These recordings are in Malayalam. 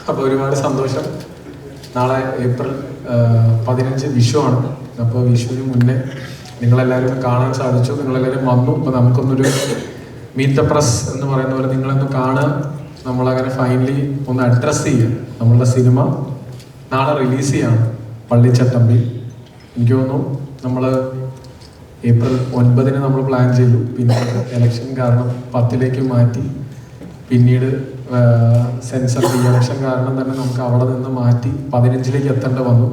അപ്പോൾ ഒരുപാട് സന്തോഷം. നാളെ ഏപ്രിൽ 15 വിഷു ആണ്. അപ്പോൾ വിഷുവിന് മുന്നേ നിങ്ങളെല്ലാവരും കാണാൻ സാധിച്ചു, നിങ്ങളെല്ലാവരും വന്നു. അപ്പോൾ നമുക്കൊന്നൊരു മീറ്റ് ദ പ്രസ് എന്ന് പറയുന്ന പോലെ നിങ്ങളൊന്ന് കാണുക, നമ്മളങ്ങനെ ഫൈനലി ഒന്ന് അഡ്രസ്സ് ചെയ്യുക. നമ്മളുടെ സിനിമ നാളെ റിലീസ് ചെയ്യാണ് പള്ളിച്ചട്ടമ്പി. എനിക്ക് തോന്നുന്നു നമ്മൾ ഏപ്രിൽ 9 നമ്മൾ പ്ലാൻ ചെയ്തു, പിന്നെ ഇലക്ഷൻ കാരണം 10 മാറ്റി, പിന്നീട് സെൻസർ ഇലക്ഷൻ കാരണം തന്നെ നമുക്ക് അവിടെ നിന്ന് മാറ്റി 15 എത്തേണ്ട വന്നു.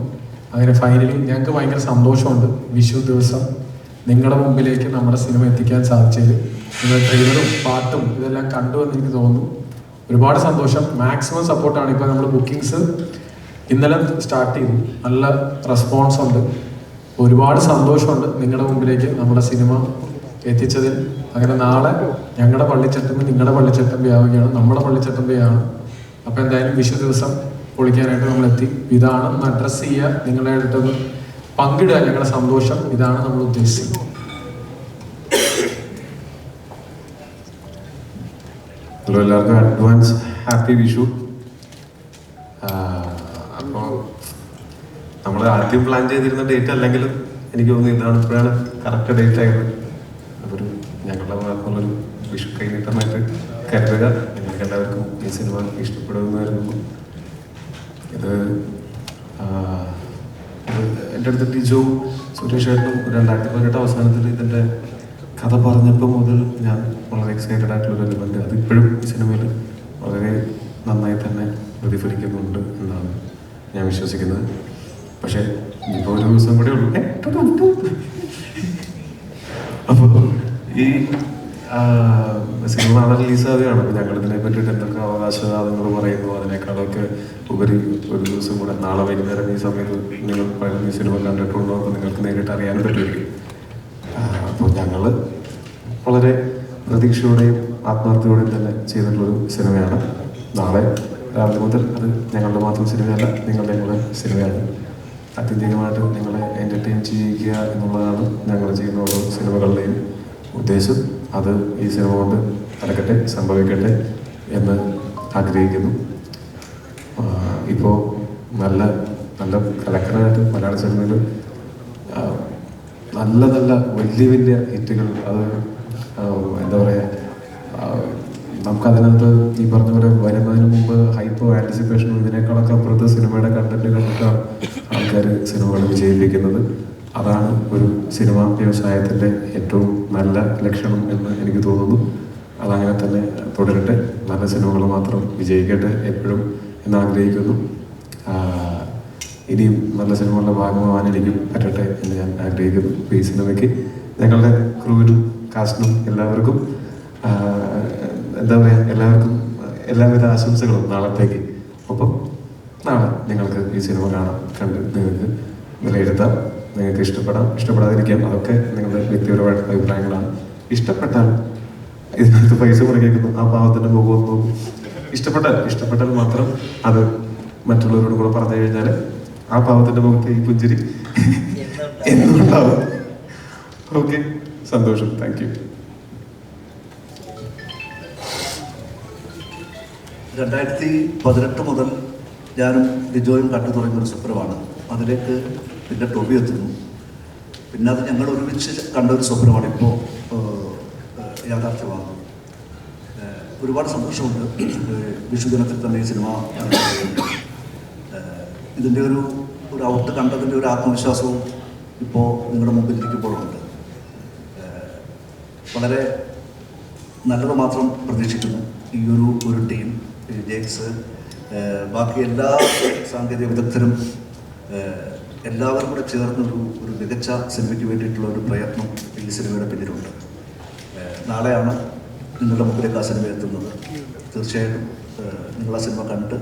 അങ്ങനെ ഫൈനലി ഞങ്ങൾക്ക് ഭയങ്കര സന്തോഷമുണ്ട് വിഷു ദിവസം നിങ്ങളുടെ മുമ്പിലേക്ക് നമ്മുടെ സിനിമ എത്തിക്കാൻ സാധിച്ചത്. നിങ്ങൾ ട്രെയിലറും പാട്ടും ഇതെല്ലാം കണ്ടുവെന്ന് എനിക്ക് തോന്നുന്നു. ഒരുപാട് സന്തോഷം. മാക്സിമം സപ്പോർട്ടാണ്. ഇപ്പോൾ നമ്മൾ ബുക്കിങ്സ് ഇന്നലെ സ്റ്റാർട്ട് ചെയ്തു, നല്ല റെസ്പോൺസ് ഉണ്ട്. ഒരുപാട് സന്തോഷമുണ്ട് നിങ്ങളുടെ മുമ്പിലേക്ക് നമ്മുടെ സിനിമ എത്തിച്ചതിൽ. അങ്ങനെ നാളെ ഞങ്ങളുടെ പള്ളിച്ചട്ടമ്പി നിങ്ങളുടെ പള്ളിച്ചട്ടമ്പി ആവുകയാണ്, നമ്മുടെ പള്ളിച്ചട്ടമ്പിയാണ്. അപ്പോൾ എന്തായാലും വിഷു ദിവസം പൊളിക്കാനായിട്ട് നമ്മൾ എത്തി. ഇതാണ് ഒന്ന് അഡ്രസ്സ് ചെയ്യുക, നിങ്ങളുടെ അടുത്തൊന്ന് പങ്കിടുക ഞങ്ങളുടെ സന്തോഷം. ഇതാണ് നമ്മൾ ഉദ്ദേശിച്ചത്. ഹലോ, എല്ലാവർക്കും അഡ്വാൻസ് ഹാപ്പി വിഷു. അപ്പോൾ നമ്മൾ ആദ്യം പ്ലാൻ ചെയ്തിരുന്ന ഡേറ്റ് അല്ലെങ്കിലും എനിക്ക് തോന്നുന്നു ഇതാണ് ഇപ്പോഴാണ് കറക്റ്റ് ഡേറ്റ് ആയത്. അപ്പോൾ ഞങ്ങളുടെ ഭാഗത്തുള്ളൊരു വിഷു കൈനീട്ടമായിട്ട് കരുതുക. നിങ്ങൾക്ക് എല്ലാവർക്കും ഈ സിനിമ ഇഷ്ടപ്പെടുമെന്ന് കരുതുന്നു. ഇത് എൻ്റെ അടുത്ത് ടിജോ സുരേഷ് ഏട്ടനും 2018 അവസാനത്തിൽ ഇതിൻ്റെ കഥ പറഞ്ഞപ്പോൾ മുതൽ ഞാൻ വളരെ എക്സൈറ്റഡ് ആയിട്ടുള്ളൊരു എലിമെൻ്റ് അതിപ്പോഴും ഈ സിനിമയിൽ വളരെ നന്നായി തന്നെ പ്രതിഫലിക്കുന്നുണ്ട് എന്നാണ് ഞാൻ വിശ്വസിക്കുന്നത്. പക്ഷേ ഇപ്പോൾ ഒരു ദിവസം കൂടെ ഉള്ളൂ. അപ്പോൾ ഈ സിനിമ നാളെ റിലീസാവുകയാണ്. അപ്പോൾ ഞങ്ങളിതിനെ പറ്റിയിട്ട് എന്തൊക്കെ അവകാശവാദങ്ങൾ പറയുന്നു അതിനേക്കാളൊക്കെ ഉപരി ഒരു ദിവസം കൂടെ നാളെ വൈകുന്നേരം ഈ സമയത്ത് നിങ്ങൾ പലരും ഈ സിനിമ കണ്ടിട്ടുണ്ടോ അപ്പോൾ നിങ്ങൾക്ക് നേരിട്ട് അറിയാനും പറ്റുമായിരിക്കും. അപ്പോൾ ഞങ്ങൾ വളരെ പ്രതീക്ഷയോടെയും ആത്മാർത്ഥതയോടെയും തന്നെ ചെയ്തിട്ടുള്ളൊരു സിനിമയാണ്. നാളെ രാവിലെ മുതൽ അത് ഞങ്ങളുടെ മാത്രം സിനിമയല്ല, നിങ്ങളുടെ കൂടെ സിനിമയാണ്. ആത്യന്തികമായിട്ട് നിങ്ങളെ എൻ്റർടൈൻ ചെയ്യിക്കുക എന്നുള്ളതാണ് ഞങ്ങൾ ചെയ്യുന്ന ഓരോ സിനിമകളുടെയും ഉദ്ദേശം. അത് ഈ സിനിമ കൊണ്ട് നടക്കട്ടെ, സംഭവിക്കട്ടെ എന്ന് ആഗ്രഹിക്കുന്നു. ഇപ്പോൾ നല്ല നല്ല കലക്കനായിട്ട് മലയാള സിനിമയിൽ നല്ല നല്ല വലിയ വലിയ ഹിറ്റുകൾ, അത് എന്താ പറയുക, നമുക്കതിനകത്ത് ഈ പറഞ്ഞ പോലെ വരുന്നതിന് മുമ്പ് ഹൈപ്പോ ആൻറ്റിസിപ്പേഷനും ഇതിനേക്കാളൊക്കെ അപ്പുറത്ത് സിനിമയുടെ കണ്ടന്റ് കണ്ടിട്ടാണ് ആൾക്കാർ സിനിമകൾ വിജയിപ്പിക്കുന്നത്. അതാണ് ഒരു സിനിമാ വ്യവസായത്തിൻ്റെ ഏറ്റവും നല്ല ലക്ഷണം എന്ന് എനിക്ക് തോന്നുന്നു. അതങ്ങനെ തന്നെ തുടരട്ടെ, നല്ല സിനിമകൾ മാത്രം വിജയിക്കട്ടെ എപ്പോഴും എന്നാഗ്രഹിക്കുന്നു. ഇനിയും നല്ല സിനിമകളുടെ ഭാഗമാവാൻ എനിക്കും പറ്റട്ടെ എന്ന് ഞാൻ ആഗ്രഹിക്കുന്നു. ഈ സിനിമയ്ക്ക് ഞങ്ങളുടെ ക്രൂവിനും കാസ്റ്റിനും എല്ലാവർക്കും എന്താ പറയുക, എല്ലാവർക്കും എല്ലാവിധ ആശംസകളും നാളത്തേക്ക്. ഒപ്പം നാളെ നിങ്ങൾക്ക് ഈ സിനിമ കാണാം, കണ്ട് നിങ്ങൾക്ക് വിലയിരുത്താം, നിങ്ങൾക്ക് ഇഷ്ടപ്പെടാം, ഇഷ്ടപ്പെടാതിരിക്കാം, അതൊക്കെ നിങ്ങളുടെ വ്യക്തിപരമായിട്ടുള്ള അഭിപ്രായങ്ങളാണ്. ഇഷ്ടപ്പെട്ടാൽ ഇതിനകത്ത് പൈസ മുടക്കിയിരിക്കുന്നു, ആ പാവത്തിൻ്റെ മുഖം നോക്കും. ഇഷ്ടപ്പെട്ടാൽ മാത്രം അത് മറ്റുള്ളവരോട് കൂടെ പറഞ്ഞു കഴിഞ്ഞാൽ ആ പാവത്തിൻ്റെ മുഖത്ത് ഈ പുഞ്ചിരി എന്നുണ്ടാവും. ഓക്കെ, സന്തോഷം, താങ്ക് യു. 2018 മുതൽ ഞാനും ലിജോയും കണ്ടു തുടങ്ങിയൊരു സ്വപ്നമാണ്. അതിലേക്ക് പിന്നെ ടോബി എത്തുന്നു. പിന്നെ അത് ഞങ്ങൾ ഒരുമിച്ച് കണ്ട ഒരു സ്വപ്നമാണ് ഇപ്പോൾ യാഥാർത്ഥ്യമാകുന്നത്. ഒരുപാട് സന്തോഷമുണ്ട്. വിഷുദിനത്തിൽ തന്നെ ഈ സിനിമ ഇതിൻ്റെ ഒരു ഔട്ട് കണ്ടതിൻ്റെ ഒരു ആത്മവിശ്വാസവും ഇപ്പോൾ നിങ്ങളുടെ മുമ്പിൽ ഇരിക്കുമ്പോഴുണ്ട്. വളരെ നല്ലത് മാത്രം പ്രതീക്ഷിക്കുന്നു. ഈ ഒരു ടീം, ജെയ്ക്സ്, ബാക്കി എല്ലാ സാങ്കേതിക വിദഗ്ധരും എല്ലാവരും കൂടെ ചേർന്നൊരു മികച്ച സിനിമയ്ക്ക് വേണ്ടിയിട്ടുള്ള ഒരു പ്രയത്നം ഈ സിനിമയുടെ പിന്നിലുണ്ട്. നാളെയാണ് നിങ്ങളുടെ മുമ്പിലേക്ക് ആ സിനിമ എത്തുന്നത്. തീർച്ചയായിട്ടും നിങ്ങൾ ആ സിനിമ കണ്ട്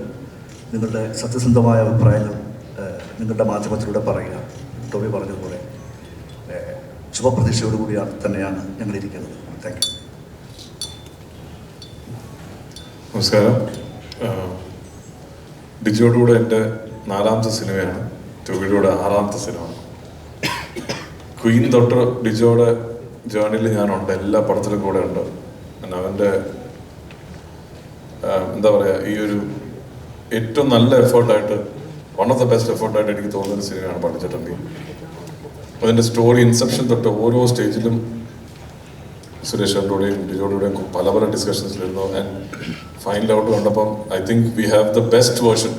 നിങ്ങളുടെ സത്യസന്ധമായ അഭിപ്രായങ്ങൾ നിങ്ങളുടെ മാധ്യമത്തിലൂടെ പറയുക. ടോബി പറഞ്ഞതുപോലെ ശുഭപ്രതീക്ഷയോടുകൂടിയാണ് തന്നെയാണ് ഞങ്ങളിരിക്കുന്നത്. Thank you. നമസ്കാരം. ഡിജോയുടെ കൂടെ എൻ്റെ 4ാമത്തെ സിനിമയാണ്, ടോബിയുടെ കൂടെ 6ാമത്തെ സിനിമ. ക്വീൻ തൊട്ട് ഡിജോയുടെ ജേർണിയിൽ ഞാനുണ്ട്, എല്ലാ പടത്തിലും കൂടെ ഉണ്ട്. അവൻ്റെ എന്താ പറയുക, ഈ ഒരു ഏറ്റവും നല്ല എഫേർട്ടായിട്ട്, വൺ ഓഫ് ദ ബെസ്റ്റ് എഫേർട്ടായിട്ട് എനിക്ക് തോന്നുന്ന സിനിമയാണ് പള്ളിച്ചട്ടമ്പി. അതിൻ്റെ സ്റ്റോറി ഇൻസെപ്ഷൻ തൊട്ട് ഓരോ സ്റ്റേജിലും സുരേഷോടെയും ഡിജോടെയും പല പല ഡിസ്കഷൻസിലിരുന്നു. ആൻഡ് ഫൈനൽ ഔട്ട് കണ്ടപ്പം I think we have the best version.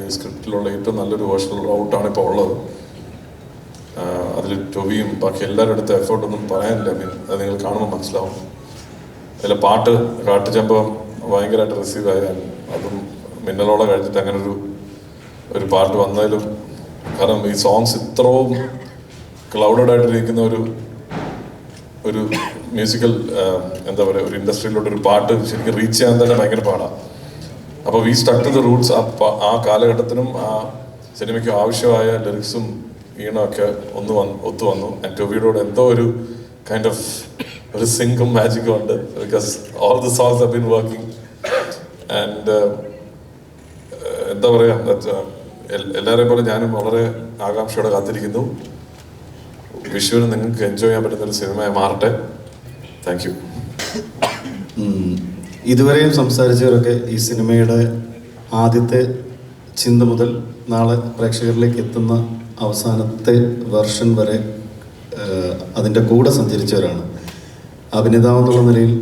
ഈ സ്ക്രിപ്റ്റിലുള്ള ഏറ്റവും നല്ലൊരു വേർഷൻ ഔട്ടാണ് ഇപ്പോൾ ഉള്ളത്. അതിൽ ടൊവിയും ബാക്കി എല്ലാവരും എടുത്ത എഫേർട്ടൊന്നും പറയാനില്ല. അത് നിങ്ങൾ കാണുമ്പോൾ മനസ്സിലാവും. അതിലെ പാട്ട് കാട്ടുചമ്പം ഭയങ്കരമായിട്ട് റിസീവ് ആയ, അതും മിന്നലോടെ കഴിഞ്ഞിട്ട് അങ്ങനെ ഒരു പാട്ട് വന്നതിലും, കാരണം ഈ സോങ്സ് ഇത്രയും ക്ലൗഡഡ് ആയിട്ടിരിക്കുന്ന ഒരു മ്യൂസിക്കൽ എന്താ പറയുക, ഒരു ഇൻഡസ്ട്രിയിലോട്ടൊരു പാട്ട് ശരിക്കും റീച്ച് ചെയ്യാൻ തന്നെ ഭയങ്കര പാടാണ്. അപ്പോൾ we stuck to the roots. ആ കാലഘട്ടത്തിനും ആ സിനിമയ്ക്കും ആവശ്യമായ ലിറിക്സും ഈണമൊക്കെ ഒത്തു വന്നു. ആൻഡ് ടൊവിയോട് എന്തോ ഒരു കൈൻഡ് ഓഫ് ഒരു സിങ്കും മാജിക്കും ഉണ്ട്. Because all the songs have been working. And എന്താ പറയുക, എല്ലാവരെയും പോലെ ഞാനും വളരെ ആകാംക്ഷയോടെ കാത്തിരിക്കുന്നു. വിഷുവിന് നിങ്ങൾക്ക് എൻജോയ് ചെയ്യാൻ പറ്റുന്നൊരു സിനിമയായി മാറട്ടെ. Thank you. ഇതുവരെയും സംസാരിച്ചവരൊക്കെ ഈ സിനിമയുടെ ആദ്യത്തെ ചിന്ത മുതൽ നാളെ പ്രേക്ഷകരിലേക്ക് എത്തുന്ന അവസാനത്തെ വെർഷൻ വരെ അതിൻ്റെ കൂടെ സഞ്ചരിച്ചവരാണ്. അഭിനേതാവെന്നുള്ള നിലയിൽ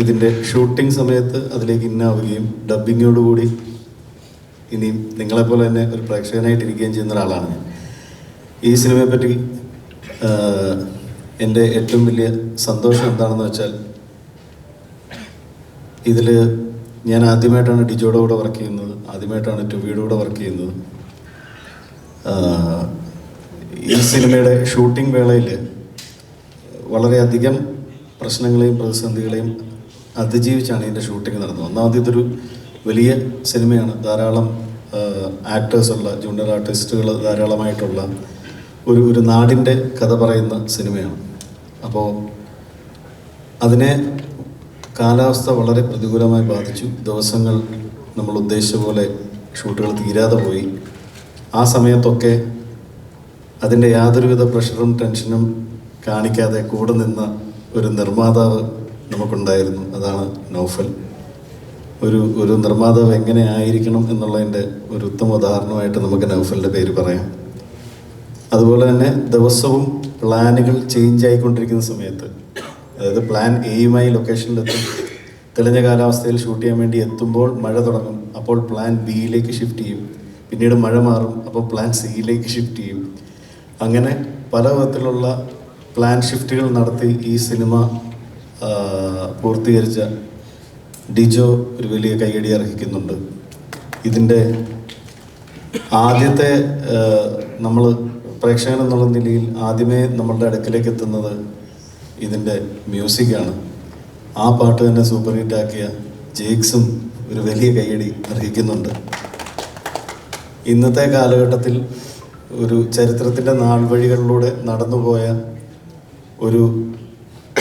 ഇതിൻ്റെ ഷൂട്ടിംഗ് സമയത്ത് അതിലേക്ക് ഇന്നാവുകയും ഡബ്ബിങ്ങോടുകൂടി ഇനിയും നിങ്ങളെപ്പോലെ തന്നെ ഒരു പ്രേക്ഷകനായിട്ടിരിക്കുകയും ചെയ്യുന്ന ഒരാളാണ് ഞാൻ. ഈ സിനിമയെപ്പറ്റി എൻ്റെ ഏറ്റവും വലിയ സന്തോഷം എന്താണെന്ന് വെച്ചാൽ, ഇതിൽ ഞാൻ ആദ്യമായിട്ടാണ് ഡിജോയുടെ കൂടെ വർക്ക് ചെയ്യുന്നത്, ആദ്യമായിട്ടാണ് ടൊവിയുടെ കൂടെ വർക്ക് ചെയ്യുന്നത്. ഈ സിനിമയുടെ ഷൂട്ടിംഗ് വേളയിൽ വളരെയധികം പ്രശ്നങ്ങളെയും പ്രതിസന്ധികളെയും അതിജീവിച്ചാണ് ഇതിൻ്റെ ഷൂട്ടിംഗ് നടന്നത്. ഒന്നാമത് ഇതൊരു വലിയ സിനിമയാണ്, ധാരാളം ആക്ടേഴ്സുള്ള, ജൂനിയർ ആർട്ടിസ്റ്റുകൾ ധാരാളമായിട്ടുള്ള ഒരു നാടിൻ്റെ കഥ പറയുന്ന സിനിമയാണ്. അപ്പോൾ അതിനെ കാലാവസ്ഥ വളരെ പ്രതികൂലമായി ബാധിച്ചു. ദിവസങ്ങൾ നമ്മൾ ഉദ്ദേശിച്ച പോലെ ഷൂട്ടുകൾ തീരാതെ പോയി. ആ സമയത്തൊക്കെ അതിൻ്റെ യാതൊരുവിധ പ്രഷറും ടെൻഷനും കാണിക്കാതെ കൂടെ നിന്ന ഒരു നിർമ്മാതാവ് നമുക്കുണ്ടായിരുന്നു. അതാണ് നൗഫൽ. ഒരു നിർമ്മാതാവ് എങ്ങനെ ആയിരിക്കണം എന്നുള്ളതിൻ്റെ ഒരു ഉത്തമ ഉദാഹരണമായിട്ട് നമുക്ക് നൗഫലിൻ്റെ പേര് പറയാം. അതുപോലെ തന്നെ ദിവസവും പ്ലാനുകൾ ചേഞ്ച് ആയിക്കൊണ്ടിരിക്കുന്ന സമയത്ത്, അതായത് പ്ലാൻ എയുമായി ലൊക്കേഷനിലെത്തും, തെളിഞ്ഞ കാലാവസ്ഥയിൽ ഷൂട്ട് ചെയ്യാൻ വേണ്ടി എത്തുമ്പോൾ മഴ തുടങ്ങും, അപ്പോൾ പ്ലാൻ ബിയിലേക്ക് ഷിഫ്റ്റ് ചെയ്യും, പിന്നീട് മഴ മാറും, അപ്പോൾ പ്ലാൻ സിയിലേക്ക് ഷിഫ്റ്റ് ചെയ്യും. അങ്ങനെ പല വിധത്തിലുള്ള പ്ലാൻ ഷിഫ്റ്റുകൾ നടത്തി ഈ സിനിമ പൂർത്തീകരിച്ച ഡിജോ ഒരു വലിയ കയ്യടി അർഹിക്കുന്നുണ്ട്. ഇതിൻ്റെ ആദ്യത്തെ നമ്മൾ പ്രേക്ഷകൻ എന്നുള്ള നിലയിൽ ആദ്യമേ നമ്മളുടെ അടുക്കിലേക്ക് എത്തുന്നത് ഇതിൻ്റെ മ്യൂസിക്കാണ്. ആ പാട്ട് തന്നെ സൂപ്പർ ഹിറ്റാക്കിയ ജേക്സും ഒരു വലിയ കയ്യടി അർഹിക്കുന്നുണ്ട്. ഇന്നത്തെ കാലഘട്ടത്തിൽ ഒരു ചരിത്രത്തിൻ്റെ നാൾവഴികളിലൂടെ നടന്നുപോയ ഒരു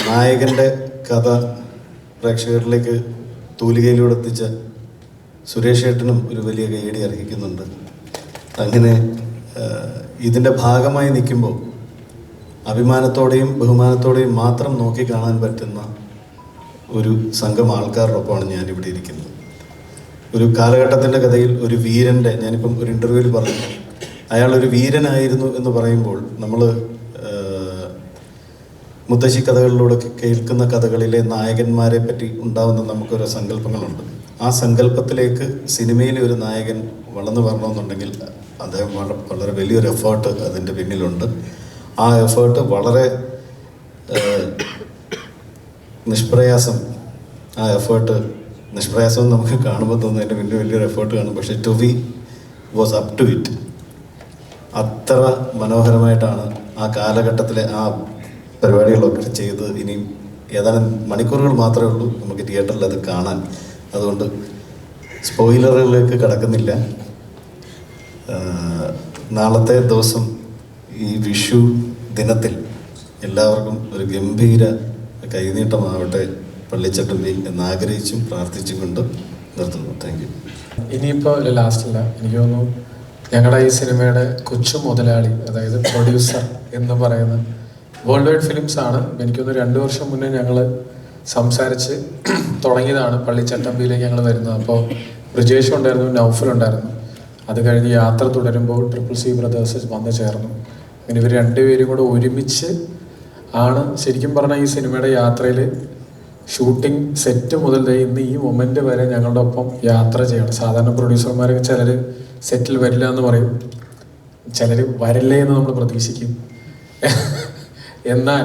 നായകൻ്റെ കഥ പ്രേക്ഷകരിലേക്ക് തൂലികയിലൂടെ എത്തിച്ച സുരേഷ് ഏട്ടനും ഒരു വലിയ കയ്യടി അർഹിക്കുന്നുണ്ട്. അങ്ങനെ ഇതിൻ്റെ ഭാഗമായി നിൽക്കുമ്പോൾ അഭിമാനത്തോടെയും ബഹുമാനത്തോടെയും മാത്രം നോക്കി കാണാൻ പറ്റുന്ന ഒരു സംഘം ആൾക്കാരോടൊപ്പമാണ് ഞാനിവിടെ ഇരിക്കുന്നത്. ഒരു കാലഘട്ടത്തിൻ്റെ കഥയിൽ ഒരു വീരൻ്റെ, ഞാനിപ്പം ഒരു ഇൻ്റർവ്യൂവിൽ പറഞ്ഞു, അയാളൊരു വീരനായിരുന്നു എന്ന് പറയുമ്പോൾ നമ്മൾ മുത്തശ്ശി കഥകളിലൂടെ കേൾക്കുന്ന കഥകളിലെ നായകന്മാരെ പറ്റി ഉണ്ടാകുന്ന നമുക്കൊരു സങ്കല്പങ്ങളുണ്ട്. ആ സങ്കല്പത്തിലേക്ക് സിനിമയിലെ ഒരു നായകൻ വളർന്നു വരണമെന്നുണ്ടെങ്കിൽ അദ്ദേഹം വളരെ വലിയൊരു എഫേർട്ട് അതിൻ്റെ പിന്നിലുണ്ട്. ആ എഫേർട്ട് വളരെ നിഷ്പ്രയാസം നമുക്ക് കാണുമ്പോൾ തോന്നുന്നു അതിൻ്റെ വലിയൊരു എഫേർട്ട് കാണും. പക്ഷേ Tovi was up to it. അത്ര മനോഹരമായിട്ടാണ് ആ കാലഘട്ടത്തിലെ ആ പരിപാടികളൊക്കെ ചെയ്ത്. ഇനിയും ഏതാനും മണിക്കൂറുകൾ മാത്രമേ ഉള്ളൂ നമുക്ക് തിയേറ്ററിൽ അത് കാണാൻ. അതുകൊണ്ട് സ്പോയിലറുകളിലേക്ക് കടക്കുന്നില്ല. നാളത്തെ ദിവസം ഈ വിഷു ദിനത്തിൽ എല്ലാവർക്കും ഒരു ഗംഭീര കൈനീട്ടമാവട്ടെ പള്ളിച്ചട്ടമ്പി എന്നാഗ്രഹിച്ചും പ്രാർത്ഥിച്ചും കൊണ്ട് നിർത്തുന്നു. Thank you. ഇനിയിപ്പോൾ ലാസ്റ്റില്ല, എനിക്ക് തോന്നുന്നു ഞങ്ങളുടെ ഈ സിനിമയുടെ കൊച്ചു മുതലാളി, അതായത് പ്രൊഡ്യൂസർ എന്ന് പറയുന്ന വേൾഡ് വൈഡ് ഫിലിംസ് ആണ്. എനിക്കൊന്ന് 2 വർഷം മുന്നേ ഞങ്ങൾ സംസാരിച്ച് തുടങ്ങിയതാണ് പള്ളിച്ചട്ടമ്പിയിലേക്ക് ഞങ്ങൾ വരുന്നത്. അപ്പോൾ ബ്രിജേഷ് ഉണ്ടായിരുന്നു, നൗഫൽ ഉണ്ടായിരുന്നു. അത് കഴിഞ്ഞ് യാത്ര തുടരുമ്പോൾ ട്രിപ്പിൾ സി ബ്രദേഴ്സ് വന്ന് ചേർന്നു. അങ്ങനെ ഇവർ രണ്ടുപേരും കൂടെ ഒരുമിച്ച് ആണ് ശരിക്കും പറഞ്ഞാൽ ഈ സിനിമയുടെ യാത്രയിൽ ഷൂട്ടിംഗ് സെറ്റ് മുതൽ ഇന്ന് ഈ മൊമെൻ്റ് വരെ ഞങ്ങളുടെ ഒപ്പം യാത്ര ചെയ്യണം. സാധാരണ പ്രൊഡ്യൂസർമാരൊക്കെ ചിലർ സെറ്റിൽ വരില്ല എന്ന് പറയും, ചിലർ വരില്ലേ എന്ന് നമ്മൾ പ്രതീക്ഷിക്കും. എന്നാൽ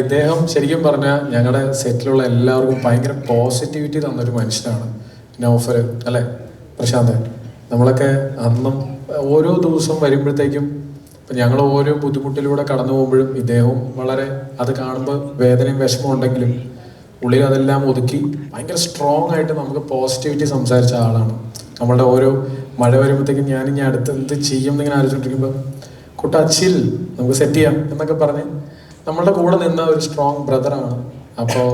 ഇദ്ദേഹം ശരിക്കും പറഞ്ഞാൽ ഞങ്ങളുടെ സെറ്റിലുള്ള എല്ലാവർക്കും ഭയങ്കര പോസിറ്റിവിറ്റി തന്നൊരു മനുഷ്യനാണ് നൗഫൽ, അല്ലേ പ്രശാന്ത്? നമ്മളൊക്കെ അന്നും ഓരോ ദിവസം വരുമ്പോഴത്തേക്കും ഞങ്ങൾ ഓരോ ബുദ്ധിമുട്ടിലൂടെ കടന്നു പോകുമ്പോഴും ഇദ്ദേഹവും വളരെ അത് കാണുമ്പോൾ വേദനയും വിഷമം ഉണ്ടെങ്കിലും ഉള്ളിൽ അതെല്ലാം ഒതുക്കി ഭയങ്കര സ്ട്രോങ് ആയിട്ട് നമുക്ക് പോസിറ്റിവിറ്റി സംസാരിച്ച ആളാണ്. നമ്മളുടെ ഓരോ മഴ വരുമ്പോഴത്തേക്കും ഞാനിനി അടുത്ത് എന്ത് ചെയ്യും എന്നിങ്ങനെ ആലോചിച്ചുകൊണ്ടിരിക്കുമ്പോൾ കുട്ടാച്ചിൽ നമുക്ക് സെറ്റ് ചെയ്യാം എന്നൊക്കെ പറഞ്ഞ് നമ്മളുടെ കൂടെ നിന്ന ഒരു സ്ട്രോങ് ബ്രദറാണ്. അപ്പോൾ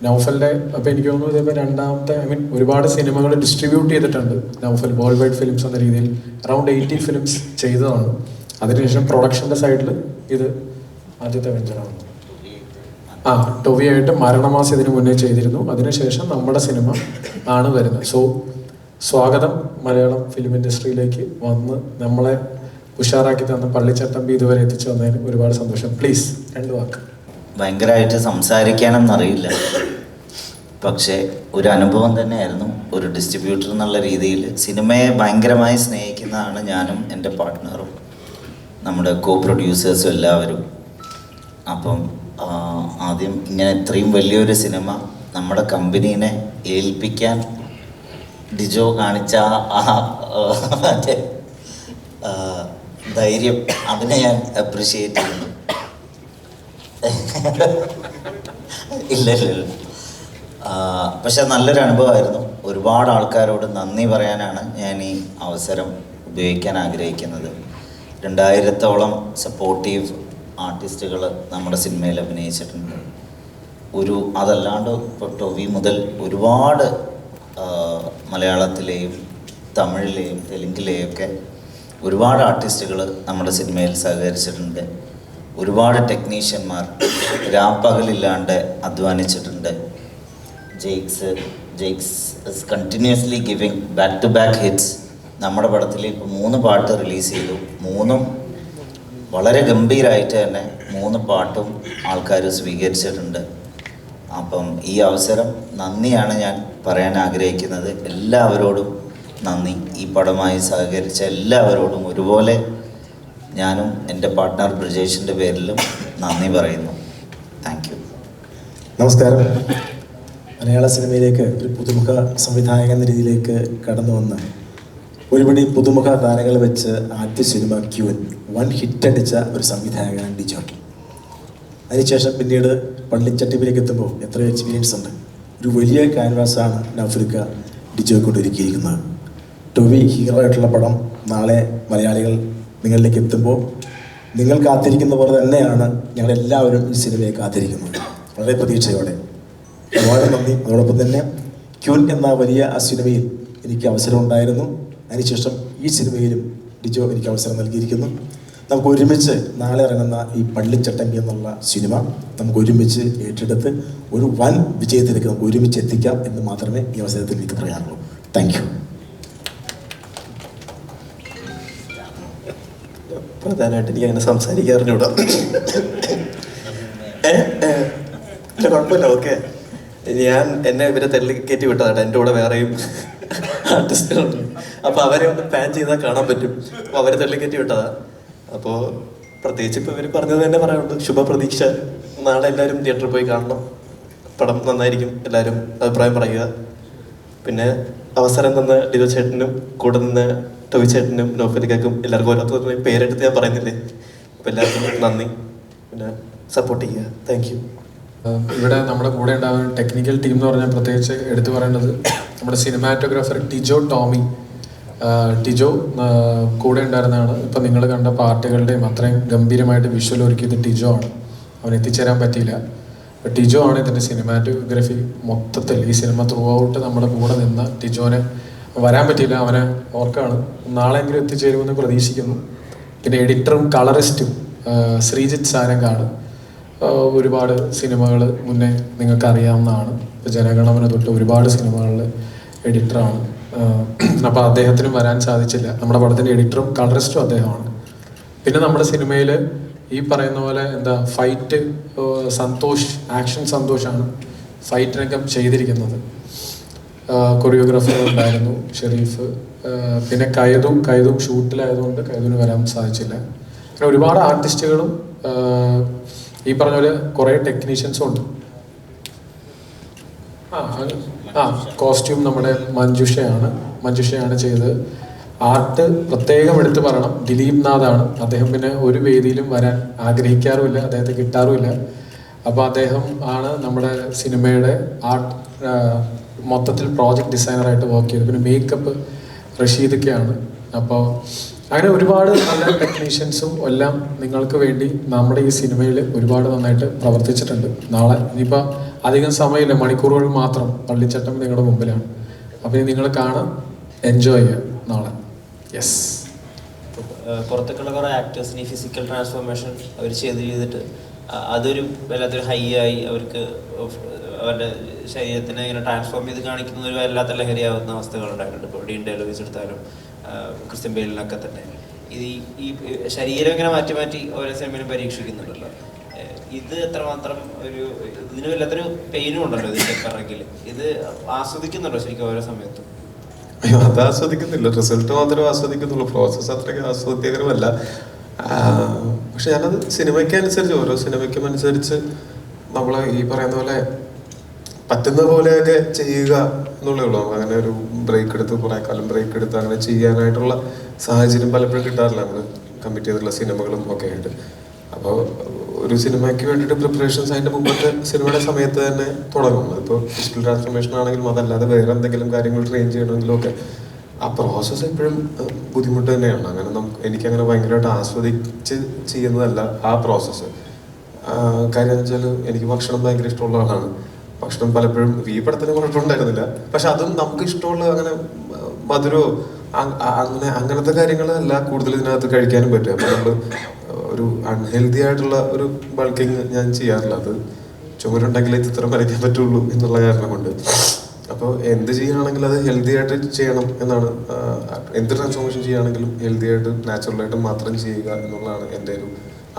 നൗഫലിൻ്റെ അപ്പോൾ എനിക്ക് തോന്നുന്നു ഇതേപോലെ രണ്ടാമത്തെ ഒരുപാട് സിനിമകൾ ഡിസ്ട്രിബ്യൂട്ട് ചെയ്തിട്ടുണ്ട് നൗഫൽ വേൾഡ് വൈഡ് ഫിലിംസ് എന്ന രീതിയിൽ. അറൗണ്ട് 80 ഫിലിംസ് ചെയ്തതാണ്. അതിനുശേഷം പ്രൊഡക്ഷൻ്റെ സൈഡിൽ ഇത് ആദ്യത്തെ വെഞ്ചറാണ്. ടൊവിയായിട്ട് മരണമാസം ഇതിനു മുന്നേ ചെയ്തിരുന്നു. അതിനുശേഷം നമ്മുടെ സിനിമ ആണ് വരുന്നത്. സോ സ്വാഗതം മലയാളം ഫിലിം ഇൻഡസ്ട്രിയിലേക്ക് വന്ന് നമ്മളെ ഉഷാറാക്കി തന്ന പള്ളിച്ചട്ടമ്പി ഇതുവരെ എത്തിച്ചു വന്നതിന് ഒരുപാട് സന്തോഷം. പ്ലീസ് 2 വാക്ക്. ഭയങ്കരമായിട്ട് സംസാരിക്കാനൊന്നറിയില്ല, പക്ഷേ ഒരു അനുഭവം തന്നെയായിരുന്നു. ഒരു ഡിസ്ട്രിബ്യൂട്ടർ എന്നുള്ള രീതിയിൽ സിനിമയെ ഭയങ്കരമായി സ്നേഹിക്കുന്നതാണ് ഞാനും എൻ്റെ പാർട്ട്ണറും നമ്മുടെ കോ പ്രൊഡ്യൂസേഴ്സും എല്ലാവരും. അപ്പം ആദ്യം ഇങ്ങനെ ഇത്രയും വലിയൊരു സിനിമ നമ്മുടെ കമ്പനീനെ ഏൽപ്പിക്കാൻ ഡിജോ കാണിച്ച മറ്റേ ധൈര്യം, അതിനെ ഞാൻ അപ്രിഷ്യേറ്റ് ചെയ്യുന്നു. ഇല്ല പക്ഷെ നല്ലൊരു അനുഭവമായിരുന്നു. ഒരുപാട് ആൾക്കാരോട് നന്ദി പറയാനാണ് ഞാൻ ഈ അവസരം ഉപയോഗിക്കാൻ ആഗ്രഹിക്കുന്നത്. 2000-ഓളം സപ്പോർട്ടീവ് ആർട്ടിസ്റ്റുകൾ നമ്മുടെ സിനിമയിൽ അഭിനയിച്ചിട്ടുണ്ട്. അതല്ലാണ്ട് ഇപ്പോൾ ടൊവി മുതൽ ഒരുപാട് മലയാളത്തിലെയും തമിഴിലെയും തെലുങ്കിലെയും ഒക്കെ ഒരുപാട് ആർട്ടിസ്റ്റുകൾ നമ്മുടെ സിനിമയിൽ സഹകരിച്ചിട്ടുണ്ട്. ഒരുപാട് ടെക്നീഷ്യന്മാർ രാപ്പകലില്ലാണ്ട് അധ്വാനിച്ചിട്ടുണ്ട്. Jakes is continuously giving back to back hits. നമ്മുടെ പടത്തിൽ ഇപ്പോൾ 3 പാട്ട് റിലീസ് ചെയ്തു. 3ഉം വളരെ ഗംഭീരമായിട്ട് തന്നെ 3 പാട്ടും ആൾക്കാർ സ്വീകരിച്ചിട്ടുണ്ട്. അപ്പം ഈ അവസരം നന്ദിയാണ് ഞാൻ പറയാൻ ആഗ്രഹിക്കുന്നത്. എല്ലാവരോടും നന്ദി. ഈ പടമായി സഹകരിച്ച എല്ലാവരോടും ഒരുപോലെ ഞാനും എൻ്റെ പാർട്ട്ണർ ബ്രിജേഷിൻ്റെ പേരിലും നന്ദി പറയുന്നു. Thank you. നമസ്കാരം. മലയാള സിനിമയിലേക്ക് ഒരു പുതുമുഖ സംവിധായകൻ എന്ന രീതിയിലേക്ക് കടന്നു വന്ന് ഒരുപടി പുതുമുഖ താരങ്ങൾ വെച്ച് ആദ്യ സിനിമ ക്യൂൻ 1 ഹിറ്റ് അടിച്ച ഒരു സംവിധായകനാണ് ഡിജോ. അതിനുശേഷം പിന്നീട് പള്ളിച്ചട്ടിപ്പിലേക്ക് എത്തുമ്പോൾ എത്ര എക്സ്പീരിയൻസ് ഉണ്ട്. ഒരു വലിയ ക്യാൻവാസാണ് നൗഫലിക്ക ഡിജോയെ കൊണ്ടൊരുക്കിയിരിക്കുന്നത്. ടൊവി ഹീറോ ആയിട്ടുള്ള പടം നാളെ മലയാളികൾ നിങ്ങളിലേക്ക് എത്തുമ്പോൾ നിങ്ങൾ കാത്തിരിക്കുന്ന പോലെ തന്നെയാണ് ഞങ്ങളെല്ലാവരും ഈ സിനിമയെ കാത്തിരിക്കുന്നത്, വളരെ പ്രതീക്ഷയോടെ. ഒരുപാട് നന്ദി. അതോടൊപ്പം തന്നെ ക്യൂൻ എന്ന വലിയ ആ സിനിമയിൽ എനിക്ക് അവസരം ഉണ്ടായിരുന്നു. അതിനുശേഷം ഈ സിനിമയിലും ഡിജോ എനിക്ക് അവസരം നൽകിയിരിക്കുന്നു. നമുക്ക് ഒരുമിച്ച് നാളെ ഇറങ്ങുന്ന ഈ പള്ളിച്ചട്ടമ്പി എന്നുള്ള സിനിമ നമുക്ക് ഒരുമിച്ച് ഏറ്റെടുത്ത് ഒരു വൻ വിജയത്തിലേക്ക് നമുക്ക് ഒരുമിച്ച് എത്തിക്കാം എന്ന് മാത്രമേ ഈ അവസരത്തിൽ എനിക്ക് പറയാനുള്ളൂ. Thank you. പ്രധാനമായിട്ട് എനിക്ക് അങ്ങനെ സംസാരിക്കാറിഞ്ഞൂടാ. കുഴപ്പമില്ല, ഓക്കെ. എന്നെ ഇവരെ തള്ളി കയറ്റി വിട്ടതാണ്. എൻ്റെ കൂടെ വേറെയും ആർട്ടിസ്റ്റുകളുണ്ട്. അപ്പോൾ അവരെ ഒന്ന് പാൻ ചെയ്താൽ കാണാൻ പറ്റും. അപ്പോൾ അവരെ തള്ളി കയറ്റി വിട്ടതാ. അപ്പോൾ പ്രത്യേകിച്ച് ഇപ്പോൾ ഇവർ പറഞ്ഞത് തന്നെ പറയാനുള്ളൂ. ശുഭപ്രതീക്ഷ. നാളെ എല്ലാവരും തിയേറ്ററിൽ പോയി കാണണം. പടം നന്നായിരിക്കും. എല്ലാവരും അഭിപ്രായം പറയുക. പിന്നെ അവസരം തന്ന ഡിജോ ചേട്ടനും കൂടെ നിന്ന് ടോയ് ചേട്ടനും നൗഫലിക്കും എല്ലാവർക്കും ഓരോരുത്തരും പേരെടുത്ത് ഞാൻ പറയുന്നില്ലേ. അപ്പോൾ എല്ലാവർക്കും നന്ദി. പിന്നെ സപ്പോർട്ട് ചെയ്യുക. Thank you. ഇവിടെ നമ്മുടെ കൂടെ ഉണ്ടാകുന്ന ടെക്നിക്കൽ ടീം എന്ന് പറഞ്ഞാൽ പ്രത്യേകിച്ച് എടുത്തു പറയേണ്ടത് നമ്മുടെ സിനിമാറ്റോഗ്രാഫർ ടിജോ ടോമി. ടിജോ കൂടെ ഉണ്ടായിരുന്നതാണ്. ഇപ്പം നിങ്ങൾ കണ്ട പാട്ടുകളുടെയും അത്രയും ഗംഭീരമായിട്ട് വിഷ്വൽ ഒരുക്കിയത് ടിജോ ആണ്. അവൻ എത്തിച്ചേരാൻ പറ്റിയില്ല. അപ്പോൾ ടിജോ ആണ് ഇതിൻ്റെ സിനിമാറ്റോഗ്രാഫി മൊത്തത്തിൽ ഈ സിനിമ ത്രൂ ഔട്ട് നമ്മുടെ കൂടെ നിന്ന ടിജോനെ വരാൻ പറ്റിയില്ല. അവനെ ഓർക്കാണ്. നാളെയെങ്കിലും എത്തിച്ചേരുമെന്ന് പ്രതീക്ഷിക്കുന്നു. പിന്നെ എഡിറ്ററും കളറിസ്റ്റും ശ്രീജിത്ത് സാരംഗാണ്. ഒരുപാട് സിനിമകൾ മുന്നേ നിങ്ങൾക്ക് അറിയാവുന്നതാണ്. ഇപ്പോൾ ജനഗണമന തൊട്ട് ഒരുപാട് സിനിമകളിൽ എഡിറ്ററാണ്. അപ്പോൾ അദ്ദേഹത്തിനും വരാൻ സാധിച്ചില്ല. നമ്മുടെ പടത്തിൻ്റെ എഡിറ്ററും കളറിസ്റ്റും അദ്ദേഹമാണ്. പിന്നെ നമ്മുടെ സിനിമയിൽ ഈ പറയുന്ന പോലെ ഫൈറ്റ് സന്തോഷ്, ആക്ഷൻ സന്തോഷാണ് ഫൈറ്റിനൊക്കെ ചെയ്തിരിക്കുന്നത്. കൊറിയോഗ്രാഫർ ഉണ്ടായിരുന്നു ഷെരീഫ്. പിന്നെ കൈതും ഷൂട്ടിലായതുകൊണ്ട് കൈതുവിന് വരാൻ സാധിച്ചില്ല. അങ്ങനെ ഒരുപാട് ആർട്ടിസ്റ്റുകളും ഈ പറഞ്ഞ പോലെ കുറേ ടെക്നീഷ്യൻസും ഉണ്ട്. കോസ്റ്റ്യൂം നമ്മുടെ മഞ്ജുഷയാണ് ചെയ്തത്. ആർട്ട് പ്രത്യേകം എടുത്തു പറയണം, ദിലീപ് നാഥാണ്. അദ്ദേഹം പിന്നെ ഒരു വേദിയിലും വരാൻ ആഗ്രഹിക്കാറുമില്ല, അദ്ദേഹത്തെ കിട്ടാറുമില്ല. അപ്പോൾ അദ്ദേഹം ആണ് നമ്മുടെ സിനിമയുടെ ആർട്ട് മൊത്തത്തിൽ പ്രോജക്റ്റ് ഡിസൈനറായിട്ട് വർക്ക് ചെയ്തത്. പിന്നെ മേക്കപ്പ് റഷീദൊക്കെയാണ്. അപ്പോൾ അങ്ങനെ ഒരുപാട് നല്ല ടെക്നീഷ്യൻസും എല്ലാം നിങ്ങൾക്ക് വേണ്ടി നമ്മുടെ ഈ സിനിമയിൽ ഒരുപാട് നന്നായിട്ട് പ്രവർത്തിച്ചിട്ടുണ്ട്. നാളെ ഇനിയിപ്പോൾ അധികം സമയമില്ല, മണിക്കൂറുകൾ മാത്രം പള്ളിച്ചട്ടം നിങ്ങളുടെ മുമ്പിലാണ്. അപ്പോൾ നിങ്ങൾ കാണാം, എൻജോയ് ചെയ്യാം നാളെ. യെസ്. പുറത്തേക്കുള്ള കുറേ ആക്ടേഴ്സിന് ഈ ഫിസിക്കൽ ട്രാൻസ്ഫോർമേഷൻ അവർ ചെയ്തിട്ട് അതൊരു വല്ലാത്തൊരു ഹൈ ആയി അവർക്ക് അവരുടെ ശരീരത്തിനെ ഇങ്ങനെ ട്രാൻസ്ഫോം ചെയ്ത് കാണിക്കുന്ന ഒരു വല്ലാത്ത ലഹരിയാവുന്ന അവസ്ഥകളുണ്ടായിട്ടുണ്ട്. ഇപ്പോൾ ഡീൻ ഡെലോവിസ് എടുത്താലും ക്രിസ്ത്യൻ ബെയിലിനൊക്കെ തന്നെ ഈ ശരീരം ഇങ്ങനെ മാറ്റി മാറ്റി ഓരോ സിനിമയിലും പരീക്ഷിക്കുന്നുണ്ടല്ലോ. ഇത് എത്രമാത്രം ഇതിന് വല്ലാത്തൊരു പെയിനും ഉണ്ടല്ലോ ഇതിൻ്റെ പിറകിൽ. ഇത് ആസ്വദിക്കുന്നുണ്ടോ ശരിക്കും ഓരോ സമയത്തും? അയ്യോ, അത് ആസ്വദിക്കുന്നില്ല, റിസൾട്ട് മാത്രമേ ആസ്വദിക്കുന്നുള്ളൂ. പ്രോസസ്സ് അത്രയ്ക്ക് ആസ്വദികരമല്ല. പക്ഷെ ഞാനത് സിനിമയ്ക്കനുസരിച്ച്, ഓരോ സിനിമയ്ക്കും അനുസരിച്ച് നമ്മൾ ഈ പറയുന്ന പോലെ പറ്റുന്ന പോലെയൊക്കെ ചെയ്യുക എന്നുള്ളേ ഉള്ളൂ. അങ്ങനെ ഒരു ബ്രേക്ക് എടുത്ത് കുറേ കാലം ബ്രേക്ക് എടുത്ത് അങ്ങനെ ചെയ്യാനായിട്ടുള്ള സാഹചര്യം പലപ്പോഴും കിട്ടാറില്ല നമ്മൾ കമ്മിറ്റ് ചെയ്തിട്ടുള്ള സിനിമകളും ഒക്കെ ആയിട്ട്. അപ്പോൾ ഒരു സിനിമയ്ക്ക് വേണ്ടിയിട്ട് പ്രിപ്പറേഷൻസ് അതിൻ്റെ മുമ്പത്തെ സിനിമയുടെ സമയത്ത് തന്നെ തുടങ്ങും. അതിപ്പോൾ ഫിസിക്കൽ ട്രാൻസ്ഫോർമേഷൻ ആണെങ്കിലും അതല്ലാതെ വേറെ എന്തെങ്കിലും കാര്യങ്ങൾ ട്രെയിൻ ചെയ്യണമെങ്കിലും ഒക്കെ ആ പ്രോസസ്സ് എപ്പോഴും ബുദ്ധിമുട്ട് തന്നെയാണ്. അങ്ങനെ എനിക്കങ്ങനെ ഭയങ്കരമായിട്ട് ആസ്വദിച്ച് ചെയ്യുന്നതല്ല ആ പ്രോസസ്സ്. കാര്യം എന്ന് വെച്ചാൽ എനിക്ക് ഭക്ഷണം ഭയങ്കര ഇഷ്ടമുള്ള ആളാണ്. ഭക്ഷണം പലപ്പോഴും ഈ പടത്തിന് കുഴപ്പമുണ്ടായിരുന്നില്ല. പക്ഷെ അതും നമുക്ക് ഇഷ്ടമുള്ള അങ്ങനെ മധുരമോ അങ്ങനത്തെ കാര്യങ്ങളല്ല കൂടുതൽ ഇതിനകത്ത് കഴിക്കാനും പറ്റും. അപ്പോൾ നമ്മൾ ഒരു അൺഹെൽത്തി ആയിട്ടുള്ള ഒരു ബൾക്കിങ് ഞാൻ ചെയ്യാറില്ല. അത് ചുമരുണ്ടെങ്കിലേ ചിത്രം വരയ്ക്കാൻ പറ്റുള്ളൂ എന്നുള്ള കാരണം കൊണ്ട്. അപ്പോൾ എന്ത് ചെയ്യുകയാണെങ്കിൽ അത് ഹെൽത്തി ആയിട്ട് ചെയ്യണം എന്നാണ്. എന്ത് ട്രാൻസ്ഫോർമേഷൻ ചെയ്യുകയാണെങ്കിലും ഹെൽത്തി ആയിട്ട് നാച്ചുറലായിട്ട് മാത്രം ചെയ്യുക എന്നുള്ളതാണ് എൻ്റെ ഒരു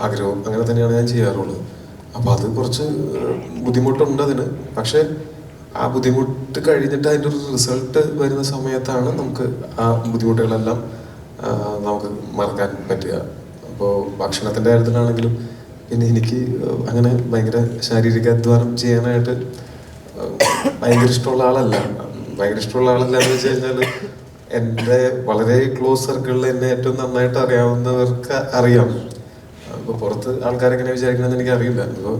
ആഗ്രഹം. അങ്ങനെ തന്നെയാണ് ഞാൻ ചെയ്യാറുള്ളത്. അപ്പോൾ അത് കുറച്ച് ബുദ്ധിമുട്ടുണ്ട് അതിന്. പക്ഷെ ആ ബുദ്ധിമുട്ട് കഴിഞ്ഞിട്ട് അതിൻ്റെ ഒരു റിസൾട്ട് വരുന്ന സമയത്താണ് നമുക്ക് ആ ബുദ്ധിമുട്ടുകളെല്ലാം നമുക്ക് മറക്കാൻ പറ്റുക. അപ്പോൾ ഭക്ഷണത്തിൻ്റെ കാര്യത്തിലാണെങ്കിലും പിന്നെ എനിക്ക് അങ്ങനെ ഭയങ്കര ശാരീരിക അധ്വാനം ചെയ്യാനായിട്ട് ഭയങ്കര ഇഷ്ടമുള്ള ആളല്ല. എന്ന് വെച്ച് കഴിഞ്ഞാൽ എൻ്റെ വളരെ ക്ലോസ് സർക്കിളിൽ എന്നെ ഏറ്റവും നന്നായിട്ട് അറിയാവുന്നവർക്ക് അറിയാം. അപ്പോൾ പുറത്ത് ആൾക്കാരെങ്ങനെ വിചാരിക്കണമെന്ന് എനിക്കറിയില്ല. അപ്പോൾ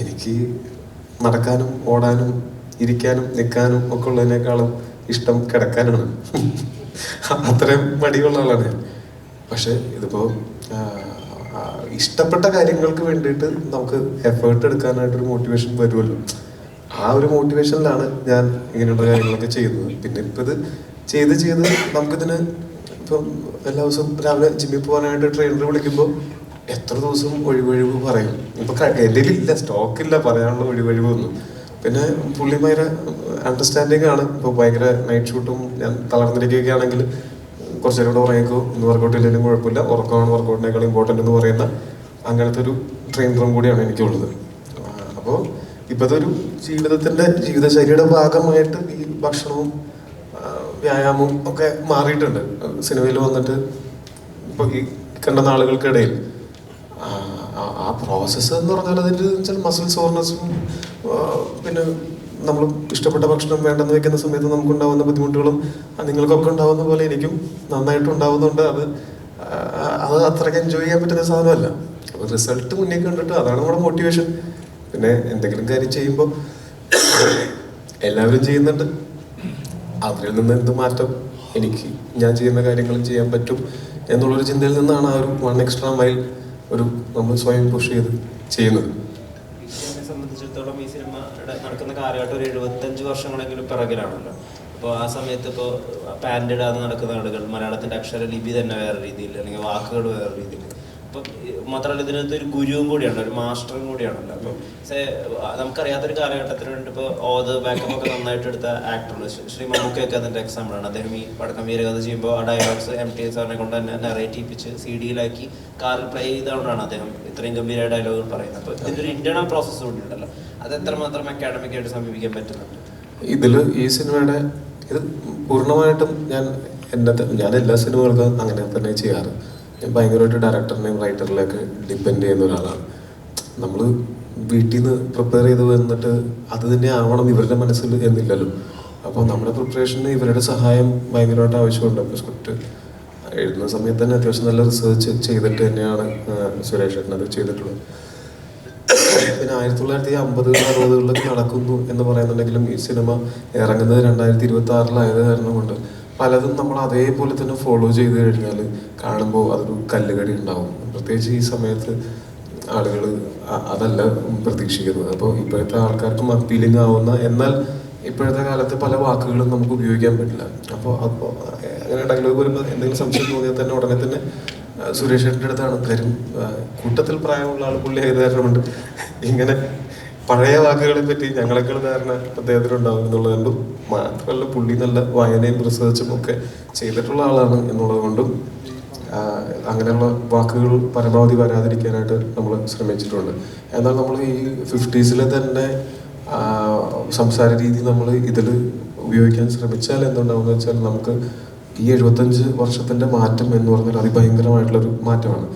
എനിക്ക് നടക്കാനും ഓടാനും ഇരിക്കാനും നിൽക്കാനും ഒക്കെ ഉള്ളതിനേക്കാളും ഇഷ്ടം കിടക്കാനാണ്. അത്രയും മടിയുള്ള ആളാണ് ഞാൻ. പക്ഷെ ഇതിപ്പോൾ ഇഷ്ടപ്പെട്ട കാര്യങ്ങൾക്ക് വേണ്ടിയിട്ട് നമുക്ക് എഫേർട്ട് എടുക്കാനായിട്ടൊരു മോട്ടിവേഷൻ വരുമല്ലോ. ആ ഒരു മോട്ടിവേഷനിലാണ് ഞാൻ ഇങ്ങനെയുള്ള കാര്യങ്ങളൊക്കെ ചെയ്യുന്നത്. പിന്നെ ഇപ്പം ഇത് ചെയ്ത് നമുക്കിതിന് ഇപ്പം എല്ലാ ദിവസവും രാവിലെ ജിമ്മിൽ പോകാനായിട്ട് ട്രെയിനർ വിളിക്കുമ്പോൾ എത്ര ദിവസം ഒഴിവൊഴിവ് പറയും. ഇപ്പം എൻ്റെ ഇല്ല, സ്റ്റോക്കില്ല പറയാനുള്ള ഒഴിവൊഴിവൊന്നും. പിന്നെ പുള്ളി ഭയങ്കര അണ്ടർസ്റ്റാൻഡിങ് ആണ്. ഇപ്പോൾ ഭയങ്കര നൈറ്റ് ഷൂട്ടും ഞാൻ തളർന്നിരിക്കുകയൊക്കെ ആണെങ്കിൽ കുറച്ച് നേരം കൂടെ ഉറങ്ങിക്കോ, ഇന്ന് വർക്കൗട്ട് ഇല്ലെങ്കിലും കുഴപ്പമില്ല, ഉറക്കമാണ് വർക്കൗട്ടിനേക്കാൾ ഇമ്പോർട്ടൻ്റ് എന്ന് പറയുന്ന അങ്ങനത്തെ ഒരു ട്രെയിനറും കൂടിയാണ് എനിക്കുള്ളത്. അപ്പോൾ ഇപ്പോഴത്തെ ഒരു ജീവിതശൈലിയുടെ ഭാഗമായിട്ട് ഈ ഭക്ഷണവും വ്യായാമവും ഒക്കെ മാറിയിട്ടുണ്ട്. സിനിമയിൽ വന്നിട്ട് ഇപ്പോൾ ഈ കണ്ട നാളുകൾക്കിടയിൽ ആ പ്രോസസ്സ് എന്ന് പറഞ്ഞാൽ അതിൻ്റെ വെച്ചാൽ മസിൽ സോർനെസ്സും പിന്നെ നമ്മൾ ഇഷ്ടപ്പെട്ട ഭക്ഷണം വേണ്ടെന്ന് വെക്കുന്ന സമയത്ത് നമുക്കുണ്ടാവുന്ന ബുദ്ധിമുട്ടുകളും നിങ്ങൾക്കൊക്കെ ഉണ്ടാവുന്ന പോലെ എനിക്കും നന്നായിട്ട് ഉണ്ടാവുന്നുണ്ട്. അത് അത്രയ്ക്ക് എൻജോയ് ചെയ്യാൻ പറ്റുന്ന സാധനമല്ല. അപ്പോൾ റിസൾട്ട് മുന്നേ കണ്ടിട്ട് അതാണ് നമ്മുടെ മോട്ടിവേഷൻ. പിന്നെ എന്തെങ്കിലും കാര്യം ചെയ്യുമ്പോൾ എല്ലാവരും ചെയ്യുന്നുണ്ട്, അവരിൽ നിന്ന് എന്ത് മാറ്റം എനിക്ക് ഞാൻ ചെയ്യുന്ന കാര്യങ്ങളും ചെയ്യാൻ പറ്റും എന്നുള്ളൊരു ചിന്തയിൽ നിന്നാണ് ആ ഒരു 1 extra mile നമ്മൾ സ്വയം പുഷ് ചെയ്ത് ചെയ്യുന്നത്. സംബന്ധിച്ചിടത്തോളം ഈ സിനിമ നടക്കുന്ന കാലഘട്ടം ഒരു 75 വർഷങ്ങളെങ്കിലും പിറകിലാണല്ലോ. അപ്പോൾ ആ സമയത്ത് ഇപ്പോൾ പാൻറ് ഇടാതെ നടക്കുന്ന ആളുകൾ, മലയാളത്തിൻ്റെ അക്ഷരലിപി തന്നെ വേറെ രീതിയിൽ, അല്ലെങ്കിൽ വാക്കുകൾ വേറെ രീതിയിൽ. അപ്പം മാത്രമല്ല ഇതിനകത്ത് ഒരു ഗുരുവും കൂടിയാണ്, ഒരു മാസ്റ്ററും കൂടിയാണല്ലോ. അപ്പം നമുക്കറിയാത്തൊരു കാലഘട്ടത്തിന് വേണ്ടി ഇപ്പോൾ ഓത് ബാക്കപ്പ് ഒക്കെ നന്നായിട്ട് എടുത്ത ആക്ടറുണ്ട്. ശ്രീ മമ്മൂക്കയൊക്കെ അതിൻ്റെ എക്സാമ്പിളാണ്. അദ്ദേഹം ഈ പടക്കം വീരകഥ ചെയ്യുമ്പോൾ ആ ഡയലോഗ്സ് MT സാറിനെ കൊണ്ട് തന്നെ നറേറ്റ് ചെയ്യിപ്പിച്ച് CD-യിലാക്കി കാറിൽ പ്ലേ ചെയ്തുകൊണ്ടാണ് അദ്ദേഹം ഇത്രയും ഗംഭീരമായ ഡയലോഗുകൾ പറയുന്നത്. അപ്പോൾ ഇതൊരു ഇന്റേണൽ പ്രോസസ്സ് കൂടിയുണ്ടല്ലോ. അത് എത്രമാത്രം അക്കാഡമിക്കായിട്ട് സമീപിക്കാൻ പറ്റുന്നുണ്ട്? ഈ സിനിമയുടെ ഇത് പൂർണ്ണമായിട്ടും ഞാൻ എല്ലാ സിനിമകൾക്കും അങ്ങനെ തന്നെ ചെയ്യാറ്. ഞാൻ ഭയങ്കരമായിട്ട് ഡയറക്ടറിനെയും റൈറ്ററിനെയൊക്കെ ഡിപ്പെൻഡ് ചെയ്യുന്ന ഒരാളാണ്. നമ്മൾ വീട്ടിൽ നിന്ന് പ്രിപ്പയർ ചെയ്ത് വന്നിട്ട് അത് തന്നെ ആവണം ഇവരുടെ മനസ്സിൽ എന്നില്ലല്ലോ. അപ്പോൾ നമ്മുടെ പ്രിപ്പറേഷന് ഇവരുടെ സഹായം ഭയങ്കരമായിട്ട് ആവശ്യമുണ്ട്. അപ്പോൾ സ്ക്രിപ്റ്റ് എഴുതുന്ന സമയത്ത് തന്നെ അത്യാവശ്യം നല്ല റിസർച്ച് ചെയ്തിട്ട് തന്നെയാണ് സുരേഷ് ഏട്ടൻ അത് ചെയ്തിട്ടുള്ളത്. പിന്നെ 1950-60 നടക്കുന്നു എന്ന് പറയുന്നുണ്ടെങ്കിലും ഈ സിനിമ ഇറങ്ങുന്നത് 2026 കാരണം കൊണ്ട് പലതും നമ്മൾ അതേപോലെ തന്നെ ഫോളോ ചെയ്ത് കഴിഞ്ഞാൽ കാണുമ്പോൾ അതൊരു കല്ലുകടി ഉണ്ടാവും. പ്രത്യേകിച്ച് ഈ സമയത്ത് ആളുകൾ അതല്ല പ്രതീക്ഷിക്കുന്നത്. അപ്പോൾ ഇപ്പോഴത്തെ ആൾക്കാർക്കും അപ്പീലിംഗ് ആവുന്ന, എന്നാൽ ഇപ്പോഴത്തെ കാലത്ത് പല വാക്കുകളും നമുക്ക് ഉപയോഗിക്കാൻ പറ്റില്ല. അപ്പോൾ അങ്ങനെ ഡയലോഗ് വരുമ്പോൾ എന്തെങ്കിലും സംശയം തോന്നിയാൽ തന്നെ ഉടനെ തന്നെ സുരേഷ് ഏട്ടൻ്റെ അടുത്താണ്. കാര്യം കൂട്ടത്തിൽ പ്രായമുള്ള ആൾ പുള്ളി ആയത് കാരണമുണ്ട് ഇങ്ങനെ പഴയ വാക്കുകളെ പറ്റി ഞങ്ങളെക്കാൾ ധാരണ അദ്ദേഹത്തിനുണ്ടാവും എന്നുള്ളതുകൊണ്ടും മാത്രമല്ല പുള്ളി നല്ല വായനയും റിസർച്ചും ഒക്കെ ചെയ്തിട്ടുള്ള ആളാണ് എന്നുള്ളത് കൊണ്ടും അങ്ങനെയുള്ള വാക്കുകൾ പരമാവധി വരാതിരിക്കാനായിട്ട് നമ്മൾ ശ്രമിച്ചിട്ടുണ്ട്. എന്നാൽ നമ്മൾ ഈ 50s തന്നെ സംസാര രീതി നമ്മൾ ഇതിൽ ഉപയോഗിക്കാൻ ശ്രമിച്ചാൽ എന്തുണ്ടാവുമെന്ന് വെച്ചാൽ നമുക്ക് ഈ 75 വർഷത്തിൻ്റെ മാറ്റം എന്ന് പറഞ്ഞാൽ അതിഭയങ്കരമായിട്ടുള്ളൊരു മാറ്റമാണ്.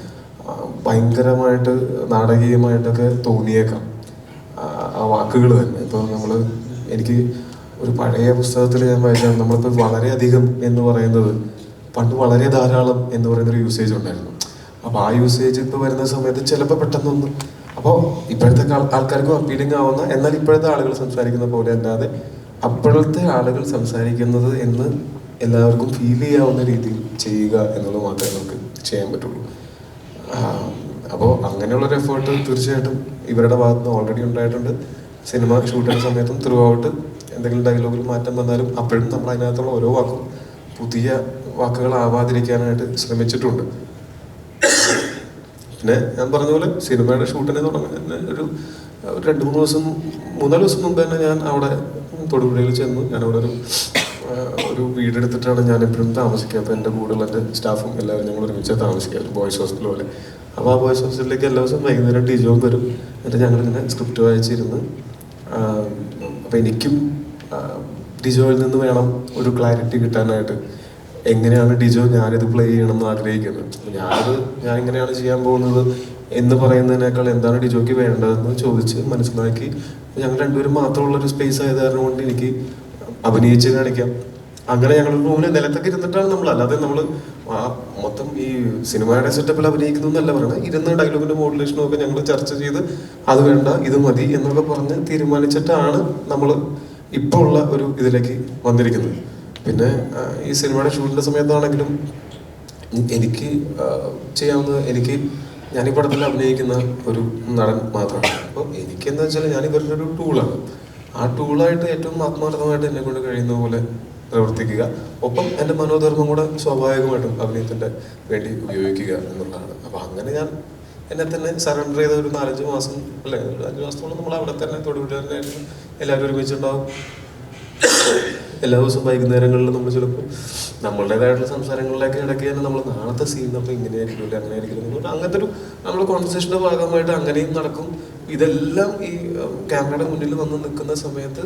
ഭയങ്കരമായിട്ട് നാടകീയമായിട്ടൊക്കെ തോന്നിയേക്കാം ആ വാക്കുകൾ തന്നെ. ഇപ്പോൾ എനിക്ക് ഒരു പഴയ പുസ്തകത്തിൽ ഞാൻ വായിച്ചാൽ നമ്മളിപ്പോൾ വളരെയധികം എന്ന് പറയുന്നത് പണ്ട് വളരെ ധാരാളം എന്ന് പറയുന്നൊരു യൂസേജ് ഉണ്ടായിരുന്നു. അപ്പോൾ ആ യൂസേജ് ഇപ്പോൾ വരുന്ന സമയത്ത് ചിലപ്പോൾ പെട്ടെന്നൊന്നും, അപ്പോൾ ഇപ്പോഴത്തെ ആൾക്കാർക്കും അപ്പീലിംഗ് ആവുന്ന, എന്നാൽ ഇപ്പോഴത്തെ ആളുകൾ സംസാരിക്കുന്ന പോലെ അല്ലാതെ അപ്പോഴത്തെ ആളുകൾ സംസാരിക്കുന്നത് എന്ന് എല്ലാവർക്കും ഫീൽ ചെയ്യാവുന്ന രീതിയിൽ ചെയ്യുക എന്നുള്ളത് മാത്രമേ നമുക്ക് ചെയ്യാൻ പറ്റുള്ളൂ. അപ്പോൾ അങ്ങനെയുള്ളൊരു എഫേർട്ട് തീർച്ചയായിട്ടും ഇവരുടെ ഭാഗത്ത് നിന്ന് ഓൾറെഡി ഉണ്ടായിട്ടുണ്ട്. സിനിമ ഷൂട്ട് ചെയ്യുന്ന സമയത്തും ത്രൂ ഔട്ട് എന്തെങ്കിലും ഡയലോഗിൽ മാറ്റം വന്നാലും അപ്പോഴും നമ്മൾ അതിനകത്തുള്ള ഓരോ വാക്കും പുതിയ വാക്കുകളാവാതിരിക്കാനായിട്ട് ശ്രമിച്ചിട്ടുണ്ട്. പിന്നെ ഞാൻ പറഞ്ഞ പോലെ സിനിമയുടെ ഷൂട്ടിനെ തുടങ്ങുന്ന ഒരു 2-3 ദിവസം മുമ്പ് തന്നെ ഞാൻ അവിടെ തൊടുപുഴയിൽ ചെന്നു. ഞാനവിടെ ഒരു വീടെടുത്തിട്ടാണ് ഞാൻ എപ്പോഴും താമസിക്കാത്തത്. എൻ്റെ കൂടെയുള്ള എൻ്റെ സ്റ്റാഫും എല്ലാവരും ഞങ്ങൾ ഒരുമിച്ച് താമസിക്കുക, ഒരു ബോയ്സ് ഹോസ്റ്റൽ പോലെ. അപ്പോൾ ആ ബോയ്സ് ഹോസ്റ്റലിലേക്ക് എല്ലാ ദിവസവും വൈകുന്നേരം ഡിജോയും വരും. എന്നിട്ട് ഞങ്ങളിങ്ങനെ സ്ക്രിപ്റ്റ് വായിച്ചിരുന്ന് അപ്പോൾ എനിക്കും ഡിജോയിൽ നിന്ന് വേണം ഒരു ക്ലാരിറ്റി കിട്ടാനായിട്ട്. എങ്ങനെയാണ് ഡിജോ ഞാനിത് പ്ലേ ചെയ്യണമെന്ന് ആഗ്രഹിക്കുന്നത്, ഞാൻ ഇങ്ങനെയാണ് ചെയ്യാൻ പോകുന്നത് എന്ന് പറയുന്നതിനേക്കാൾ എന്താണ് ഡിജോയ്ക്ക് വേണ്ടതെന്ന് ചോദിച്ച് മനസ്സിലാക്കി. ഞങ്ങൾ രണ്ടുപേരും മാത്രമുള്ളൊരു സ്പേസ് ആയത് കാരണം കൊണ്ട് എനിക്ക് അഭിനയിച്ച് കാണിക്കാം. അങ്ങനെ ഞങ്ങൾ റൂമിൽ നിലത്തൊക്കെ ഇരുന്നിട്ടാണ് നമ്മൾ, അല്ലാതെ നമ്മൾ മൊത്തം ഈ സിനിമയുടെ സെറ്റപ്പിൽ അഭിനയിക്കുന്നു എന്നല്ല പറയുന്നത്. ഇരുന്ന് ഡയലോഗിന്റെ മോഡുലേഷനും ഒക്കെ ഞങ്ങൾ ചർച്ച ചെയ്ത് അത് വേണ്ട ഇത് മതി എന്നൊക്കെ പറഞ്ഞ് തീരുമാനിച്ചിട്ടാണ് നമ്മൾ ഇപ്പോൾ ഉള്ള ഒരു ഇതിലേക്ക് വന്നിരിക്കുന്നത്. പിന്നെ ഈ സിനിമയുടെ ഷൂട്ടിന്റെ സമയത്താണെങ്കിലും എനിക്ക് ചെയ്യാവുന്നത്, ഞാൻ ഈ പടത്തിൽ അഭിനയിക്കുന്ന ഒരു നടൻ മാത്രമാണ്. അപ്പോൾ എനിക്കെന്താ വെച്ചാൽ ഞാൻ ഇവരുടെ ഒരു ടൂളാണ്. ആ ടൂളായിട്ട് ഏറ്റവും ആത്മാർത്ഥമായിട്ട് എന്നെ കൊണ്ട് കഴിയുന്ന പോലെ പ്രവർത്തിക്കുക, ഒപ്പം എൻ്റെ മനോധർമ്മം കൂടെ സ്വാഭാവികമായിട്ടും അഭിനയത്തിൻ്റെ വേണ്ടി ഉപയോഗിക്കുക എന്നുള്ളതാണ്. അപ്പോൾ അങ്ങനെ ഞാൻ എന്നെ തന്നെ സറണ്ടർ ചെയ്ത ഒരു 4-5 മാസം അല്ലേ, ഒരു 5 മാസത്തോളം നമ്മൾ അവിടെ തന്നെ തൊടുപുഴ തന്നെയായിരുന്നു. എല്ലാവരും ഒരുമിച്ചുണ്ടാവും. എല്ലാ ദിവസവും വൈകുന്നേരങ്ങളിൽ നമ്മൾ ചിലപ്പോൾ നമ്മളുടേതായിട്ടുള്ള സംസാരങ്ങളിലേക്ക് ഇടയ്ക്ക് തന്നെ നമ്മൾ നാളത്തെ സീൻ അപ്പോൾ ഇങ്ങനെയായിരിക്കില്ല അങ്ങനെ ആയിരിക്കില്ല അങ്ങനത്തെ ഒരു നമ്മൾ കോൺവെർസേഷൻ്റെ ഭാഗമായിട്ട് അങ്ങനെയും നടക്കും. ഇതെല്ലാം ഈ ക്യാമറയുടെ മുന്നിൽ വന്ന് നിൽക്കുന്ന സമയത്ത്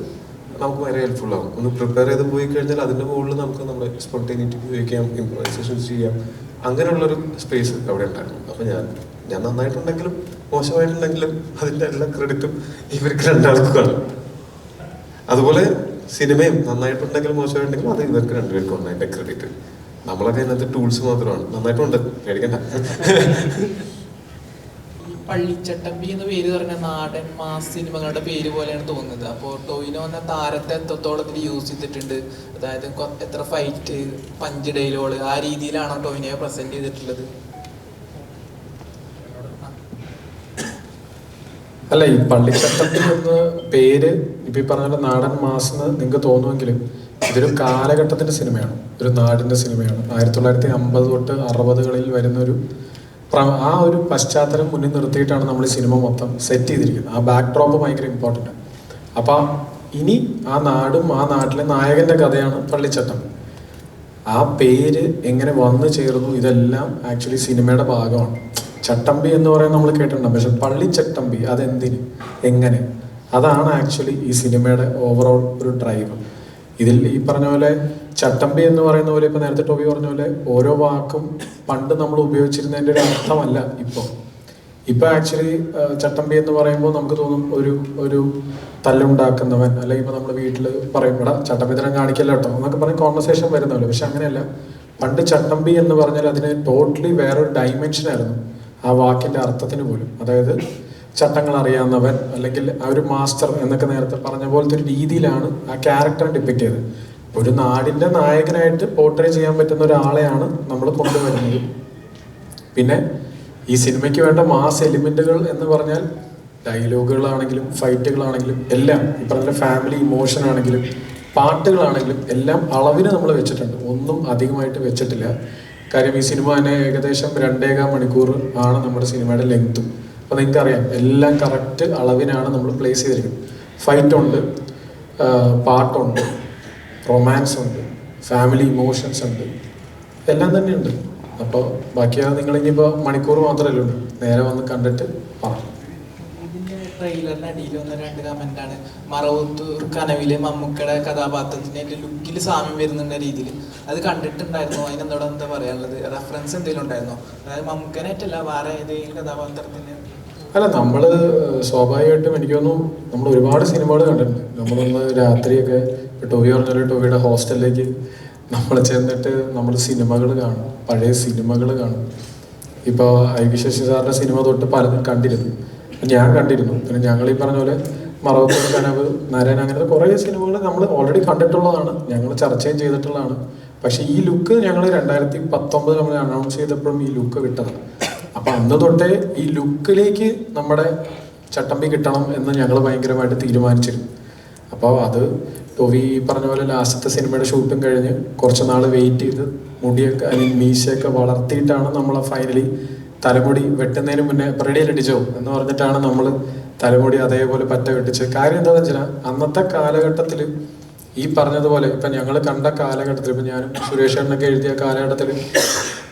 നമുക്ക് വളരെ ഹെൽപ്ഫുൾ ആവും. ഒന്ന് പ്രിപ്പയർ ചെയ്ത് പോയി കഴിഞ്ഞാൽ അതിൻ്റെ മുകളിൽ നമുക്ക് നമ്മുടെ സ്പോണ്ടേനിറ്റി ഉപയോഗിക്കാം, ഇംപ്രവൈസേഷൻസ് ചെയ്യാം. അങ്ങനെയുള്ളൊരു സ്പേസ് അവിടെ ഉണ്ടായിരുന്നു. അപ്പോൾ ഞാൻ നന്നായിട്ടുണ്ടെങ്കിലും മോശമായിട്ടുണ്ടെങ്കിലും അതിൻ്റെ എല്ലാ ക്രെഡിറ്റും ഇവർക്ക് രണ്ടാൾക്കുമാണ്. അതുപോലെ സിനിമയും നന്നായിട്ടുണ്ടെങ്കിലും മോശമായിട്ടുണ്ടെങ്കിലും അത് ഇവർക്ക് രണ്ടുപേർക്കും ഉണ്ട് അതിൻ്റെ ക്രെഡിറ്റ്. നമ്മളൊക്കെ ഇതിനകത്ത് ടൂൾസ് മാത്രമാണ്. നന്നായിട്ടുണ്ട്, പേടിക്കണ്ട. പള്ളിച്ചട്ടമ്പി എന്ന പേര് പറഞ്ഞ നാടൻ മാസ് സിനിമകളുടെ പേര് പോലെയാണ് തോന്നുന്നത്. അപ്പോൾ ടോവിനോ എന്ന താരത്തെ എത്രത്തോളം ഇതിൽ യൂസ് ചെയ്തിട്ടുണ്ട്, അതായത് എത്ര ഫൈറ്റ്, പഞ്ച് ഡയലോഗ്, ആ രീതിയിലാണോ ടോവിനോയെ പ്രസന്റ് ചെയ്തിട്ടുള്ളത്? അല്ല, ഈ പള്ളിച്ചട്ടമ്പി എന്ന പേര് ഇപ്പം ഈ പറഞ്ഞ നാടൻ മാസ് എന്ന് നിങ്ങൾക്ക് തോന്നുമെങ്കിലും ഇതൊരു കാലഘട്ടത്തിൻ്റെ സിനിമയാണ്, ഒരു നാടിൻ്റെ സിനിമയാണ്. 1950 തൊട്ട് 60കളിൽ വരുന്നൊരു ആ ഒരു പശ്ചാത്തലം മുന്നിൽ നിർത്തിയിട്ടാണ് നമ്മൾ ഈ സിനിമ മൊത്തം സെറ്റ് ചെയ്തിരിക്കുന്നത്. ആ ബാക്ക് ഡ്രോപ്പ് ഭയങ്കര ഇമ്പോർട്ടൻ്റ്. അപ്പം ഇനി ആ നാടും ആ നാട്ടിലെ നായകൻ്റെ കഥയാണ് പള്ളിച്ചട്ടമ്പി. ആ പേര് എങ്ങനെ വന്നു ചേർന്നു, ഇതെല്ലാം ആക്ച്വലി സിനിമയുടെ ഭാഗമാണ്. ചട്ടമ്പി എന്ന് പറയുന്നത് നമ്മൾ കേട്ടിട്ടുണ്ടാകും, പക്ഷെ പള്ളിച്ചട്ടമ്പി അതെന്തിന്, എങ്ങനെ, അതാണ് ആക്ച്വലി ഈ സിനിമയുടെ ഓവറോൾ ഒരു ഡ്രൈവ്. ഇതിൽ ഈ പറഞ്ഞ പോലെ ചട്ടമ്പി എന്ന് പറയുന്ന പോലെ, ഇപ്പം നേരത്തെ ടോബി പറഞ്ഞ പോലെ ഓരോ വാക്കും പണ്ട് നമ്മൾ ഉപയോഗിച്ചിരുന്നതിൻ്റെ ഒരു അർത്ഥമല്ല ഇപ്പം ആക്ച്വലി ചട്ടമ്പി എന്ന് പറയുമ്പോൾ നമുക്ക് തോന്നും ഒരു തല്ലുണ്ടാക്കുന്നവൻ, അല്ലെങ്കിൽ ഇപ്പോൾ നമ്മൾ വീട്ടിൽ പറയും ഇവിടെ ചട്ടമ്പി തരം കാണിക്കല്ല കേട്ടോ എന്നൊക്കെ പറഞ്ഞ് കോൺവെർസേഷൻ വരുന്നല്ലോ. പക്ഷെ അങ്ങനെയല്ല. പണ്ട് ചട്ടമ്പി എന്ന് പറഞ്ഞാൽ അതിന് ടോട്ടലി വേറൊരു ഡൈമെൻഷനായിരുന്നു ആ വാക്കിൻ്റെ അർത്ഥത്തിന് പോലും. അതായത് ചട്ടങ്ങൾ അറിയാവുന്നവൻ, അല്ലെങ്കിൽ ആ ഒരു മാസ്റ്റർ എന്നൊക്കെ നേരത്തെ പറഞ്ഞ പോലത്തെ ഒരു രീതിയിലാണ് ആ ക്യാരക്ടർ ഡിപ്പിക്റ്റ് ചെയ്തത്. ഒരു നാടിൻ്റെ നായകനായിട്ട് പോർട്രേ ചെയ്യാൻ പറ്റുന്ന ഒരാളെയാണ് നമ്മൾ കൊണ്ടുവരുന്നത്. പിന്നെ ഈ സിനിമയ്ക്ക് വേണ്ട മാസ് എലിമെന്റുകൾ എന്ന് പറഞ്ഞാൽ ഡയലോഗുകളാണെങ്കിലും ഫൈറ്റുകളാണെങ്കിലും എല്ലാം, ഈ പറഞ്ഞ ഫാമിലി ഇമോഷൻ ആണെങ്കിലും പാട്ടുകളാണെങ്കിലും എല്ലാം അളവിന് നമ്മൾ വെച്ചിട്ടുണ്ട്, ഒന്നും അധികമായിട്ട് വെച്ചിട്ടില്ല. കാര്യം ഈ സിനിമ തന്നെ ഏകദേശം 2.25 മണിക്കൂർ ആണ് നമ്മുടെ സിനിമയുടെ ലെങ്ത്തും. അപ്പോൾ നിങ്ങൾക്ക് അറിയാം എല്ലാം കറക്റ്റ് അളവിനാണ് നമ്മൾ പ്ലേസ് ചെയ്തിരിക്കുന്നത്. ഫൈറ്റുണ്ട്, പാട്ടുണ്ട്, റൊമാൻസ് ഉണ്ട്, ഫാമിലി ഇമോഷൻസ് ഉണ്ട്, എല്ലാം തന്നെയുണ്ട്. അപ്പോൾ ബാക്കിയാണ് നിങ്ങൾ ഇനിയിപ്പോൾ മണിക്കൂർ മാത്രമല്ലേ ഉള്ളൂ, നേരെ വന്ന് കണ്ടിട്ട് പറഞ്ഞു. ഇതിൻ്റെ ട്രെയിലറിന് അടിയിൽ വന്ന 2 കമൻ്റാണ് മറവത്തൂർ കനവിലെ മമ്മൂക്കയുടെ കഥാപാത്രത്തിൻ്റെ ലുക്കിൽ സാമ്യം വരുന്ന രീതിയിൽ. അത് കണ്ടിട്ടുണ്ടായിരുന്നു, അതിനെന്തോടെ എന്താ പറയാനുള്ളത്, റെഫറൻസ് എന്തെങ്കിലും ഉണ്ടായിരുന്നോ? അതായത് മമ്മൂക്കനായിട്ടല്ല വേറെ ഏതെങ്കിലും കഥാപാത്രത്തിന്? അല്ല, നമ്മൾ സ്വാഭാവികമായിട്ടും എനിക്ക് തോന്നുന്നു നമ്മൾ ഒരുപാട് സിനിമകൾ കണ്ടിട്ടുണ്ട്. നമ്മളൊന്ന് രാത്രിയൊക്കെ ടോവി പറഞ്ഞാൽ ടോവിയുടെ ഹോസ്റ്റലിലേക്ക് നമ്മൾ ചെന്നിട്ട് നമ്മൾ സിനിമകൾ കാണും, പഴയ സിനിമകൾ കാണും. ഇപ്പോൾ ഐ.വി. ശശി സാറിൻ്റെ സിനിമ തൊട്ട് പലതും കണ്ടിരുന്നു, ഞാൻ കണ്ടിരുന്നു. പിന്നെ ഞങ്ങൾ ഈ പറഞ്ഞ പോലെ മറവത്തൂർ കനവ്, നരൻ, അങ്ങനത്തെ കുറേ സിനിമകൾ നമ്മൾ ഓൾറെഡി കണ്ടിട്ടുള്ളതാണ്, ഞങ്ങൾ ചർച്ചയും ചെയ്തിട്ടുള്ളതാണ്. പക്ഷേ ഈ ലുക്ക് ഞങ്ങൾ 2019 നമ്മൾ അനൗൺസ് ചെയ്തപ്പോഴും ഈ ലുക്ക് വിട്ടതാണ്. അപ്പം അന്ന് തൊട്ടേ ഈ ലുക്കിലേക്ക് നമ്മുടെ ചട്ടമ്പി കിട്ടണം എന്ന് ഞങ്ങൾ ഭയങ്കരമായിട്ട് തീരുമാനിച്ചിരുന്നു. അപ്പോൾ അത് ടോവി പറഞ്ഞ പോലെ ലാസ്റ്റത്തെ സിനിമയുടെ ഷൂട്ടും കഴിഞ്ഞ് കുറച്ച് നാൾ വെയിറ്റ് ചെയ്ത് മുടിയൊക്കെ അല്ലെങ്കിൽ മീശയൊക്കെ വളർത്തിയിട്ടാണ് നമ്മൾ ഫൈനലി തലമുടി വെട്ടുന്നതിന് മുന്നേ റെഡിയിൽ അടിച്ചോ എന്ന് പറഞ്ഞിട്ടാണ് നമ്മൾ തലമുടി അതേപോലെ പറ്റ വെട്ടിച്ച്. കാര്യം എന്താണെന്ന് വെച്ചാൽ അന്നത്തെ കാലഘട്ടത്തിൽ ഈ പറഞ്ഞതുപോലെ ഇപ്പം ഞങ്ങൾ കണ്ട കാലഘട്ടത്തിൽ, ഇപ്പം ഞാനും സുരേഷ് ചേട്ടനൊക്കെ എഴുതിയ കാലഘട്ടത്തിൽ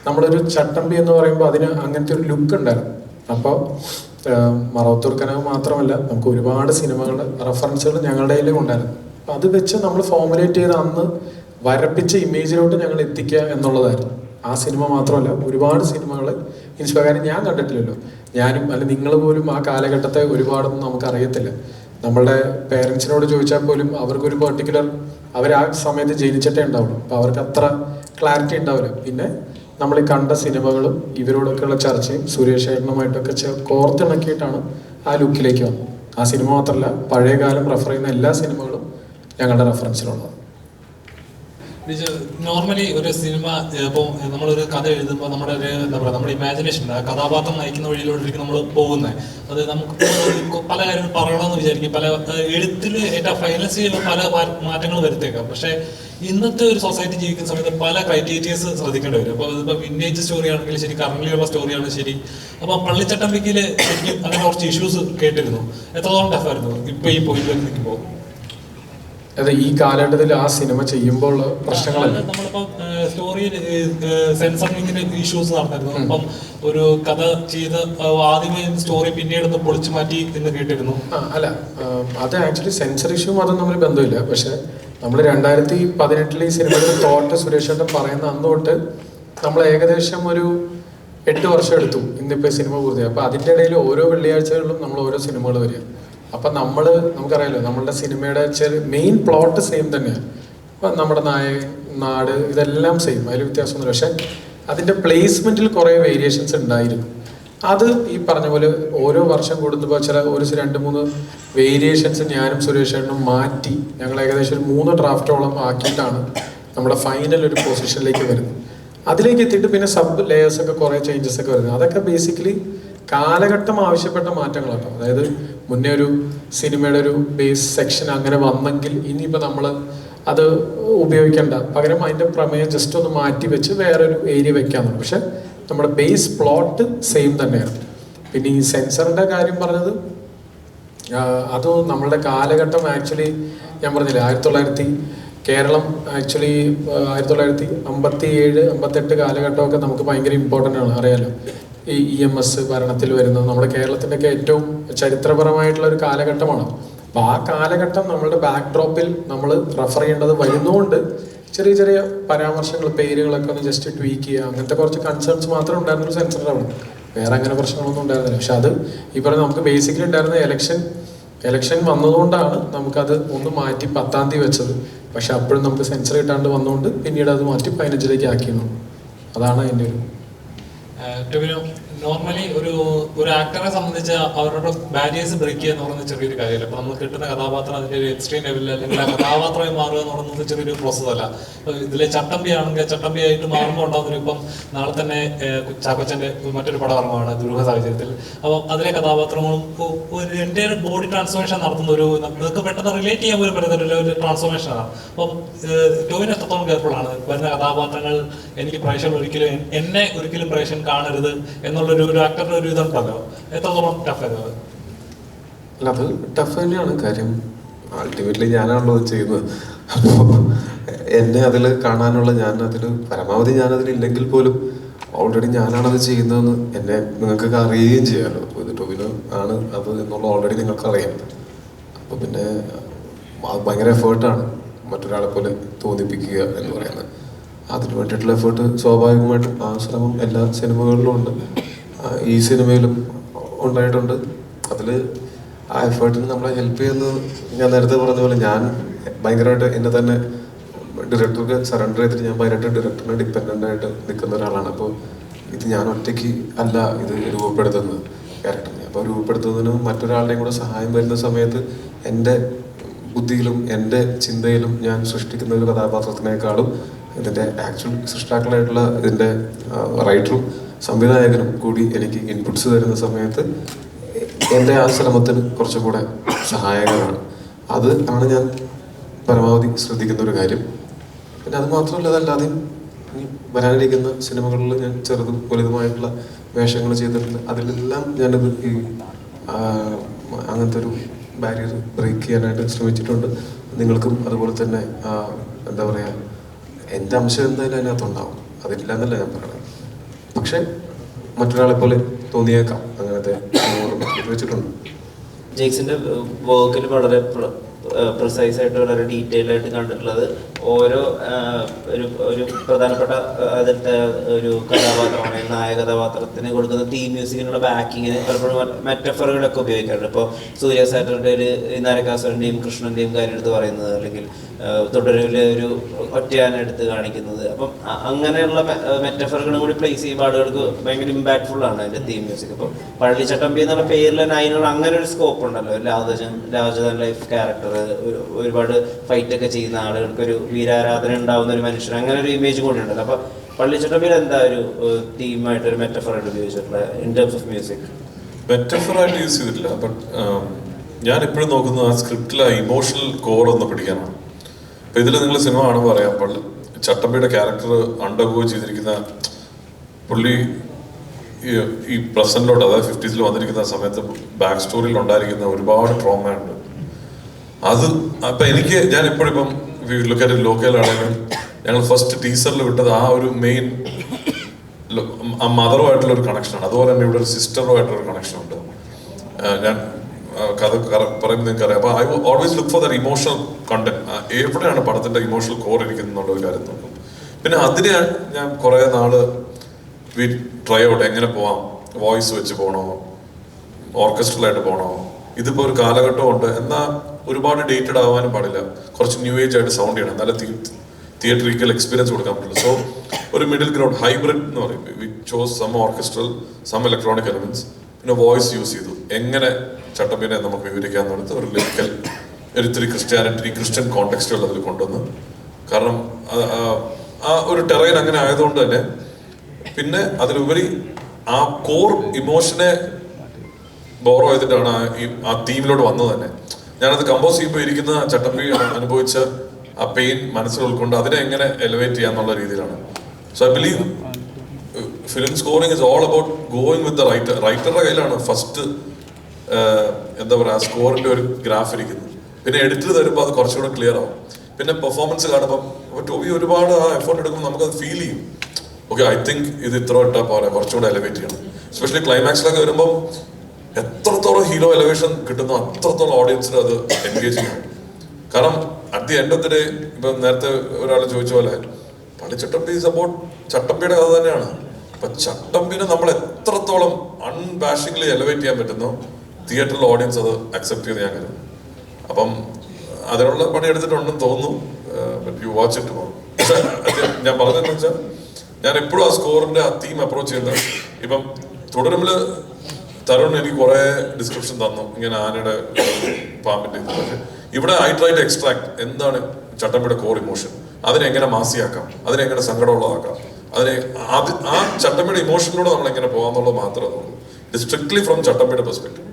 നമ്മളൊരു ചട്ടമ്പി എന്ന് പറയുമ്പോൾ അതിന് അങ്ങനത്തെ ഒരു ലുക്ക് ഉണ്ടായിരുന്നു. അപ്പോൾ മറവത്തൂർ കനവ് മാത്രമല്ല, നമുക്ക് ഒരുപാട് സിനിമകളുടെ റെഫറൻസുകൾ ഞങ്ങളുടെ കയ്യിലും ഉണ്ടായിരുന്നു. അപ്പം അത് വെച്ച് നമ്മൾ ഫോമുലേറ്റ് ചെയ്ത് അന്ന് വരപ്പിച്ച ഇമേജിലോട്ട് ഞങ്ങൾ എത്തിക്കുക എന്നുള്ളതായിരുന്നു. ആ സിനിമ മാത്രമല്ല, ഒരുപാട് സിനിമകൾ ഇൻസ്പയർ ഞാൻ കണ്ടിട്ടില്ലല്ലോ, ഞാനും അല്ല നിങ്ങൾ പോലും ആ കാലഘട്ടത്തെ ഒരുപാടൊന്നും നമുക്ക് അറിയത്തില്ല. നമ്മളുടെ പേരൻസിനോട് ചോദിച്ചാൽ പോലും അവർക്കൊരു പെർട്ടിക്കുലർ, അവർ ആ സമയത്ത് ജനിച്ചിട്ടേ ഉണ്ടാവുള്ളൂ, അപ്പോൾ അവർക്ക് അത്ര ക്ലാരിറ്റി ഉണ്ടാവില്ല. പിന്നെ നമ്മൾ ഈ കണ്ട സിനിമകളും ഇവരോടൊക്കെയുള്ള ചർച്ചയും സുരേഷ് ചേട്ടനുമായിട്ടൊക്കെ കോർത്തിണക്കിയിട്ടാണ് ആ ലുക്കിലേക്ക് വന്നത്. ആ സിനിമ മാത്രമല്ല, പഴയ കാലം റെഫർ ചെയ്യുന്ന എല്ലാ സിനിമകളും ഞങ്ങളുടെ റെഫറൻസിലുള്ളത്. നോർമലി ഒരു സിനിമ ഇപ്പോൾ നമ്മളൊരു കഥ എഴുതുമ്പോൾ നമ്മുടെ ഒരു എന്താ പറയുക, നമ്മുടെ ഇമാജിനേഷൻ, ആ കഥാപാത്രം നയിക്കുന്ന വഴിയിലോട്ടിരിക്കും നമ്മൾ പോകുന്നത്. അത് നമുക്ക് പല കാര്യങ്ങൾ പറയണമെന്ന് വിചാരിക്കും, പല എഴുത്തിൽ ഏറ്റവും ഫൈനലൈസ് ചെയ്യുമ്പോൾ പല മാറ്റങ്ങൾ വരുത്തേക്കാം. പക്ഷേ ഇന്നത്തെ ഒരു സൊസൈറ്റി ജീവിക്കുന്ന സമയത്ത് പല ക്രൈറ്റീരിയസ് ശ്രദ്ധിക്കേണ്ടി വരും. അപ്പോൾ ഇതിപ്പോൾ വിന്റേജ് സ്റ്റോറി ആണെങ്കിലും ശരി, കറന്റ് ഉള്ള സ്റ്റോറിയാണ് ശരി. അപ്പോൾ പള്ളിച്ചട്ടമ്പിക്കയിൽ ശരിക്കും അങ്ങനെ കുറച്ച് ഇഷ്യൂസ് കേട്ടിരുന്നു. എത്രത്തോളം ടഫായിരുന്നു ഇപ്പോൾ ഈ പോയിന്റ് നിൽക്കുമ്പോൾ? അതെ, ഈ കാലഘട്ടത്തിൽ ആ സിനിമ ചെയ്യുമ്പോൾ പ്രശ്നങ്ങളല്ല. നമ്മളിപ്പം സ്റ്റോറിയിൽ സെൻസറിങ്ങിന്റെ ഇഷ്യൂസ് നടന്നിരുന്നു. അപ്പം ഒരു കഥ ചെയ്ത് ആദ്യമേ സ്റ്റോറി പിന്നീട് ഒന്ന് പൊളിച്ചു മാറ്റി എന്ന് കേട്ടിരുന്നു. അല്ല, അത് ആക്ച്വലി സെൻസർ ഇഷ്യൂ അതും തമ്മിൽ ബന്ധമില്ല. പക്ഷെ നമ്മൾ 2018 ഈ സിനിമയുടെ തോട്ട് സുരേഷ് ചേട്ടൻ പറയുന്ന അന്ന് തൊട്ട് നമ്മൾ ഏകദേശം ഒരു 8 വർഷം എടുത്തു ഇന്നിപ്പോൾ സിനിമ പൂർത്തിയായി. അപ്പോൾ അതിൻ്റെ ഇടയിൽ ഓരോ വെള്ളിയാഴ്ചകളിലും നമ്മൾ ഓരോ സിനിമകൾ വരിക. അപ്പം നമുക്കറിയാലോ നമ്മളുടെ സിനിമയുടെ മെയിൻ പ്ലോട്ട് സെയിം തന്നെയാണ്. അപ്പം നമ്മുടെ നാട് ഇതെല്ലാം സെയിം, അതിൽ വ്യത്യാസമൊന്നുമില്ല. പക്ഷെ അതിൻ്റെ പ്ലേസ്മെൻറ്റിൽ കുറേ വേരിയേഷൻസ് ഉണ്ടായിരുന്നു. അത് ഈ പറഞ്ഞ പോലെ ഓരോ വർഷം കൂടുമ്പോൾ ഒരു 2-3 വേരിയേഷൻസ് ഞാനും സുരേഷ് ചേട്ടനും മാറ്റി ഞങ്ങൾ ഏകദേശം ഒരു 3 ഡ്രാഫ്റ്റോളം ആക്കിയിട്ടാണ് നമ്മുടെ ഫൈനൽ ഒരു പൊസിഷനിലേക്ക് വരുന്നത്. അതിലേക്ക് എത്തിയിട്ട് പിന്നെ സബ് ലെയേഴ്സൊക്കെ കുറേ ചേഞ്ചസ് ഒക്കെ വരുന്നത്. അതൊക്കെ ബേസിക്കലി കാലഘട്ടം ആവശ്യപ്പെട്ട മാറ്റങ്ങളാട്ടോ. അതായത് മുന്നേ ഒരു സിനിമയുടെ ഒരു ബേസ് സെക്ഷൻ അങ്ങനെ വന്നെങ്കിൽ ഇനിയിപ്പോൾ നമ്മൾ അത് ഉപയോഗിക്കേണ്ട, പകരം അതിൻ്റെ പ്രമേയം ജസ്റ്റ് ഒന്ന് മാറ്റി വെച്ച് വേറൊരു ഏരിയ വെക്കാമെന്നുള്ളൂ. പക്ഷെ നമ്മുടെ ബേസ് പ്ലോട്ട് സെയിം തന്നെയാണ്. പിന്നെ ഈ സെൻസറിൻ്റെ കാര്യം പറഞ്ഞത് അത് നമ്മളുടെ കാലഘട്ടം ആക്ച്വലി ഞാൻ പറഞ്ഞില്ലേ കേരളം ആക്ച്വലി 1957, 58 കാലഘട്ടമൊക്കെ നമുക്ക് ഭയങ്കര ഇമ്പോർട്ടൻ്റ് ആണ്, അറിയാലോ. ഈ EMS ഭരണത്തിൽ വരുന്നത് നമ്മുടെ കേരളത്തിൻ്റെയൊക്കെ ഏറ്റവും ചരിത്രപരമായിട്ടുള്ള ഒരു കാലഘട്ടമാണ്. അപ്പോൾ ആ കാലഘട്ടം നമ്മളുടെ ബാക്ക് ഡ്രോപ്പിൽ നമ്മൾ റെഫർ ചെയ്യേണ്ടത് വരുന്നതുകൊണ്ട് ചെറിയ ചെറിയ പരാമർശങ്ങൾ, പേരുകളൊക്കെ ഒന്ന് ജസ്റ്റ് ട്വീക്ക് ചെയ്യുക, അങ്ങനത്തെ കുറച്ച് കൺസേൺസ് മാത്രമേ ഉണ്ടായിരുന്നുള്ളൂ സെൻസറിൻ്റെ അവിടെ. വേറെ അങ്ങനെ പ്രശ്നങ്ങളൊന്നും ഉണ്ടായിരുന്നില്ല. പക്ഷെ അത് ഈ പറഞ്ഞ നമുക്ക് ബേസിക്കലി ഉണ്ടായിരുന്ന എലക്ഷൻ വന്നതുകൊണ്ടാണ് നമുക്കത് ഒന്ന് മാറ്റി 10-ാം തീയതി വെച്ചത്. പക്ഷെ അപ്പോഴും നമുക്ക് സെൻസർ കിട്ടാണ്ട് വന്നുകൊണ്ട് പിന്നീട് അത് മാറ്റി 15-ലേക്ക് ആക്കിയിരുന്നു. അതാണ് അതിൻ്റെ ഒരു നോർമലി ഒരു ആക്ടറെ സംബന്ധിച്ച് അവരുടെ ബാരിയേഴ്സ് ബ്രേക്ക് ചെയ്യുക എന്ന് പറയുന്നത് ചെറിയൊരു കാര്യമല്ല. അപ്പോൾ നമ്മൾ കിട്ടുന്ന കഥാപാത്രം അതിൻ്റെ ഒരു എക്സ്ട്രീം ലെവലിൽ അല്ലെങ്കിൽ ആ കഥാപാത്രമായി മാറുക എന്ന് പറയുന്നത് ചെറിയൊരു പ്രോസസ് അല്ല. ഇതിലെ ചട്ടമ്പി ആണെങ്കിൽ ചട്ടമ്പി ആയിട്ട് മാറുമ്പോൾ ഉണ്ടാകുന്ന ഇപ്പം നാളെ തന്നെ ചാക്കോച്ചൻ്റെ മറ്റൊരു പടവർമ്മമാണ് ദുരൂഹ സാഹചര്യത്തിൽ. അപ്പം അതിലെ കഥാപാത്രങ്ങളും ഒരു എൻ്റെ ബോഡി ട്രാൻസ്ഫോർമേഷൻ നടത്തുന്ന നിങ്ങൾക്ക് പെട്ടെന്ന് റിലേറ്റ് ചെയ്യാൻ പോലും പറ്റുന്ന ഒരു ട്രാൻസ്ഫോർമേഷനാണ്. അപ്പം ടോവിന് എത്രത്തോളം കെയർഫുൾ ആണ് വരുന്ന കഥാപാത്രങ്ങൾ എനിക്ക് പ്രേക്ഷകർ എന്നെ ഒരിക്കലും പ്രേക്ഷകൻ കാണരുത് എന്നുള്ള ഒരു ആക്ടറുടെ ഒരു ഇതുണ്ടല്ലോ, എത്രത്തോളം ടഫ് ആയിരുന്നു? അല്ല, അത് ടഫ് തന്നെയാണ്. കാര്യം അൾട്ടിമേറ്റ്ലി ഞാനാണല്ലോ അത് ചെയ്യുന്നത്. അപ്പോൾ എന്നെ അതിൽ കാണാനുള്ള, പരമാവധി ഞാനതിലില്ലെങ്കിൽ പോലും ഓൾറെഡി ഞാനാണത് ചെയ്യുന്നതെന്ന് നിങ്ങൾക്കൊക്കെ അറിയുകയും ചെയ്യാമല്ലോ. ഇത് ടോവിനോ ആണ് അത് എന്നുള്ള ഓൾറെഡി നിങ്ങൾക്ക് അറിയാം. അപ്പോൾ പിന്നെ അത് ഭയങ്കര എഫേർട്ടാണ് മറ്റൊരാളെ പോലെ തോന്നിപ്പിക്കുക എന്ന് പറയുന്നത്. അതിന് വേണ്ടിയിട്ടുള്ള എഫേർട്ട് സ്വാഭാവികമായിട്ടും ആ ശ്രമം എല്ലാ സിനിമകളിലും ഉണ്ട്, ഈ സിനിമയിലും ഉണ്ടായിട്ടുണ്ട്. അതിൽ ആ എഫേർട്ടിന് നമ്മളെ ഹെൽപ്പ് ചെയ്യുന്നത് ഞാൻ നേരത്തെ പറഞ്ഞ പോലെ ഞാൻ ഭയങ്കരമായിട്ട് എന്നെ തന്നെ ഡയറക്ടർക്ക് സറണ്ടർ ചെയ്തിട്ട് ഞാൻ ഭയങ്കരമായിട്ട് ഡയറക്ടറിനെ ഡിപ്പെൻഡൻ്റ് ആയിട്ട് നിൽക്കുന്ന ഒരാളാണ്. അപ്പോൾ ഇത് ഞാൻ ഒറ്റയ്ക്ക് അല്ല ഇത് രൂപപ്പെടുത്തുന്നത് ക്യാരക്ടറിനെ. അപ്പോൾ രൂപപ്പെടുത്തുന്നതിന് മറ്റൊരാളുടെയും കൂടെ സഹായം വരുന്ന സമയത്ത് എൻ്റെ ബുദ്ധിയിലും എൻ്റെ ചിന്തയിലും ഞാൻ സൃഷ്ടിക്കുന്ന ഒരു കഥാപാത്രത്തിനേക്കാളും ഇതിൻ്റെ ആക്ച്വൽ സൃഷ്ടാക്കളായിട്ടുള്ള ഇതിൻ്റെ റൈറ്ററും സംവിധായകനും കൂടി എനിക്ക് ഇൻപുട്സ് തരുന്ന സമയത്ത് എൻ്റെ ആ ശ്രമത്തിന് കുറച്ചും കൂടെ സഹായകരമാണ്. അത് ആണ് ഞാൻ പരമാവധി ശ്രദ്ധിക്കുന്ന ഒരു കാര്യം. പിന്നെ അത് മാത്രമല്ല, അതല്ലാതെയും വരാനിരിക്കുന്ന സിനിമകളിൽ ഞാൻ ചെറുതും വലുതുമായിട്ടുള്ള വേഷങ്ങൾ ചെയ്തിട്ടുണ്ട്. അതിലെല്ലാം ഞാനത് അങ്ങനത്തെ ഒരു ബാരിയർ ബ്രേക്ക് ചെയ്യാനായിട്ട് ശ്രമിച്ചിട്ടുണ്ട്. നിങ്ങൾക്കും അതുപോലെ തന്നെ എന്താ പറയുക, എൻ്റെ അംശം എന്തായാലും അതിനകത്തുണ്ടാവും, അതില്ല എന്നല്ല ഞാൻ പറയണത്. പക്ഷെ മറ്റൊരാളെ പോലെ തോന്നിയേക്കാം, അങ്ങനത്തെ വെച്ചിട്ടുണ്ട്. ജെയ്ക്സിന്റെ വർക്കിൽ വളരെ പ്രിസൈസ് ആയിട്ട് വളരെ ഡീറ്റെയിൽ ആയിട്ട് കണ്ടിട്ടുള്ളത് ഓരോ ഒരു പ്രധാനപ്പെട്ട അതിലത്തെ ഒരു കഥാപാത്രമാണ് നായക കഥാപാത്രത്തിന് കൊടുക്കുന്ന തീം മ്യൂസിക്കിനുള്ള ബാക്കിങ്ങിന് പലപ്പോഴും മെറ്റഫറുകളൊക്കെ ഉപയോഗിക്കാറുണ്ട്. ഇപ്പോൾ സൂര്യ സാറ്റർഡേയിൽ നരകാസുരൻ്റെയും കൃഷ്ണൻ്റെയും കാര്യം എടുത്ത് പറയുന്നത്, അല്ലെങ്കിൽ തുടരൂരിലെ ഒരു ഒറ്റയാന എടുത്ത് കാണിക്കുന്നത്. അപ്പം അങ്ങനെയുള്ള മെറ്റഫറുകളും കൂടി പ്ലേസ് ചെയ്യുമ്പോൾ ആളുകൾക്ക് ഭയങ്കര ഇമ്പാക്ട്ഫുൾ ആണ് അതിൻ്റെ തീം മ്യൂസിക്. അപ്പം പള്ളിച്ചട്ടമ്പി എന്നുള്ള പേരിൽ തന്നെ അതിനുള്ള അങ്ങനെ ഒരു സ്കോപ്പ് ഉണ്ടല്ലോ. ലാർജർ ദാൻ ലൈഫ് ക്യാരക്ടർ, ഒരുപാട് ഫൈറ്റൊക്കെ ചെയ്യുന്ന ആളുകൾക്കൊരു വീരാരാധന ഉണ്ടാവുന്ന ഒരു മനുഷ്യൻ, അങ്ങനെ ഒരു ഇമേജ് കൂടി ഉണ്ടല്ലോ. അപ്പൊ പള്ളിച്ചട്ടമ്പിയിൽ എന്താ ഒരു തീമായിട്ട് ഒരു മെറ്റഫറായിട്ട് ഉപയോഗിച്ചിട്ടുള്ളത് ഇൻ ടേംസ് ഓഫ് മ്യൂസിക്? മെറ്റഫറായിട്ട് യൂസ് ചെയ്തിട്ടില്ല. ബട്ട് ഞാൻ എപ്പോഴും നോക്കുന്നത് ആ സ്ക്രിപ്റ്റിലെ ഇമോഷണൽ കോർ ഒന്ന് പിടിക്കാനാണ്. അപ്പൊ ഇതിൽ നിങ്ങൾ സിനിമ കാണുമ്പോൾ അറിയാം, ചട്ടമ്പിയുടെ ക്യാരക്ടർ അണ്ടർഗോ ചെയ്തിരിക്കുന്ന പുള്ളി ഈ പ്രസന്റിലോട്ട്, അതായത് 50s വന്നിരിക്കുന്ന സമയത്ത് ബാക്ക് സ്റ്റോറിയിൽ ഉണ്ടായിരിക്കുന്ന ഒരുപാട് ട്രോമ ഉണ്ട്. അത് അപ്പൊ ഞാൻ എപ്പോഴും ഇപ്പം ലോക്കലാണെങ്കിലും ഞങ്ങൾ ഫസ്റ്റ് ടീസറിൽ വിട്ടത് ആ ഒരു മെയിൻ ആ മദറുമായിട്ടുള്ള ഒരു കണക്ഷനാണ്. അതുപോലെ തന്നെ ഇവിടെ ഒരു സിസ്റ്ററുമായിട്ടുള്ള ഒരു കണക്ഷൻ ഉണ്ട്. ഞാൻ കഥ പറയുമ്പോൾ നിങ്ങൾക്ക് അറിയാം. അപ്പൊ I always look for the emotional content. എവിടെയാണ് പടത്തിന്റെ ഇമോഷണൽ കോർ ഇരിക്കുന്നത് എന്നുള്ള ഒരു കാര്യം നോക്കും. പിന്നെ അതിനെ ഞാൻ കുറെ നാള് ട്രൈ ഔട്ട്, എങ്ങനെ പോവാം, വോയിസ് വെച്ച് പോകണോ, ഓർക്കസ്ട്രലായിട്ട് പോകണോ, ഇതിപ്പോ ഒരു കാലഘട്ടമുണ്ട്, എന്നാൽ ഒരുപാട് ഡേറ്റഡ് ആവാനും പാടില്ല, കുറച്ച് ന്യൂ ഏജ് ആയിട്ട് സൗണ്ട് ചെയ്യണം, നല്ല തിയേറ്ററിക്കൽ എക്സ്പീരിയൻസ് കൊടുക്കാൻ പറ്റില്ല. സോ ഒരു മിഡിൽ ഗ്രൗണ്ട് ഹൈബ്രിഡ് എന്ന് പറയും. We chose some orchestral, some electronic elements, പിന്നെ വോയിസ് യൂസ് ചെയ്തു. എങ്ങനെ ചട്ടമ്പിനെ നമുക്ക് വിവരിക്കാമെന്നുള്ളത് ഒരു ലിറിക്കൽ, ഒരിത്തിരി ക്രിസ്ത്യൻ കോണ്ടെക്സ്റ്റുകൾ അതിൽ കൊണ്ടുവന്ന്, കാരണം ആ ഒരു ടെറൈൻ അങ്ങനെ ആയതുകൊണ്ട് തന്നെ. പിന്നെ അതിലുപരി ആ കോർ ഇമോഷനെ ബോറോ ചെയ്തിട്ടാണ് ആ തീമിലോട്ട് വന്നത് തന്നെ. ഞാനത് കമ്പോസ് ചെയ്യുമ്പോൾ ഇരിക്കുന്ന ചട്ടമ്പി അനുഭവിച്ച ആ പെയിൻ മനസ്സിൽ ഉൾക്കൊണ്ട് അതിനെ എങ്ങനെ എലിവേറ്റ് ചെയ്യാന്നുള്ള രീതിയിലാണ്. So I believe film scoring is all about going with the writer. റൈറ്ററുടെ കയ്യിലാണ് ഫസ്റ്റ് എന്താ പറയുക സ്കോറിന്റെ ഒരു ഗ്രാഫ് ഇരിക്കുന്നത്. പിന്നെ എഡിറ്റർ തരുമ്പോൾ അത് കുറച്ചുകൂടെ ക്ലിയർ ആവും. പിന്നെ പെർഫോമൻസ് കാണുമ്പോൾ ടോബി ഒരുപാട് ആ എഫേർട്ട് എടുക്കുമ്പോൾ നമുക്കത് ഫീൽ ചെയ്യും. ഓക്കെ, ഐ തിങ്ക് ഇത് ഇത്ര ഇട്ടാൽ പോലെ കുറച്ചുകൂടെ എലവേറ്റ് ചെയ്യണം. എസ്പെഷ്യലി ക്ലൈമാക്സിലൊക്കെ വരുമ്പോൾ എത്രത്തോളം ഹീറോ എലവേഷൻ കിട്ടുന്നു അത്രത്തോളം ഓഡിയൻസിന് അത് എൻഗേജ് ചെയ്യണം. കാരണം at the end of the day, ഇപ്പം നേരത്തെ ഒരാൾ ചോദിച്ച പോലെ പള്ളിച്ചട്ടമ്പി ഈസ് അബൌട്ട് ചട്ടമ്പിയുടെ കഥ തന്നെയാണ്. അപ്പൊ ചട്ടമ്പിനെ നമ്മൾ എത്രത്തോളം അൺബാഷിംഗ്ലി എലവേറ്റ് ചെയ്യാൻ പറ്റുന്നോ തിയേറ്ററിൽ ഓഡിയൻസ് അത് അക്സെപ്റ്റ് ചെയ്ത് ഞാൻ കരുതുന്നു. അപ്പം അതിനുള്ള പണി എടുത്തിട്ടുണ്ടെന്ന് തോന്നുന്നു. യു വാച്ച് ഇറ്റ് മോ. പക്ഷെ ഞാൻ പറഞ്ഞതെന്ന് വെച്ചാൽ ഞാൻ എപ്പോഴും ആ സ്കോറിന്റെ ആ തീം അപ്രോച്ച് ചെയ്യുന്നത്, ഇപ്പം തുടരുമ്പില് തരുൺ എനിക്ക് കുറെ ഡിസ്ക്രിപ്ഷൻ തന്നു ഇങ്ങനെ ആനയുടെ പാമ്പിന്റെ ഇത്. പക്ഷെ ഇവിടെ ഐ ട്രൈ ടു എക്സ്ട്രാക്ട് എന്താണ് ചട്ടമ്പിയുടെ കോർ ഇമോഷൻ, അതിനെങ്ങനെ മാസിയാക്കാം, അതിനെങ്ങനെ സങ്കടമുള്ളതാക്കാം, അതിനെ ആ ചട്ടമ്പിയുടെ ഇമോഷനിലൂടെ നമ്മൾ എങ്ങനെ പോകാന്നുള്ളത് മാത്രമേ ഉള്ളൂ. ഇറ്റ് സ്ട്രിക്ട്ലി ഫ്രം ചട്ടമ്പിയുടെ പെർസ്പെക്റ്റീവ്.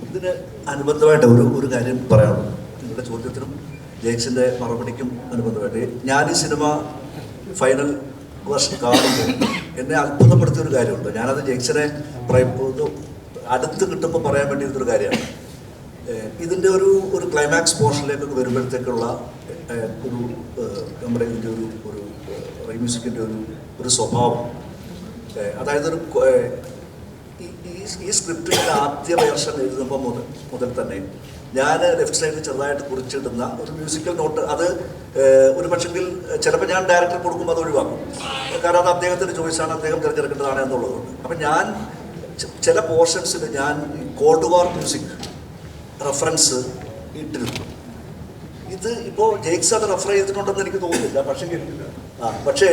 ഇതിന് അനുബന്ധമായിട്ട് ഒരു കാര്യം പറയാനുള്ളൂ. നിങ്ങളുടെ ചോദ്യത്തിനും ജേക്സിന്റെ മറുപടിക്കും അനുബന്ധമായിട്ട് ഞാൻ ഈ സിനിമ ഫൈനൽ വേർഷൻ കാണുമ്പോൾ എന്നെ അത്ഭുതപ്പെടുത്തിയ ഒരു കാര്യമുണ്ട്. ഞാനത് ജേക്സിനെ അടുത്ത് കിട്ടുമ്പോൾ പറയാൻ വേണ്ടിയിരുന്നൊരു കാര്യമാണ്. ഇതിൻ്റെ ഒരു ക്ലൈമാക്സ് പോർഷനിലേക്കൊക്കെ വരുമ്പോഴത്തേക്കുള്ള ഒരു നമ്മുടെ ഇതിൻ്റെ ഒരു മ്യൂസിക്കിൻ്റെ ഒരു സ്വഭാവം, അതായത് ഈ സ്ക്രിപ്റ്റിൻ്റെ ആദ്യ വേർഷൻ എഴുതുമ്പോൾ മുതൽ തന്നെ ഞാൻ ലെഫ്റ്റ് സൈഡിൽ ചെറുതായിട്ട് കുറിച്ചിടുന്ന ഒരു മ്യൂസിക്കൽ നോട്ട്, അത് ഒരു പക്ഷെങ്കിൽ ചിലപ്പോൾ ഞാൻ ഡയറക്ടർ കൊടുക്കുമ്പോൾ അത് ഒഴിവാക്കും. കാരണം അത് അദ്ദേഹത്തിൻ്റെ ചോയ്സാണ്, അദ്ദേഹം തിരഞ്ഞെടുക്കേണ്ടതാണ് എന്നുള്ളതുകൊണ്ട്. അപ്പം ഞാൻ ചില പോർഷൻസിൽ ഞാൻ കോൾഡ് വാർ മ്യൂസിക് റെഫറൻസ് ഇട്ടിരുന്നു. ഇത് ഇപ്പോൾ ജേക്സ് അത് റെഫർ ചെയ്തിട്ടുണ്ടെന്ന് എനിക്ക് തോന്നുന്നില്ല. പക്ഷേ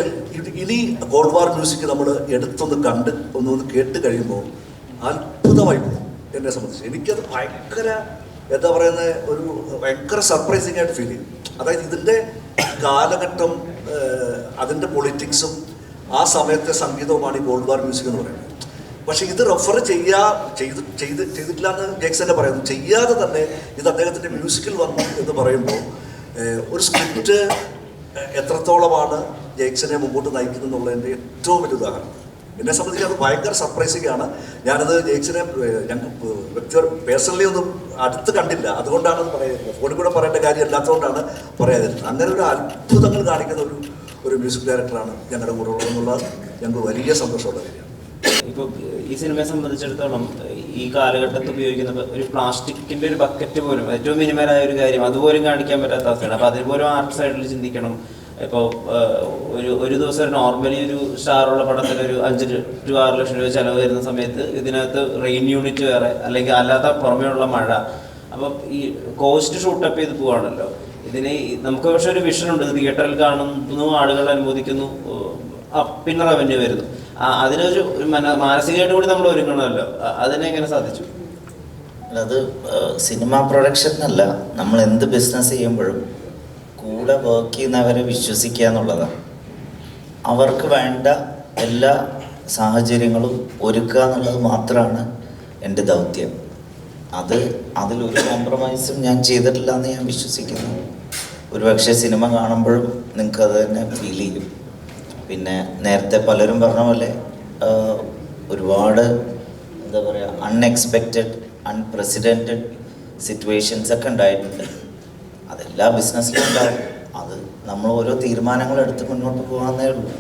ഇനി കോൾഡ് വാർ മ്യൂസിക് നമ്മൾ എടുത്തൊന്ന് കണ്ട് ഒന്ന് കേട്ട് കഴിയുമ്പോൾ അത്ഭുതമായി പോകും. എന്നെ സംബന്ധിച്ച് എനിക്കത് ഭയങ്കര എന്താ പറയുന്നത് ഭയങ്കര സർപ്രൈസിങ് ആയിട്ട് ഫീൽ ചെയ്യും. അതായത് ഇതിൻ്റെ കാലഘട്ടം, അതിൻ്റെ പൊളിറ്റിക്സും ആ സമയത്തെ സംഗീതവുമാണ് ഈ കോൾഡ് വാർ മ്യൂസിക് എന്ന് പറയുന്നത്. പക്ഷെ ഇത് റെഫർ ചെയ്തിട്ടില്ല എന്ന് ജേക്സ് തന്നെ പറയുന്നു. ചെയ്യാതെ തന്നെ ഇത് അദ്ദേഹത്തിൻ്റെ മ്യൂസിക്കിൽ വന്നു എന്ന് പറയുമ്പോൾ ഒരു സ്ക്രിപ്റ്റ് എത്രത്തോളമാണ് ജേക്സിനെ മുമ്പോട്ട് നയിക്കുന്നത് എന്നുള്ളതിൻ്റെ ഏറ്റവും വലിയ ഉദാഹരണം. എന്നെ സംബന്ധിച്ച് അത് ഭയങ്കര സർപ്രൈസിംഗ് ആണ്. ഞാനത് ജേക്സിനെ ഞങ്ങൾക്ക് പേഴ്സണലി ഒന്നും അടുത്ത് കണ്ടില്ല, അതുകൊണ്ടാണ് അത് പറയുന്നത്. ഫോണിൽ കൂടെ പറയേണ്ട കാര്യം അല്ലാത്തതുകൊണ്ടാണ് പറയാതിരുന്നത്. അങ്ങനെ ഒരു അത്ഭുതങ്ങൾ കാണിക്കുന്ന ഒരു മ്യൂസിക് ഡയറക്ടറാണ് ഞങ്ങളുടെ കൂടെ ഉള്ളതെന്നുള്ളത് ഞങ്ങൾക്ക് വലിയ സന്തോഷമുള്ള കാര്യമാണ്. ഇപ്പോൾ ഈ സിനിമയെ സംബന്ധിച്ചിടത്തോളം ഈ കാലഘട്ടത്തിൽ ഉപയോഗിക്കുന്ന ഒരു പ്ലാസ്റ്റിക്കിന്റെ ഒരു ബക്കറ്റ് പോലും ഏറ്റവും മിനിമലായ ഒരു കാര്യം അതുപോലും കാണിക്കാൻ പറ്റാത്ത അവസ്ഥയാണ്. അപ്പോൾ അതിൽപോലും ആർട്ട് സൈഡിൽ ചിന്തിക്കണം. ഇപ്പോൾ ഒരു ദിവസം നോർമലി ഒരു സ്റ്റാറുള്ള പടത്തിന് ഒരു 5 to 6 ലക്ഷം രൂപ ചിലവ് വരുന്ന സമയത്ത് ഇതിനകത്ത് റെയിൻ യൂണിറ്റ് വേറെ, അല്ലെങ്കിൽ അല്ലാത്ത പുറമേയുള്ള മഴ. അപ്പം ഈ കോസ്റ്റ് ഷൂട്ടപ്പ് ചെയ്ത് പോവാണല്ലോ. ഇതിന് നമുക്ക് പക്ഷെ ഒരു വിഷനുണ്ട്, തിയേറ്ററിൽ കാണുന്നു, ആളുകൾ അനുമോദിക്കുന്നു, പിന്നെ റവന്യൂ വരുന്നു. അതിനൊരു മാനസികമായിട്ട് കൂടി നമ്മൾ ഒരുങ്ങണമല്ലോ. അതിനെങ്ങനെ സാധിച്ചു? അത് സിനിമ പ്രൊഡക്ഷൻ എന്നല്ല, നമ്മൾ എന്ത് ബിസിനസ് ചെയ്യുമ്പോഴും കൂടെ വർക്ക് ചെയ്യുന്നവരെ വിശ്വസിക്കുക എന്നുള്ളതാണ്. അവർക്ക് വേണ്ട എല്ലാ സാഹചര്യങ്ങളും ഒരുക്കുക എന്നുള്ളത് മാത്രമാണ് എൻ്റെ ദൗത്യം. അതിലൊരു കോംപ്രമൈസും ഞാൻ ചെയ്തിട്ടില്ല എന്ന് ഞാൻ വിശ്വസിക്കുന്നു. ഒരുപക്ഷെ സിനിമ കാണുമ്പോഴും നിങ്ങൾക്ക് അത് തന്നെ ഫീൽ ചെയ്യും. പിന്നെ നേരത്തെ പലരും പറഞ്ഞ പോലെ ഒരുപാട് എന്താ പറയുക അൺഎക്സ്പെക്റ്റഡ് അൺപ്രസിഡൻറ്റഡ് സിറ്റുവേഷൻസ് ഒക്കെ ഉണ്ടായിട്ടുണ്ട്. അതെല്ലാ ബിസിനസ്സിലും ഉണ്ടാവും. അത് നമ്മൾ ഓരോ തീരുമാനങ്ങൾ എടുത്ത് മുന്നോട്ട് പോകാന്നേ ഉള്ളൂ.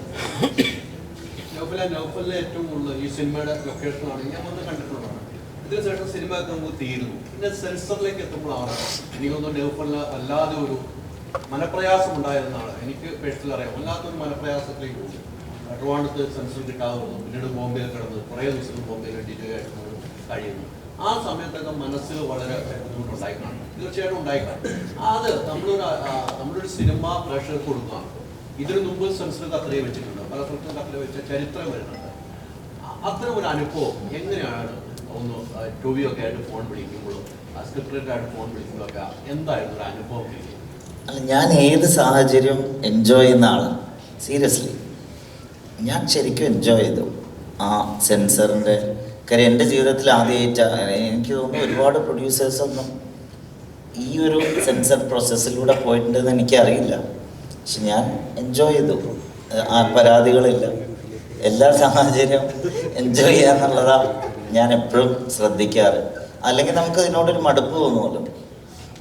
നൗഫലിലെ ഏറ്റവും കൂടുതൽ ഈ സിനിമയുടെ ലൊക്കേഷനാണ് ഞാൻ വന്ന് കണ്ടിട്ടുള്ളതാണ്. ഇതിനുശേഷം സിനിമ നമുക്ക് തീരുന്നു, പിന്നെ സെൻസറിലേക്ക് എത്തുമ്പോഴാണ് എനിക്കൊന്നും നൗഫലിന് അല്ലാതെ ഒരു മനപ്രയാസം ഉണ്ടായിരുന്നാണ് എനിക്ക് പേഴ്സണൽ അറിയാം. അല്ലാത്തൊരു മനപ്രയാസത്തിലേക്ക് പോകും. ട്രിവാൻഡ്രത്ത് സെൻസർ കിട്ടാതെ വന്നു, പിന്നീട് ബോംബെയിൽ കിടന്ന് കുറേ ദിവസം ബോംബെയിൽ ഡിലേ ആയിട്ട് കഴിയുന്നു. ആ സമയത്തൊക്കെ മനസ്സിൽ വളരെ ബുദ്ധിമുട്ടുണ്ടായി കാണും, തീർച്ചയായിട്ടും ഉണ്ടായി കാണും. അത് നമ്മളൊരു സിനിമ പ്രേക്ഷകർക്ക് കൊടുക്കുകയാണ്. ഇതിനു മുമ്പ് സെൻസർ കത്രയെ വെച്ചിട്ടുണ്ട്, പല സ്ഥലത്തും കത്രയെ വെച്ച ചരിത്രം വരുന്നുണ്ട്. അത്തരം ഒരു അനുഭവം എങ്ങനെയാണ് ഒന്ന് ടോവിയൊക്കെ ആയിട്ട് ഫോൺ വിളിക്കുമ്പോഴും സ്ക്രിപ്റ്ററായിട്ട് ഫോൺ വിളിക്കുമ്പോഴൊക്കെ എന്തായിരുന്നു ഒരു അനുഭവം? അല്ല, ഞാൻ ഏത് സാഹചര്യം എൻജോയ് ചെയ്യുന്ന ആളാണ്. സീരിയസ്ലി ഞാൻ ശരിക്കും എൻജോയ് ചെയ്തു ആ സെൻസറിൻ്റെ കാര്യം. എൻ്റെ ജീവിതത്തിൽ ആദ്യമായിട്ടാണ് എനിക്ക് തോന്നുന്നു ഒരുപാട് പ്രൊഡ്യൂസേഴ്സൊന്നും ഈ ഒരു സെൻസർ പ്രോസസ്സിലൂടെ പോയിട്ടുണ്ടെന്ന് എനിക്കറിയില്ല. പക്ഷെ ഞാൻ എൻജോയ് ചെയ്തു. ആ പരാതികളില്ല. എല്ലാ സാഹചര്യവും എൻജോയ് ചെയ്യാന്നുള്ളതാണ് ഞാൻ എപ്പോഴും ശ്രദ്ധിക്കാറ്. അല്ലെങ്കിൽ നമുക്ക് ഇതിനോടൊരു മടുപ്പ് തോന്നുമല്ലോ.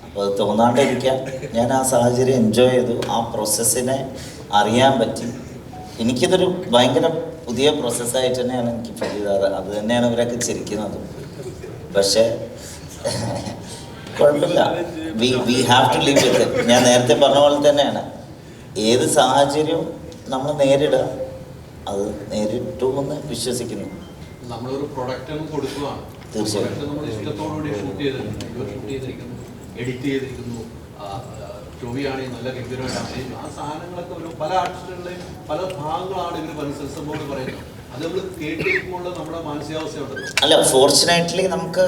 അപ്പോൾ അത് തോന്നാണ്ടിരിക്കാൻ ഞാൻ ആ സാഹചര്യം എൻജോയ് ചെയ്തു. ആ പ്രോസസ്സിനെ അറിയാൻ പറ്റി. എനിക്കിതൊരു ഭയങ്കര പുതിയ പ്രോസസ്സായിട്ട് തന്നെയാണ് എനിക്ക് ഫീൽ ചെയ്തത്. അത് തന്നെയാണ് ഇവരൊക്കെ ചിരിക്കുന്നത്. പക്ഷേ കുഴപ്പമില്ല, we have to live with it. ഞാൻ നേരത്തെ പറഞ്ഞ പോലെ തന്നെയാണ്, ഏത് സാഹചര്യവും നമ്മൾ നേരിടുക, അത് നേരിട്ടു എന്ന് വിശ്വസിക്കുന്നു. നമ്മളൊരു പ്രൊഡക്റ്റ് കൊടുക്കുകയാണ്. തീർച്ചയായും നമ്മൾ ഇഷ്ടത്തോടുകൂടി ഷൂട്ട് ചെയ്തിരിക്കുന്നു, എഡിറ്റ് ചെയ്തിരിക്കുന്നു. ടോവിയാണെങ്കിൽ നല്ല ഗംഭീരമായിട്ട് അഭിനയിച്ചു. ആ സാധനങ്ങളൊക്കെ ഒരു പല ആർട്ടിസ്റ്റുകളുടെയും പല ഭാഗങ്ങളാണ് ഇവർ സെൻസറിനോട് പറയുന്നത്. അത് നമ്മൾ കേട്ടിരിക്കുമ്പോൾ നമ്മുടെ മാനസികാവസ്ഥ ഉണ്ടല്ലോ. അല്ല, ഫോർച്ചുനേറ്റ്ലി നമുക്ക്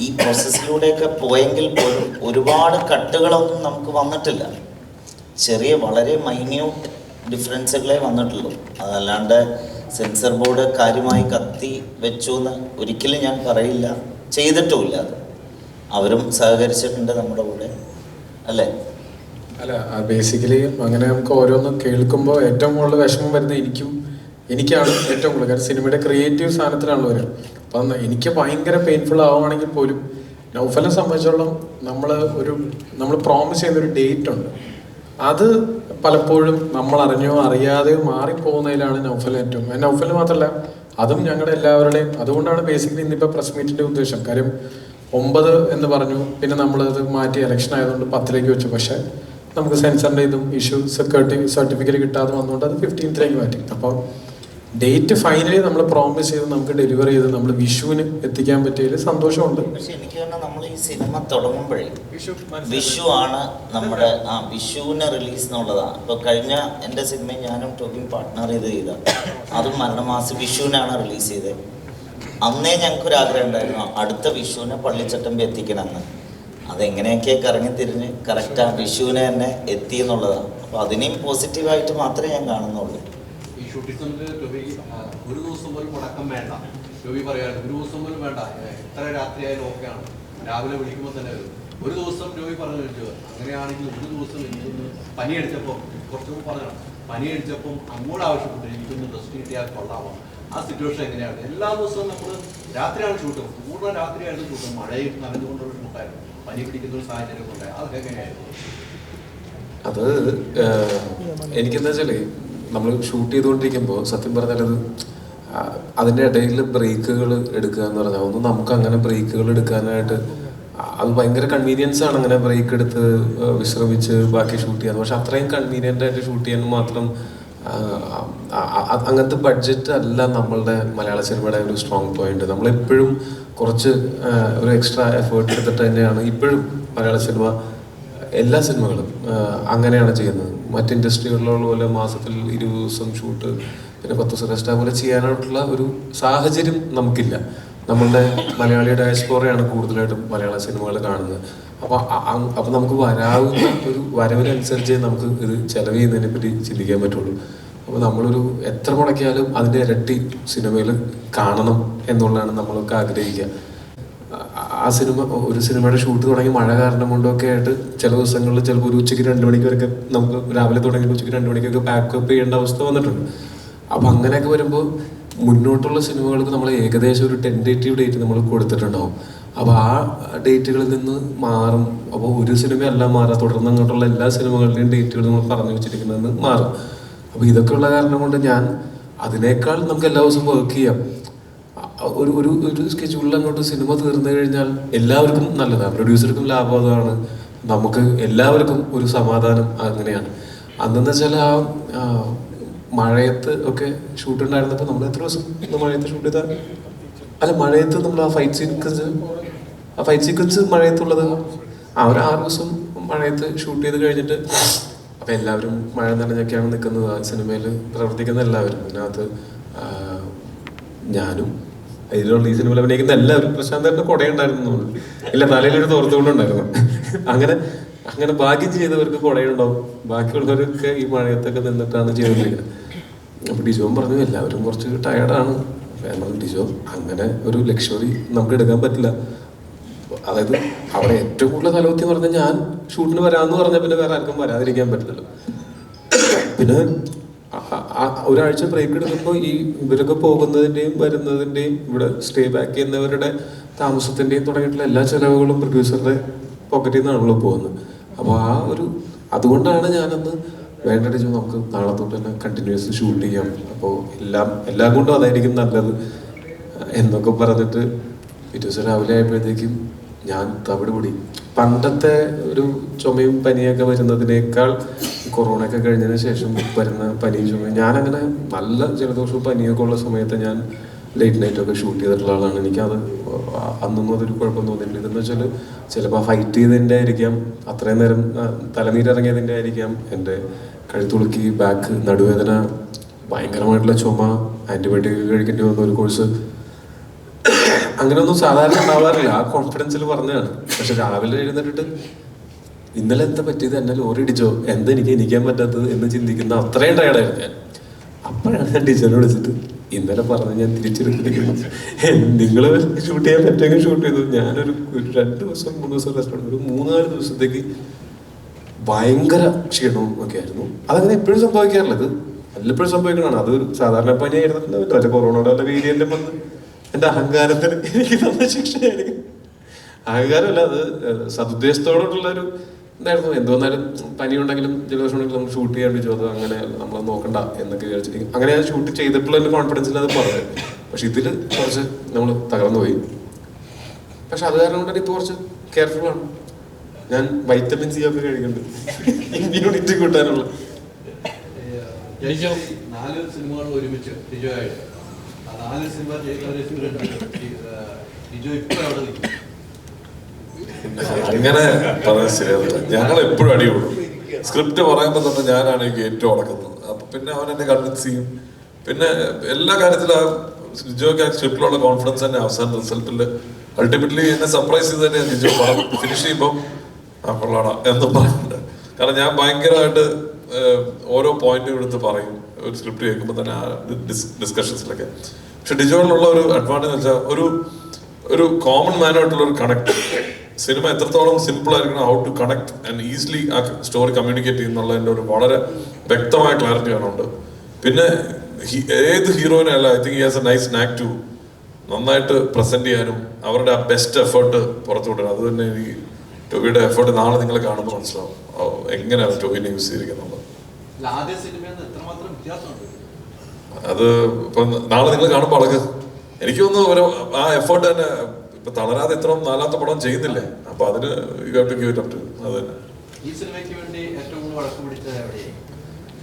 ഈ പ്രോസസ്സിലൂടെയൊക്കെ പോയെങ്കിൽ പോലും ഒരുപാട് കട്ടുകളൊന്നും നമുക്ക് വന്നിട്ടില്ല. ചെറിയ വളരെ മൈന്യൂട്ട് ഡിഫറൻസുകളെ വന്നിട്ടുള്ളൂ. അതല്ലാണ്ട് സെൻസർ ബോർഡ് കാര്യമായി കത്തി വെച്ചു എന്ന് ഒരിക്കലും ഞാൻ പറയില്ല. ചെയ്തിട്ടുമില്ല. അത് അവരും സഹകരിച്ചിട്ടുണ്ട് നമ്മുടെ കൂടെ, അല്ലേ? അല്ല, ബേസിക്കലി അങ്ങനെ നമുക്ക് ഓരോന്നും കേൾക്കുമ്പോൾ ഏറ്റവും കൂടുതൽ വിഷമം വരുന്നത് എനിക്കാണ് ഏറ്റവും കൂടുതൽ. കാരണം സിനിമയുടെ ക്രിയേറ്റീവ് സാധനത്തിലാണല്ലോ വരിക. അപ്പം എനിക്ക് ഭയങ്കര പെയിൻഫുൾ ആവുകയാണെങ്കിൽ പോലും നൗഫലിനെ സംബന്ധിച്ചോളം നമ്മൾ പ്രോമിസ് ചെയ്യുന്നൊരു ഡേറ്റ് ഉണ്ട്. അത് പലപ്പോഴും നമ്മൾ അറിഞ്ഞോ അറിയാതെയോ മാറിപ്പോകുന്നതിലാണ് നൗഫൽ നൗഫൽ മാത്രമല്ല, അതും ഞങ്ങളുടെ എല്ലാവരുടെയും. അതുകൊണ്ടാണ് ബേസിക്കലി ഇന്നിപ്പോൾ പ്രസ് മീറ്റിൻ്റെ ഉദ്ദേശം. കാര്യം 9 എന്ന് പറഞ്ഞു, പിന്നെ നമ്മളത് മാറ്റി ഇലക്ഷൻ ആയതുകൊണ്ട് 10 വെച്ചു. പക്ഷേ നമുക്ക് സെൻസറിൻ്റെ ഇതും സർട്ടിഫിക്കറ്റ് കിട്ടാതെ വന്നുകൊണ്ട് അത് 15 മാറ്റി. അപ്പോൾ ഡേറ്റ് ഫൈനലി നമ്മൾ പ്രോമിസ് ചെയ്ത് നമുക്ക് ഡെലിവറി ചെയ്ത് നമ്മൾ വിഷുവിന് എത്തിക്കാൻ പറ്റിയതിൽ സന്തോഷമുണ്ട്. പക്ഷെ എനിക്ക് തോന്നുന്നു നമ്മൾ ഈ സിനിമ തുടങ്ങുമ്പോഴേ വിഷു ആണ് നമ്മുടെ വിഷുവിന് റിലീസ് എന്നുള്ളതാണ്. ഇപ്പോൾ കഴിഞ്ഞ എൻ്റെ സിനിമ ഞാനും ടോബിയും പാർട്ട്ണർ ചെയ്ത അതും മരണമാസം വിഷുവിനാണ് റിലീസ് ചെയ്തത്. അന്നേ ഞങ്ങൾക്കൊരാഗ്രഹം ഉണ്ടായിരുന്നു അടുത്ത വിഷുവിനെ പള്ളിച്ചട്ടമ്പി എത്തിക്കണമെന്ന്. അതെങ്ങനെയൊക്കെ കറങ്ങിത്തിരിഞ്ഞ് കറക്റ്റ് ആ വിഷുവിനെ തന്നെ എത്തി എന്നുള്ളതാണ്. അപ്പോൾ അതിനെയും പോസിറ്റീവായിട്ട് മാത്രമേ ഞാൻ കാണുന്നുള്ളൂ. ഈ ഷൂട്ടിംഗ് സമയത്ത് ടോബി ഒരു ദിവസം പോലും മുടക്കം വേണ്ട. ടോബി പറയാറ് ഒരു ദിവസം പോലും വേണ്ട, എത്ര രാത്രിയായാലും ഓക്കെയാണ്, രാവിലെ വിളിക്കുമ്പോൾ തന്നെ വരും. ഒരു ദിവസം ടോബി പറഞ്ഞു വെച്ചു. അങ്ങനെയാണെങ്കിൽ ഒരു ദിവസം എനിക്കൊന്ന് പനിയടിച്ചപ്പോൾ, കുറച്ചുകൂടി പറഞ്ഞതാണ്, പനിയടിച്ചപ്പം അങ്ങോട്ട് ആവശ്യപ്പെട്ടു എനിക്കൊന്ന് റെസ്റ്റ് കിട്ടിയാൽ കൊള്ളാമോ. ആ സിറ്റുവേഷൻ എങ്ങനെയാണ്? എല്ലാ ദിവസവും നമ്മൾ രാത്രിയാണ് ഷൂട്ടും, കൂടുതൽ രാത്രിയായിരുന്നു ഷൂട്ടും. മഴയും നനഞ്ഞുകൊണ്ടുള്ള ഷൂട്ടായിരുന്നു, പനി പിടിക്കുന്ന ഒരു സാഹചര്യം ഉണ്ടായി. അതൊക്കെ എങ്ങനെയായിരുന്നു? അത് എനിക്കെന്താ വെച്ചാൽ നമ്മൾ ഷൂട്ട് ചെയ്തുകൊണ്ടിരിക്കുമ്പോൾ സത്യം പറഞ്ഞാൽ അതിൻ്റെ ഇടയിൽ ബ്രേക്കുകൾ എടുക്കുക എന്ന് പറഞ്ഞാൽ ഒന്നും നമുക്ക് അങ്ങനെ ബ്രേക്കുകൾ എടുക്കാനായിട്ട് അത് ഭയങ്കര കൺവീനിയൻസ് ആണ്. അങ്ങനെ ബ്രേക്ക് എടുത്ത് വിശ്രമിച്ച് ബാക്കി ഷൂട്ട് ചെയ്യാൻ. പക്ഷെ അത്രയും കൺവീനിയൻ്റ് ആയിട്ട് ഷൂട്ട് ചെയ്യാൻ മാത്രം അങ്ങനത്തെ ബഡ്ജറ്റ് അല്ല നമ്മളുടെ മലയാള സിനിമയുടെ ഒരു സ്ട്രോങ് പോയിന്റ്. നമ്മളെപ്പോഴും കുറച്ച് ഒരു എക്സ്ട്രാ എഫേർട്ട് എടുത്തിട്ട് തന്നെയാണ് ഇപ്പോഴും മലയാള സിനിമ എല്ലാ സിനിമകളും അങ്ങനെയാണ് ചെയ്യുന്നത്. മറ്റ് ഇൻഡസ്ട്രികളിലുള്ള പോലെ മാസത്തിൽ 20 ദിവസം ഷൂട്ട് പിന്നെ 10 ദിവസം റെസ്റ്റ് പോലെ ചെയ്യാനായിട്ടുള്ള ഒരു സാഹചര്യം നമുക്കില്ല. നമ്മളുടെ മലയാളി ഡയസ്പോറയാണ് കൂടുതലായിട്ടും മലയാള സിനിമകൾ കാണുന്നത്. അപ്പോൾ നമുക്ക് വരാവുന്ന ഒരു വരവിനനുസരിച്ച് നമുക്ക് ഇത് ചെലവ് ചെയ്യുന്നതിനെ പറ്റി ചിന്തിക്കാൻ പറ്റുള്ളൂ. അപ്പോൾ നമ്മളൊരു എത്ര മുടക്കിയാലും അതിൻ്റെ ഇരട്ടി സിനിമയിൽ കാണണം എന്നുള്ളതാണ് നമ്മളൊക്കെ ആഗ്രഹിക്കുക. ഒരു സിനിമയുടെ ഷൂട്ട് തുടങ്ങി മഴ കാരണം കൊണ്ടൊക്കെ ആയിട്ട് ചില ദിവസങ്ങളിൽ ചിലപ്പോൾ ഒരു ഉച്ചയ്ക്ക് 2 മണിക്ക് വരെയൊക്കെ നമുക്ക് രാവിലെ തുടങ്ങി ഉച്ചയ്ക്ക് 2 മണിക്കൊക്കെ പാക്കപ്പ് ചെയ്യേണ്ട അവസ്ഥ വന്നിട്ടുണ്ട്. അപ്പം അങ്ങനെയൊക്കെ വരുമ്പോൾ മുന്നോട്ടുള്ള സിനിമകൾക്ക് നമ്മൾ ഏകദേശം ഒരു ടെൻറ്റേറ്റീവ് ഡേറ്റ് നമ്മൾ കൊടുത്തിട്ടുണ്ടാവും. അപ്പോൾ ആ ഡേറ്റുകളിൽ നിന്ന് മാറും. അപ്പോൾ ഒരു സിനിമയല്ല മാറുക, തുടർന്ന് അങ്ങോട്ടുള്ള എല്ലാ സിനിമകളുടെയും ഡേറ്റുകൾ നമ്മൾ പറഞ്ഞു വെച്ചിരിക്കുന്നതെന്ന് മാറും. അപ്പോൾ ഇതൊക്കെയുള്ള കാരണം കൊണ്ട് ഞാൻ അതിനേക്കാൾ നമുക്ക് എല്ലാ ദിവസവും വർക്ക് ചെയ്യാം. ഒരു സ്കെഡ്യൂളിൽ അങ്ങോട്ട് സിനിമ തീർന്നു കഴിഞ്ഞാൽ എല്ലാവർക്കും നല്ലതാണ്, പ്രൊഡ്യൂസർക്കും ലാഭമാണ്, നമുക്ക് എല്ലാവർക്കും ഒരു സമാധാനം. അങ്ങനെയാണ് അന്നെന്ന് വെച്ചാൽ ആ മഴയത്ത് ഒക്കെ ഷൂട്ട് ഉണ്ടായിരുന്നപ്പോൾ നമ്മൾ എത്ര ദിവസം മഴയത്ത് ഷൂട്ട് ചെയ്താൽ മഴയത്ത് നമ്മൾ ആ ഫൈറ്റ് സീക്വൻസ് മഴയത്തുള്ളത് ഒരു 6 ദിവസം മഴയത്ത് ഷൂട്ട് ചെയ്ത് കഴിഞ്ഞിട്ട് അപ്പം എല്ലാവരും മഴ നനഞ്ഞൊക്കെയാണ് നിൽക്കുന്നത്. ആ സിനിമയിൽ പ്രവർത്തിക്കുന്ന എല്ലാവരും, അതിനകത്ത് ഞാനും അതിലുള്ള ഈ സിനിമയിൽ അഭിനയിക്കുന്ന എല്ലാവരും. പ്രശാന്തന്റെ കുടയുണ്ടായിരുന്നു, ഇല്ല തലയിലൊരു തോർത്തുകൊണ്ടുണ്ടായിരുന്നു. അങ്ങനെ ഭാഗ്യം ചെയ്തവർക്ക് കുടയുണ്ടാവും, ബാക്കിയുള്ളവരൊക്കെ ഈ മഴയത്തൊക്കെ നിന്നിട്ടാണ് ചെയ്തുകൊണ്ടിരിക്കുന്നത്. അപ്പോൾ ഡിജോൻ പറഞ്ഞു എല്ലാവരും കുറച്ച് ടയർഡാണ്. ഡിജോ അങ്ങനെ ഒരു ലക്ഷറി നമുക്ക് എടുക്കാൻ പറ്റില്ല. അതായത് അവിടെ ഏറ്റവും കൂടുതൽ തലവത്തി പറഞ്ഞാൽ ഞാൻ ഷൂട്ടിന് വരാമെന്ന് പറഞ്ഞാൽ പിന്നെ വേറെ ആർക്കും വരാതിരിക്കാൻ പറ്റില്ലല്ലോ. പിന്നെ ഒരാഴ്ച ബ്രേക്ക് എടുക്കുമ്പോൾ ഈ ഇവരൊക്കെ പോകുന്നതിൻ്റെയും വരുന്നതിൻ്റെയും ഇവിടെ സ്റ്റേ ബാക്ക് ചെയ്യുന്നവരുടെ താമസത്തിൻ്റെയും തുടങ്ങിയിട്ടുള്ള എല്ലാ ചിലവുകളും പ്രൊഡ്യൂസറുടെ പോക്കറ്റിൽ നിന്നാണല്ലോ പോകുന്നത്. അപ്പോൾ അതുകൊണ്ടാണ് ഞാനന്ന് വേണ്ട നമുക്ക് നാളെ തൊട്ട് തന്നെ കണ്ടിന്യൂസ് ഷൂട്ട് ചെയ്യാം, അപ്പോൾ എല്ലാം കൊണ്ടും അതായിരിക്കും നല്ലത് എന്നൊക്കെ പറഞ്ഞിട്ട് പിറ്റേ ദിവസം രാവിലെ ആയപ്പോഴത്തേക്കും ഞാൻ തവിട് പൊടി. പണ്ടത്തെ ഒരു ചുമയും പനിയൊക്കെ വരുന്നതിനേക്കാൾ കൊറോണയൊക്കെ കഴിഞ്ഞതിന് ശേഷം വരുന്ന പനിയും ചുമയും, ഞാനങ്ങനെ നല്ല ജലദോഷവും പനിയൊക്കെ ഉള്ള സമയത്ത് ഞാൻ ലേറ്റ് നൈറ്റൊക്കെ ഷൂട്ട് ചെയ്തിട്ടുള്ള ആളാണ്. എനിക്കത് അന്നൊന്നും അതൊരു കുഴപ്പം തോന്നിയിട്ടില്ല. ഇതെന്ന് വെച്ചാൽ ചിലപ്പോൾ ഫൈറ്റ് ചെയ്തതിൻ്റെ ആയിരിക്കാം, അത്രയും നേരം തലനീരിറങ്ങിയതിൻ്റെ ആയിരിക്കാം, എൻ്റെ കഴുത്തുളുക്കി, ബാക്ക്, നടുവേദന, ഭയങ്കരമായിട്ടുള്ള ചുമ, ആൻറ്റിബയോട്ടിക് കഴിക്കേണ്ടി വന്ന ഒരു കോഴ്സ്, അങ്ങനെയൊന്നും സാധാരണ ഉണ്ടാവാറില്ല. ആ കോൺഫിഡൻസിൽ പറഞ്ഞതാണ്. പക്ഷെ രാവിലെ എഴുന്നേറ്റിട്ട് ഇന്നലെ എന്താ പറ്റിയത്, എന്നെ ലോറി ഇടിച്ചോ, എന്താ എനിക്ക് എണീക്കാൻ പറ്റാത്തത് എന്ന് ചിന്തിക്കുന്ന അത്രയും ടയർഡായിരുന്നു ഞാൻ. അപ്പോഴാണ് ഞാൻ ടീച്ചറിനെ വിളിച്ചിട്ട് ഇന്നലെ പറഞ്ഞ് ഞാൻ തിരിച്ചെടുത്തിരിക്കുന്നു, നിങ്ങൾ ഷൂട്ട് ചെയ്യാൻ പറ്റുമെങ്കിൽ ഷൂട്ട് ചെയ്തു. ഞാനൊരു 2 ദിവസം 3 ദിവസം റെസ്റ്റ് എടുത്തു. ഒരു 3-4 ദിവസത്തേക്ക് ഭയങ്കര ക്ഷീണവും ഒക്കെ ആയിരുന്നു. അതങ്ങനെ എപ്പോഴും സംഭവിക്കാറില്ല, ഇത് വല്ലപ്പോഴും സംഭവിക്കണതാണ്. അത് സാധാരണ പനി ആയിരുന്നില്ല, മറ്റേ കൊറോണയുടെ വല്ല വേരിയന്റും വന്ന് എൻ്റെ അഹങ്കാരത്തിന് എനിക്ക് തന്ന ശിക്ഷയായിരിക്കും. അഹങ്കാരമല്ല, അത് സതുദ്ദേശത്തോടുള്ളൊരു എന്തായിരുന്നു. എന്തോന്നാലും പനി ഉണ്ടെങ്കിലും ജലദോഷം ഉണ്ടെങ്കിലും നമ്മൾ ഷൂട്ട് ചെയ്യാൻ പറ്റുമോ, അത് അങ്ങനെ നമ്മൾ നോക്കണ്ട എന്നൊക്കെ വിചാരിച്ചിരിക്കും. അങ്ങനെ ഞാൻ ഷൂട്ട് ചെയ്തിട്ടുള്ള ഒരു കോൺഫിഡൻസിൽ അത് പറഞ്ഞത്. പക്ഷെ ഇതിൽ കുറച്ച് നമ്മൾ തകർന്നു പോയി. പക്ഷെ അത് കാരണം കൊണ്ട് ഇപ്പോൾ കുറച്ച് കെയർഫുൾ ആണ്. ഞാൻ വൈറ്റമിൻ സി ഒക്കെ കഴിക്കുന്നുണ്ട് ഇമ്മ്യൂണിറ്റി കൂട്ടാനുള്ള. 4 സിനിമകൾ ഒരുമിച്ച് ലിജോയായിട്ട് 4 സിനിമ ലിജോ ഇപ്പോൾ അവിടെ നിൽക്കും. അങ്ങനെ പറയാൻ ശരിയാവില്ല. ഞങ്ങൾ എപ്പോഴും അടികൂടും. സ്ക്രിപ്റ്റ് പറയുമ്പോൾ തന്നെ ഞാനാണ് എനിക്ക് ഏറ്റവും അടക്കുന്നത്. അപ്പൊ പിന്നെ അവൻ എന്നെ കൺവിൻസ് ചെയ്യും. പിന്നെ എല്ലാ കാര്യത്തിലും ആ ലിജോയ്ക്ക് ആ സ്ക്രിപ്റ്റിലുള്ള കോൺഫിഡൻസ് തന്നെ അവസാന റിസൾട്ടിൽ അൾട്ടിമേറ്റ്ലി എന്നെ സർപ്രൈസ് ചെയ്ത് തന്നെ ലിജോ ഫിനിഷ് ചെയ്യുമ്പോൾ ആ കൊള്ളാടാ എന്ന് പറയുന്നുണ്ട്. കാരണം ഞാൻ ഭയങ്കരമായിട്ട് ഓരോ പോയിന്റും എടുത്ത് പറയും ഒരു സ്ക്രിപ്റ്റ് കേൾക്കുമ്പോൾ തന്നെ ആ ഡിസ്കഷൻസിലൊക്കെ. പക്ഷെ ഡിജോയിലുള്ള ഒരു അഡ്വാൻറ്റേജ് എന്ന് വെച്ചാൽ ഒരു കോമൺ മാനായിട്ടുള്ള ഒരു കണക്ട്. സിനിമ എത്രത്തോളം സിമ്പിൾ ആയിരിക്കണം, how to connect and easily ആ സ്റ്റോറി കമ്മ്യൂണിക്കേറ്റ് ചെയ്യുന്നുള്ളതിൻ്റെ ഒരു വളരെ വ്യക്തമായ ക്ലാരിറ്റി കാണുന്നുണ്ട്. പിന്നെ ഏത് ഹീറോയിനും അല്ല, I think he has a nice knack to നന്നായിട്ട് പ്രസന്റ് ചെയ്യാനും അവരുടെ ആ ബെസ്റ്റ് എഫേർട്ട് പുറത്തു വിടാനും. അത് തന്നെ ഈ ടോവിയുടെ എഫേർട്ട് നാളെ നിങ്ങൾ കാണുമ്പോൾ മനസ്സിലാവും എങ്ങനെയാണ് ടോവിനെ യൂസ് ചെയ്തിരിക്കുന്നത്. ആദ്യ സിനിമയിൽ നിന്ന് എത്രമാത്രം വ്യത്യാസമുണ്ട് അത് ഇപ്പം നാളെ നിങ്ങൾ കാണുമ്പോൾ അളക്ക് എനിക്ക് തോന്നുന്നു ആ എഫേർട്ട് തന്നെ ഇപ്പൊ തളരാതെ ഇത്ര 4ാമത്തെ പടം ചെയ്യുന്നില്ലേ. അപ്പൊ അതിന് അത് തന്നെ ഈ സിനിമയ്ക്ക് വേണ്ടി ഏറ്റവും കൂടുതൽ വഴക്ക് പിടിച്ചത് എവിടെയാണ്?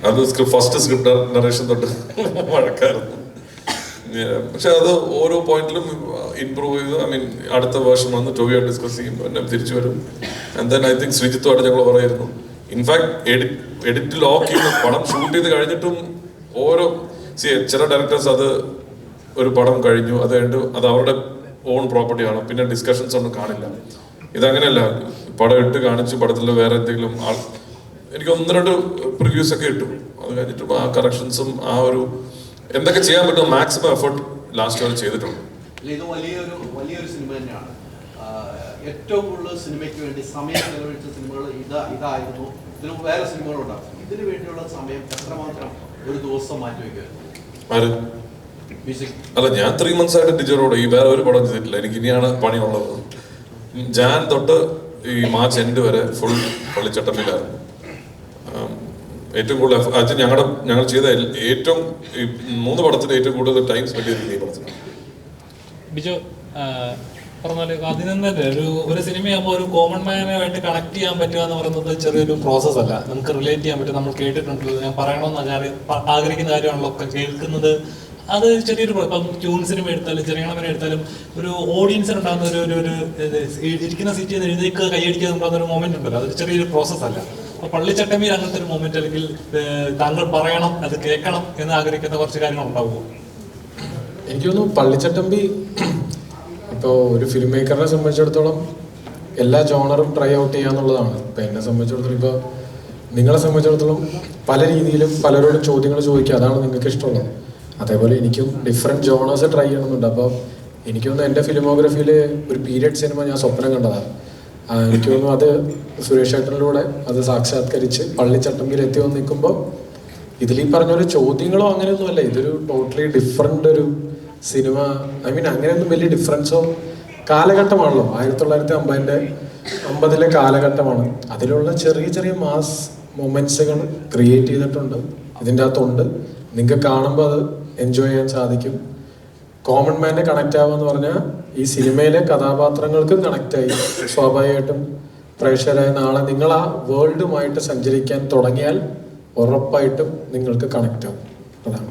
അത് ഫസ്റ്റ് സ്ക്രിപ്റ്റ് നറേഷൻ തൊട്ട് വഴക്കായിരുന്നു. പക്ഷെ അത് ഓരോ പോയിന്റിലും ഇംപ്രൂവ് ചെയ്ത് ഐ മീൻ അടുത്ത വേർഷൻ വന്ന് ടോവിയായിട്ട് ഡിസ്കസ് ചെയ്യും, പിന്നെ തിരിച്ചു വരും. ആൻഡ് ദെൻ ഐ തിങ്ക് ശ്രീജിത്തുമായിട്ട് ഞങ്ങൾ പറയായിരുന്നു. ഇൻഫാക്ട് എഡിറ്റ് ലോക്ക് ചെയ്യുന്ന പടം ഷൂട്ട് ചെയ്ത് കഴിഞ്ഞിട്ടും ഓരോ ചില ഡയറക്ടേഴ്സ് അത് ഒരു പടം കഴിഞ്ഞു അത് കഴിഞ്ഞു അത് അവരുടെ ഓൺ പ്രോപ്പർട്ടിയാണ്, പിന്നെ ഡിസ്കഷൻസ് ഒന്നും കാണില്ല. ഇതങ്ങനെയല്ല, പടം ഇട്ട് കാണിച്ച് പടത്തിൽ വേറെ എന്തെങ്കിലും എനിക്ക് 1-2 പ്രിവ്യൂസ് ഒക്കെ ഇട്ടു. അത് കഴിഞ്ഞിട്ടും ആ കറക്ഷൻസും ആ ഒരു എന്തൊക്കെ ചെയ്യാൻ പറ്റും മാക്സിമം എഫേർട്ട് ലാസ്റ്റ് വരെ ചെയ്തിട്ടുണ്ട്. ഇത് വലിയൊരു സിനിമ തന്നെയാണ്. ഏറ്റവും കൂടുതൽ സിനിമയ്ക്ക് വേണ്ടി സമയം ചെലവഴിച്ച സിനിമകൾ ഇതായിരുന്നു. ഇതിന് വേറെ സിനിമകളുണ്ടാകും. ഇതിനു വേണ്ടിയുള്ള സമയം എത്രമാത്രം ഒരു ദിവസം മാറ്റിവെക്കുമായിരുന്നു? അല്ല, ഞാൻ 3 months ആയിട്ട് ഡിജോറോട് ഈ വേറെ ഒരു പടം ചെയ്തിട്ടില്ല. എനിക്ക് ഇനിയാണ് പണിയുള്ളത്. ജാൻ തൊട്ട് ഈ മാർച്ച് എൻഡ് വരെ ഫുൾ പള്ളിച്ചട്ടമ്പിലായിരുന്നു. ഏറ്റവും കൂടുതൽ അത് ഞങ്ങൾ ചെയ്ത ഏറ്റവും 3 പടത്തിൽ ഏറ്റവും കൂടുതൽ ടൈം സ്പെൻഡ് ചെയ്തിരുന്നത് ഈ പടത്തിൽ. ബിജോ പറഞ്ഞാല് അതിൽ നിന്ന് തന്നെ ഒരു സിനിമയാകുമ്പോൾ ഒരു കോമൺ മാനുമായിട്ട് കണക്ട് ചെയ്യാൻ പറ്റുക എന്ന് പറയുന്നത് ചെറിയൊരു പ്രോസസ് അല്ല. നമുക്ക് റിലേറ്റ് ചെയ്യാൻ പറ്റും. നമ്മൾ കേട്ടിട്ടുണ്ട്, ഞാൻ പറയണമെന്ന് ആഗ്രഹിക്കുന്ന കാര്യമാണല്ലോ ഒക്കെ കേൾക്കുന്നത്. അത് ചെറിയൊരു ഇപ്പം ട്യൂൺ സിനിമ എടുത്താലും ചെറിയണവനെ എടുത്താലും ഒരു ഓഡിയൻസിനുണ്ടാകുന്ന ഒരു ഇരിക്കുന്ന സീറ്റിൽ നിന്ന് എഴുന്നേക്ക് കൈയടിക്കുക ഉണ്ടാകുന്ന ഒരു മൊമെന്റ് ഉണ്ടല്ലോ, അതൊരു ചെറിയൊരു പ്രോസസ് അല്ല. അപ്പൊ പള്ളിച്ചട്ടമ്പിയിൽ അങ്ങനത്തെ ഒരു മൊമെന്റ് അല്ലെങ്കിൽ താങ്കൾ പറയണം അത് കേൾക്കണം എന്ന് ആഗ്രഹിക്കുന്ന കുറച്ച് കാര്യങ്ങൾ ഉണ്ടാവുമോ? എനിക്ക് തോന്നുന്നു പള്ളിച്ചട്ടമ്പി ഇപ്പോൾ ഒരു ഫിലിം മേക്കറിനെ സംബന്ധിച്ചിടത്തോളം എല്ലാ ജോണറും ട്രൈ ഔട്ട് ചെയ്യാന്നുള്ളതാണ്. ഇപ്പം എന്നെ സംബന്ധിച്ചിടത്തോളം, ഇപ്പോൾ നിങ്ങളെ സംബന്ധിച്ചിടത്തോളം പല രീതിയിലും പലരോടും ചോദ്യങ്ങൾ ചോദിക്കുക, അതാണ് നിങ്ങൾക്ക് ഇഷ്ടമുള്ളത്. അതേപോലെ എനിക്കും ഡിഫറെൻറ്റ് ജോണേഴ്സ് ട്രൈ ചെയ്യണമെന്നുണ്ട്. അപ്പോൾ എനിക്ക് തോന്നുന്നു എൻ്റെ ഫിലിമോഗ്രഫിയിൽ ഒരു പീരിയഡ് സിനിമ ഞാൻ സ്വപ്നം കണ്ടതാണ്. എനിക്ക് തോന്നുന്നു അത് സുരേഷ് ഏട്ടനിലൂടെ അത് സാക്ഷാത്കരിച്ച് പള്ളിച്ചട്ടമ്പിയിൽ എത്തി വന്ന് നിൽക്കുമ്പോൾ ഇതിൽ ഈ പറഞ്ഞ പോലെ ചോദ്യങ്ങളോ അങ്ങനെയൊന്നുമല്ല, ഇതൊരു ടോട്ടലി ഡിഫറെൻ്റ് ഒരു സിനിമ. ഐ മീൻ അങ്ങനെയൊന്നും വലിയ ഡിഫറൻസോ, കാലഘട്ടമാണല്ലോ 1950 കാലഘട്ടമാണ്. അതിലുള്ള ചെറിയ ചെറിയ മാസ് മൊമെന്റ്സുകൾ ക്രിയേറ്റ് ചെയ്തിട്ടുണ്ട് ഇതിൻ്റെ അകത്തുണ്ട്. നിങ്ങൾക്ക് കാണുമ്പോൾ അത് എൻജോയ് ചെയ്യാൻ സാധിക്കും. കോമൺ മാനെ കണക്റ്റ് ആവുക എന്ന് പറഞ്ഞാൽ ഈ സിനിമയിലെ കഥാപാത്രങ്ങൾക്കും കണക്റ്റായി സ്വാഭാവികമായിട്ടും പ്രേക്ഷകരായ നാളെ നിങ്ങൾ ആ വേൾഡുമായിട്ട് സഞ്ചരിക്കാൻ തുടങ്ങിയാൽ ഉറപ്പായിട്ടും നിങ്ങൾക്ക് കണക്റ്റ് ആവും. അതാണ്.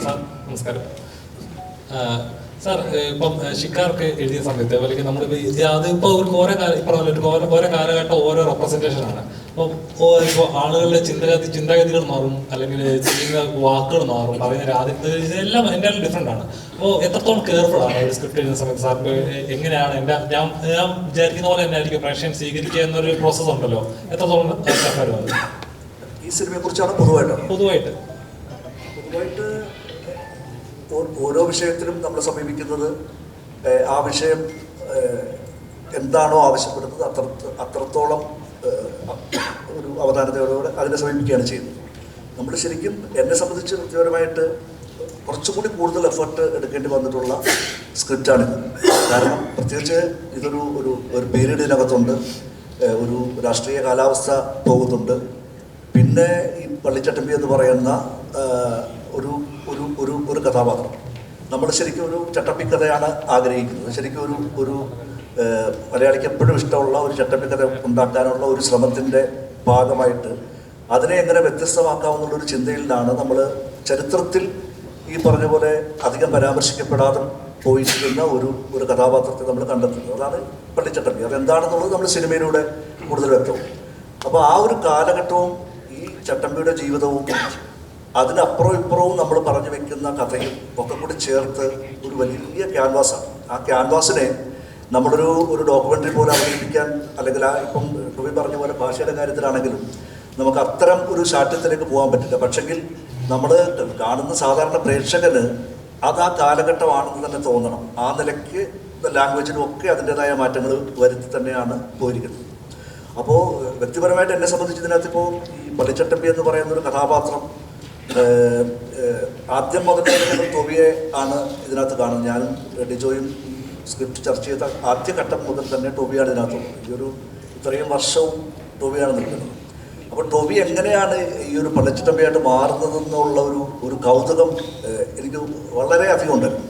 സാർ നമസ്കാരം. സാർ ഇപ്പം ഷിക്കാർക്ക് എഴുതിയ സമയത്ത് അല്ലെങ്കിൽ നമ്മൾ അതിപ്പോൾ ഓരോ കാലഘട്ടം ഓരോ റെപ്രസെൻറ്റേഷൻ ആണ്. അപ്പോൾ ഇപ്പോൾ ആളുകളുടെ ചിന്താഗതികൾ മാറും, അല്ലെങ്കിൽ ചെയ്യുന്ന വാക്കുകൾ മാറും, പറയുന്ന ഇതെല്ലാം എൻ്റെ ഡിഫറെൻ്റ് ആണ്. അപ്പോൾ എത്രത്തോളം കെയർഫുൾ ആണ് ഒരു സ്ക്രിപ്റ്റ് എഴുതുന്ന സമയത്ത് സാർ? എങ്ങനെയാണ് ഞാൻ വിചാരിക്കുന്ന പോലെ തന്നെ ആയിരിക്കും പ്രേക്ഷകൻ സ്വീകരിക്കുക എന്നൊരു പ്രോസസ്സ് ഉണ്ടല്ലോ, എത്രത്തോളം കഷ്ടപ്പാടുമാണ് ഈ സിനിമയെ കുറിച്ചാണ് പൊതുവായിട്ട് ഓരോ വിഷയത്തിലും നമ്മൾ സമീപിക്കുന്നത് ആ വിഷയം എന്താണോ ആവശ്യപ്പെടുന്നത് അത്രത്തോളം ഒരു അവധാനതയോടെ അതിനെ സമീപിക്കുകയാണ് ചെയ്യുന്നത്. നമ്മൾ ശരിക്കും എന്നെ സംബന്ധിച്ച് വ്യക്തിപരമായിട്ട് കുറച്ചുകൂടി കൂടുതൽ എഫേർട്ട് എടുക്കേണ്ടി വന്നിട്ടുള്ള സ്ക്രിപ്റ്റാണിത്. കാരണം പ്രത്യേകിച്ച് ഇതൊരു ഒരു പീരീഡിനകത്തുണ്ട്, ഒരു രാഷ്ട്രീയ കാലാവസ്ഥ പോകുന്നുണ്ട്. പിന്നെ ഈ പള്ളിച്ചട്ടമ്പി എന്ന് പറയുന്ന ഒരു ഒരു ഒരു ഒരു കഥാപാത്രം, നമ്മൾ ശരിക്കും ഒരു ചട്ടമ്പി കഥയാണ് ആഗ്രഹിക്കുന്നത്. ശരിക്കും ഒരു മലയാളിക്ക് എപ്പോഴും ഇഷ്ടമുള്ള ഒരു ചട്ടമ്പി കഥ ഉണ്ടാക്കാനുള്ള ഒരു ശ്രമത്തിൻ്റെ ഭാഗമായിട്ട് അതിനെ എങ്ങനെ വ്യത്യസ്തമാക്കാമെന്നുള്ളൊരു ചിന്തയിലാണ് നമ്മൾ ചരിത്രത്തിൽ ഈ പറഞ്ഞ പോലെ അധികം പരാമർശിക്കപ്പെടാതെ പോയിരിക്കുന്ന ഒരു കഥാപാത്രത്തെ നമ്മൾ കണ്ടെത്തുന്നത്. അതാണ് പള്ളിച്ചട്ടമ്പി. അതെന്താണെന്നുള്ളത് നമ്മൾ സിനിമയിലൂടെ കൂടുതൽ വ്യക്തവും. അപ്പോൾ ആ ഒരു കാലഘട്ടവും ഈ ചട്ടമ്പിയുടെ ജീവിതവും അതിനപ്പുറവും ഇപ്പുറവും നമ്മൾ പറഞ്ഞു വെക്കുന്ന കഥയും ഒക്കെ കൂടി ചേർത്ത് ഒരു വലിയ ക്യാൻവാസാണ്. ആ ക്യാൻവാസിനെ നമ്മളൊരു ഡോക്യുമെൻ്ററി പോലെ അവതരിപ്പിക്കാൻ, അല്ലെങ്കിൽ ഇപ്പം ടോബി പറഞ്ഞ പോലെ ഭാഷയുടെ കാര്യത്തിലാണെങ്കിലും നമുക്ക് അത്തരം ഒരു ശാഠ്യത്തിലേക്ക് പോകാൻ പറ്റില്ല. പക്ഷെങ്കിൽ നമ്മൾ കാണുന്ന സാധാരണ പ്രേക്ഷകന് അത് ആ കാലഘട്ടമാണെന്ന് തന്നെ തോന്നണം. ആ നിലയ്ക്ക് ലാംഗ്വേജിനും ഒക്കെ അതിൻ്റെതായ മാറ്റങ്ങൾ വരുത്തി തന്നെയാണ് പോയിരിക്കുന്നത്. അപ്പോൾ വ്യക്തിപരമായിട്ട് എന്നെ സംബന്ധിച്ച് ഇതിനകത്തിപ്പോൾ ഈ പള്ളിച്ചട്ടമ്പി എന്ന് പറയുന്ന ഒരു കഥാപാത്രം ആദ്യം മുതൽ ടോബിയെ ആണ് ഇതിനകത്ത് കാണുന്നത്. ഞാനും ഡിജോയും സ്ക്രിപ്റ്റ് ചർച്ച ചെയ്ത ആദ്യഘട്ടം മുതൽ തന്നെ ടോബിയാണ് ഇതിനകത്തുള്ളത്. ഇത്രയും വർഷവും ടോബിയാണ് നിൽക്കുന്നത്. അപ്പോൾ ടോബി എങ്ങനെയാണ് ഈ ഒരു പള്ളിച്ചട്ടമ്പിയായിട്ട് മാറുന്നതെന്നുള്ള ഒരു കൗതുകം എനിക്ക് വളരെ അധികം ഉണ്ടായിരുന്നു.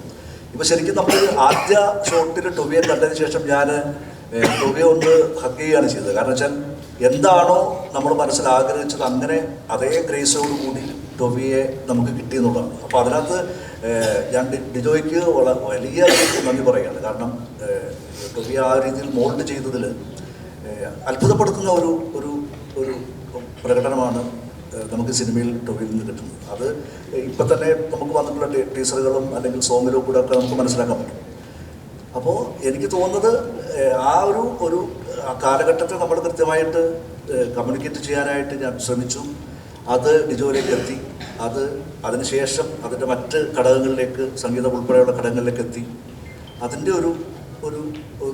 ഇപ്പോൾ ശരിക്കും നമ്മൾ ആദ്യ ഷോട്ടിൽ ടോബിയെ കണ്ടതിന് ശേഷം ഞാൻ ടോബിയെ ഒന്ന് ഹഗ് ചെയ്യുകയാണ് ചെയ്തത്. കാരണം വെച്ചാൽ എന്താണോ നമ്മൾ മനസ്സിൽ ആഗ്രഹിച്ചത് അങ്ങനെ അതേ ഗ്രേസോടുകൂടി ടോബിയെ നമുക്ക് കിട്ടിയെന്നുള്ളതാണ്. അപ്പോൾ അതിനകത്ത് ഞാൻ ഡിജോയ്ക്ക് വലിയ നന്ദി പറയുകയാണ്. കാരണം ടോബിയെ ആ രീതിയിൽ മോൾഡ് ചെയ്തതിൽ അത്ഭുതപ്പെടുത്തുന്ന ഒരു പ്രകടനമാണ് നമുക്ക് സിനിമയിൽ ടോബിയിൽ നിന്ന് കിട്ടുന്നത്. അത് ഇപ്പം തന്നെ നമുക്ക് വന്നിട്ടുള്ള ടീസറുകളും അല്ലെങ്കിൽ സോങ്ങിലും കൂടെ ഒക്കെ നമുക്ക് മനസ്സിലാക്കാൻ പറ്റും. അപ്പോൾ എനിക്ക് തോന്നുന്നത് ആ ഒരു കാലഘട്ടത്തെ നമ്മൾ കൃത്യമായിട്ട് കമ്മ്യൂണിക്കേറ്റ് ചെയ്യാനായിട്ട് ഞാൻ ശ്രമിച്ചു. അത് ഡിജോയിലേക്ക് എത്തി. അതിനുശേഷം അതിൻ്റെ മറ്റ് ഘടകങ്ങളിലേക്ക്, സംഗീതം ഉൾപ്പെടെയുള്ള ഘടകങ്ങളിലേക്ക് എത്തി. അതിൻ്റെ ഒരു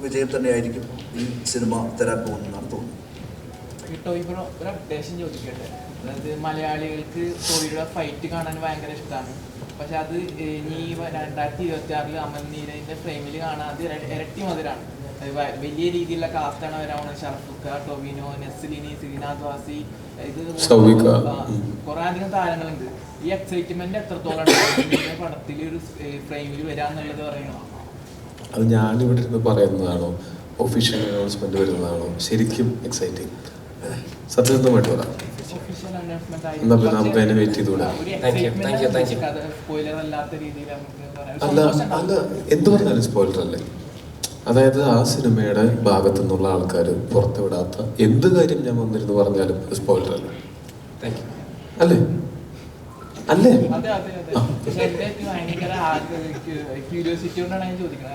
വിജയം തന്നെയായിരിക്കും ഈ സിനിമ തരാൻ പോകുന്നതെന്നാണ് തോന്നുന്നത്. ഒരു അപ്ഡേഷൻ ചോദിക്കട്ടെ. അതായത് മലയാളികൾക്ക് ടോവിയുടെ ഫൈറ്റ് കാണാൻ ഭയങ്കര ഇഷ്ടമാണ്. പക്ഷെ അത് ഇനി 2026 അമൽ നീരദിന്റെ ഫ്രെയിമിൽ കാണാൻ അത് ഇരട്ടി മധുരാണ്. വലിയ രീതിയിലുള്ള കാസ്റ്റാണ് വരാവുന്നത്. ഷർഫുക്ക, ടൊവിനോ, നെസ്ലിനി, ശ്രീനാഥ് വാസി, ഇത് കുറെ അധികം താരങ്ങളുണ്ട്. ഈ എക്സൈറ്റ്മെന്റ് എത്രത്തോളം പടത്തിൽ ഒരു ഫ്രെയിമിൽ വരാന്നുള്ളത് പറയണോ? അത് ഞാനിവിടെ ഇരുന്ന് പറയുന്നതാണോ, ഒഫീഷ്യൽ അനൗൺസ്മെന്റ് വരുന്നതാണോ ശരിക്കും എക്സൈറ്റിംഗ്? സത്യസന്ധമായിട്ട് പറയാം. എന്നാ പിന്നെ നമുക്ക് അതിനെ വെയിറ്റ് ചെയ്തുകൂടാ? അല്ല എന്ത് പറഞ്ഞാലും സ്പോയിലർ അല്ലേ? അതായത് ആ സിനിമയുടെ ഭാഗത്തു നിന്നുള്ള ആൾക്കാർ പുറത്തുവിടാത്ത എന്ത് കാര്യം ഞാൻ വന്നിരുന്നു പറഞ്ഞാലും സ്പോയിലർ അല്ല. അല്ലേ അല്ലേ?